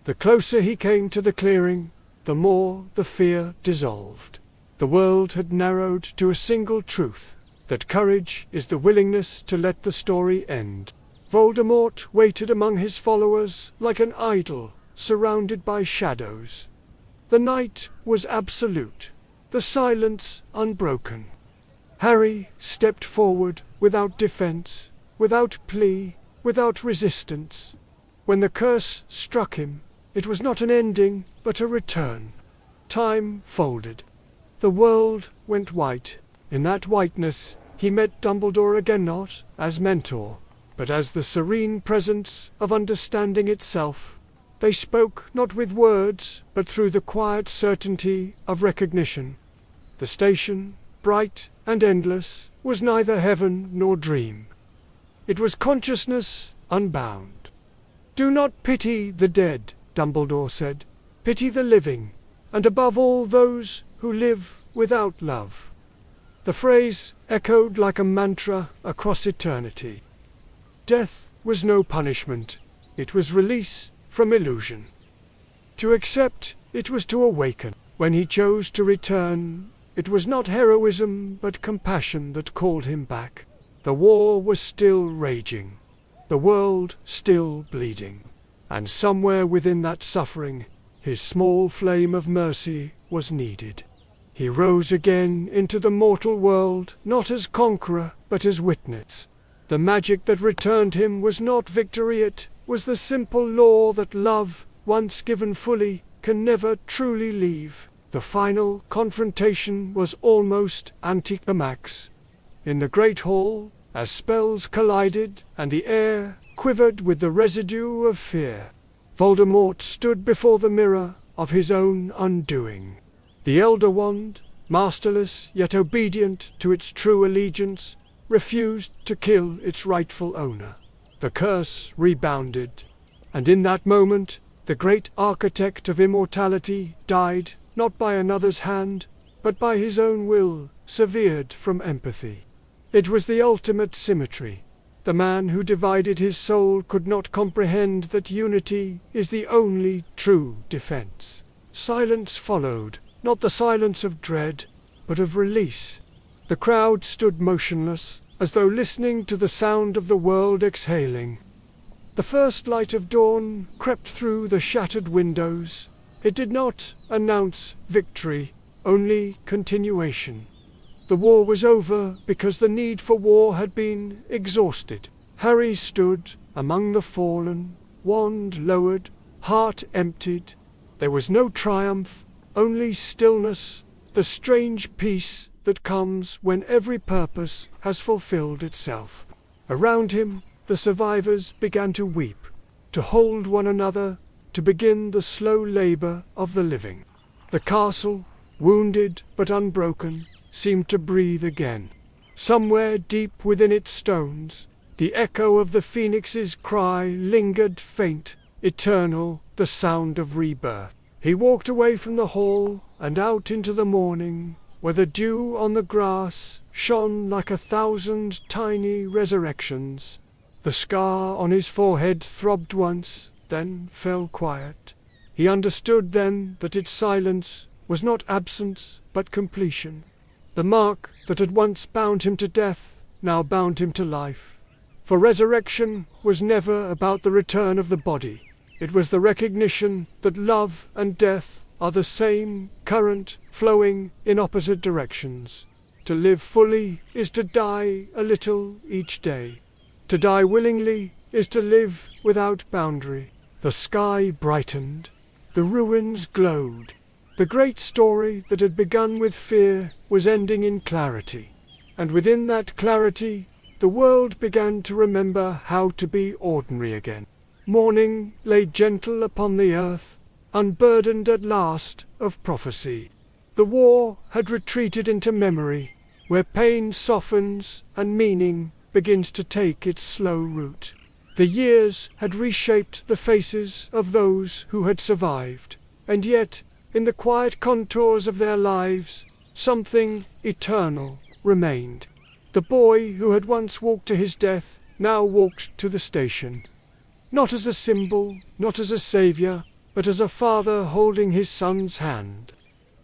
The closer he came to the clearing, the more the fear dissolved. The world had narrowed to a single truth, that courage is the willingness to let the story end. Voldemort waited among his followers like an idol surrounded by shadows. The night was absolute, the silence unbroken. Harry stepped forward without defense, without plea, without resistance. When the curse struck him, it was not an ending, but a return. Time folded. The world went white. In that whiteness, he met Dumbledore again, not as mentor, but as the serene presence of understanding itself. They spoke not with words, but through the quiet certainty of recognition. The station, bright and endless, was neither heaven nor dream. It was consciousness unbound. "Do not pity the dead," Dumbledore said. "Pity the living, and above all those who live without love." The phrase echoed like a mantra across eternity. Death was no punishment. It was release from illusion. To accept it was to awaken. When he chose to return, it was not heroism but compassion that called him back. The war was still raging, the world still bleeding, and somewhere within that suffering, his small flame of mercy was needed. He rose again into the mortal world, not as conqueror, but as witness. The magic that returned him was not victory, it was the simple law that love, once given fully, can never truly leave. The final confrontation was almost anticlimax. In the great hall, as spells collided and the air quivered with the residue of fear, Voldemort stood before the mirror of his own undoing. The Elder Wand, masterless yet obedient to its true allegiance, refused to kill its rightful owner. The curse rebounded, and in that moment the great architect of immortality died, not by another's hand, but by his own will, severed from empathy. It was the ultimate symmetry. The man who divided his soul could not comprehend that unity is the only true defense. Silence followed, not the silence of dread, but of release. The crowd stood motionless, as though listening to the sound of the world exhaling. The first light of dawn crept through the shattered windows. It did not announce victory, only continuation. The war was over because the need for war had been exhausted. Harry stood among the fallen, wand lowered, heart emptied. There was no triumph, only stillness, the strange peace that comes when every purpose has fulfilled itself. Around him, the survivors began to weep, to hold one another, to begin the slow labor of the living. The castle, wounded but unbroken, seemed to breathe again. Somewhere deep within its stones, the echo of the phoenix's cry lingered faint, eternal, the sound of rebirth. He walked away from the hall and out into the morning, where the dew on the grass shone like 1,000 tiny resurrections. The scar on his forehead throbbed once, then fell quiet. He understood then that its silence was not absence, but completion. The mark that had once bound him to death now bound him to life. For resurrection was never about the return of the body. It was the recognition that love and death are the same current flowing in opposite directions. To live fully is to die a little each day. To die willingly is to live without boundary. The sky brightened. The ruins glowed. The great story that had begun with fear was ending in clarity. And within that clarity, the world began to remember how to be ordinary again. Morning lay gentle upon the earth, unburdened at last of prophecy. The war had retreated into memory, where pain softens and meaning begins to take its slow root. The years had reshaped the faces of those who had survived, and yet, in the quiet contours of their lives, something eternal remained. The boy who had once walked to his death now walked to the station. Not as a symbol, not as a savior, but as a father holding his son's hand.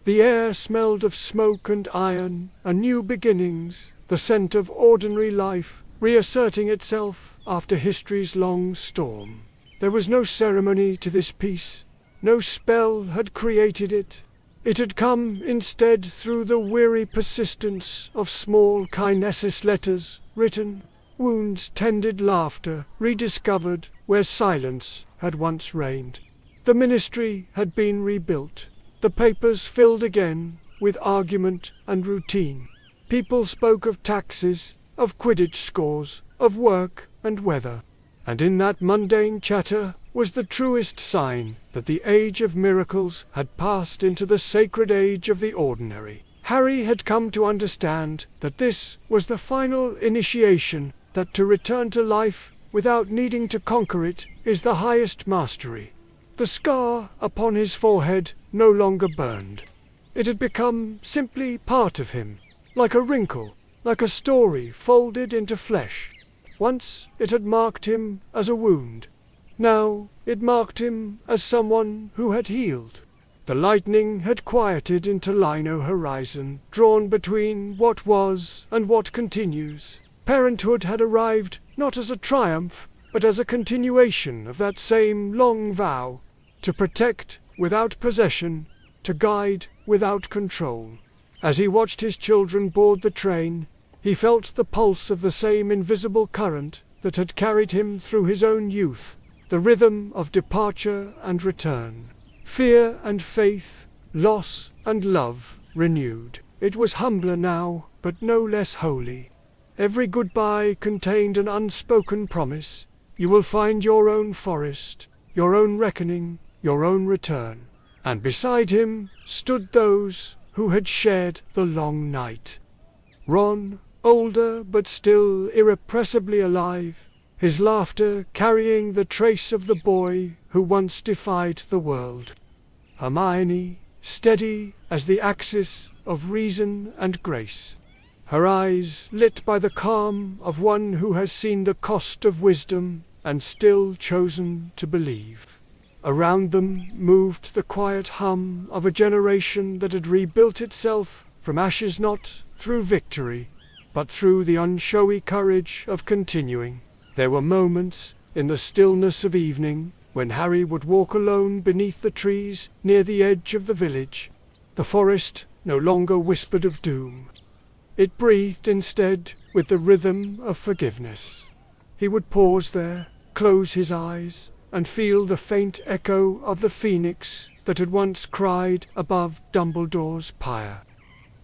The air smelled of smoke and iron, and new beginnings, the scent of ordinary life, reasserting itself after history's long storm. There was no ceremony to this peace. No spell had created it. It had come instead through the weary persistence of small kinesis letters written, wounds tended, laughter rediscovered where silence had once reigned. The ministry had been rebuilt. The papers filled again with argument and routine. People spoke of taxes, of Quidditch scores, of work and weather. And in that mundane chatter was the truest sign that the age of miracles had passed into the sacred age of the ordinary. Harry had come to understand that this was the final initiation, that to return to life without needing to conquer it is the highest mastery. The scar upon his forehead no longer burned. It had become simply part of him, like a wrinkle, like a story folded into flesh. Once it had marked him as a wound. Now it marked him as someone who had healed. The lightning had quieted into lino horizon, drawn between what was and what continues. Parenthood had arrived not as a triumph, but as a continuation of that same long vow, to protect without possession, to guide without control. As he watched his children board the train, he felt the pulse of the same invisible current that had carried him through his own youth. the rhythm of departure and return, fear and faith, loss and love renewed. It was humbler now, but no less holy. Every goodbye contained an unspoken promise. You will find your own forest, your own reckoning, your own return. And beside him stood those who had shared the long night. Ron, older but still irrepressibly alive, his laughter carrying the trace of the boy who once defied the world. Hermione, steady as the axis of reason and grace, her eyes lit by the calm of one who has seen the cost of wisdom and still chosen to believe. Around them moved the quiet hum of a generation that had rebuilt itself from ashes, not through victory, but through the unshowy courage of continuing. There were moments in the stillness of evening when Harry would walk alone beneath the trees near the edge of the village. The forest no longer whispered of doom. It breathed instead with the rhythm of forgiveness. He would pause there, close his eyes, and feel the faint echo of the phoenix that had once cried above Dumbledore's pyre.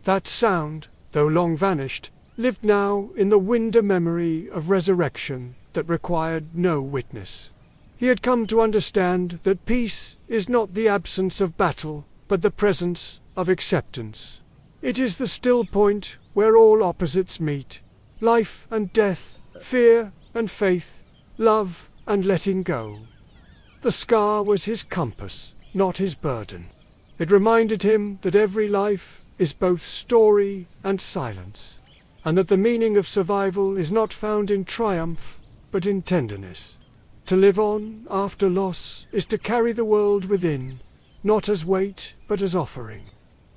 That sound, though long vanished, lived now in the winder memory of resurrection that required no witness. He had come to understand that peace is not the absence of battle, but the presence of acceptance. It is the still point where all opposites meet, life and death, fear and faith, love and letting go. The scar was his compass, not his burden. It reminded him that every life is both story and silence, and that the meaning of survival is not found in triumph, but in tenderness. To live on after loss is to carry the world within, not as weight, but as offering.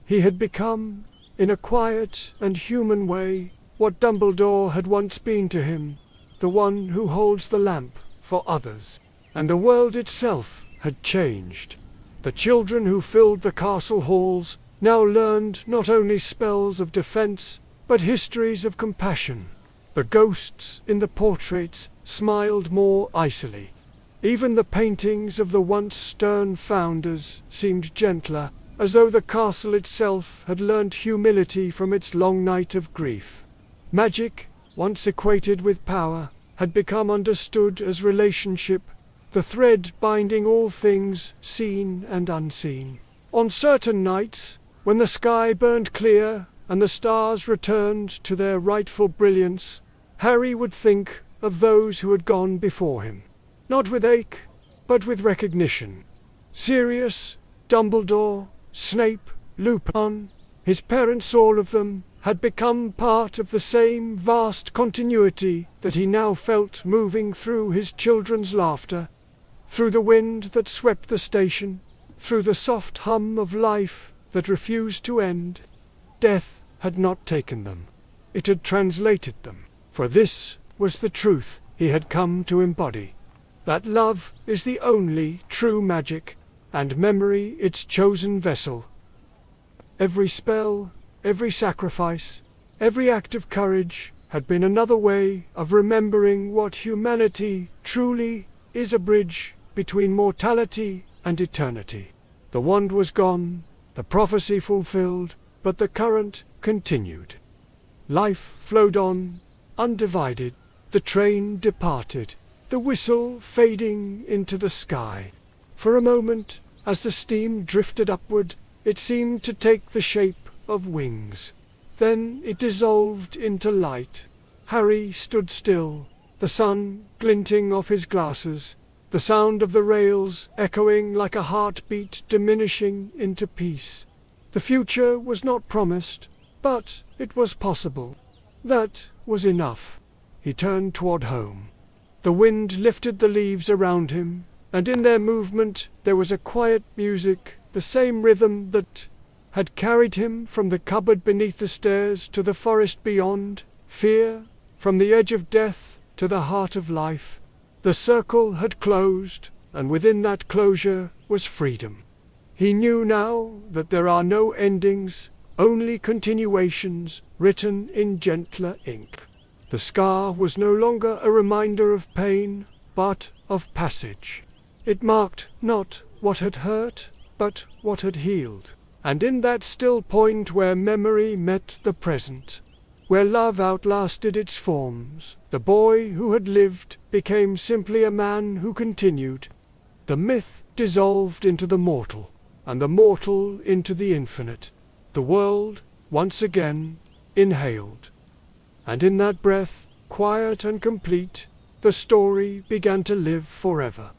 He had become, in a quiet and human way, what Dumbledore had once been to him, the one who holds the lamp for others. And the world itself had changed. The children who filled the castle halls now learned not only spells of defense, but histories of compassion. The ghosts in the portraits smiled more icily. Even the paintings of the once stern founders seemed gentler, as though the castle itself had learned humility from its long night of grief. Magic, once equated with power, had become understood as relationship, the thread binding all things seen and unseen. On certain nights, when the sky burned clear and the stars returned to their rightful brilliance, Harry would think of those who had gone before him, not with ache, but with recognition. Sirius, Dumbledore, Snape, Lupin, his parents, all of them, had become part of the same vast continuity that he now felt moving through his children's laughter, through the wind that swept the station, through the soft hum of life that refused to end. Death had not taken them. It had translated them. For this was the truth he had come to embody, that love is the only true magic, and memory its chosen vessel. Every spell, every sacrifice, every act of courage had been another way of remembering what humanity truly is, a bridge between mortality and eternity. The wand was gone, the prophecy fulfilled, but the current continued. Life flowed on, undivided. The train departed, the whistle fading into the sky. For a moment, as the steam drifted upward, it seemed to take the shape of wings. Then it dissolved into light. Harry stood still, the sun glinting off his glasses, the sound of the rails echoing like a heartbeat diminishing into peace. The future was not promised, but it was possible. That was enough. He turned toward home. The wind lifted the leaves around him, and in their movement there was a quiet music, the same rhythm that had carried him from the cupboard beneath the stairs to the forest beyond. Fear, from the edge of death to the heart of life. The circle had closed, and within that closure was freedom. He knew now that there are no endings, only continuations written in gentler ink. The scar was no longer a reminder of pain, but of passage. It marked not what had hurt, but what had healed. And in that still point where memory met the present, where love outlasted its forms, the boy who had lived became simply a man who continued. The myth dissolved into the mortal, and the mortal into the infinite. The world, once again, inhaled. And in that breath, quiet and complete, the story began to live forever.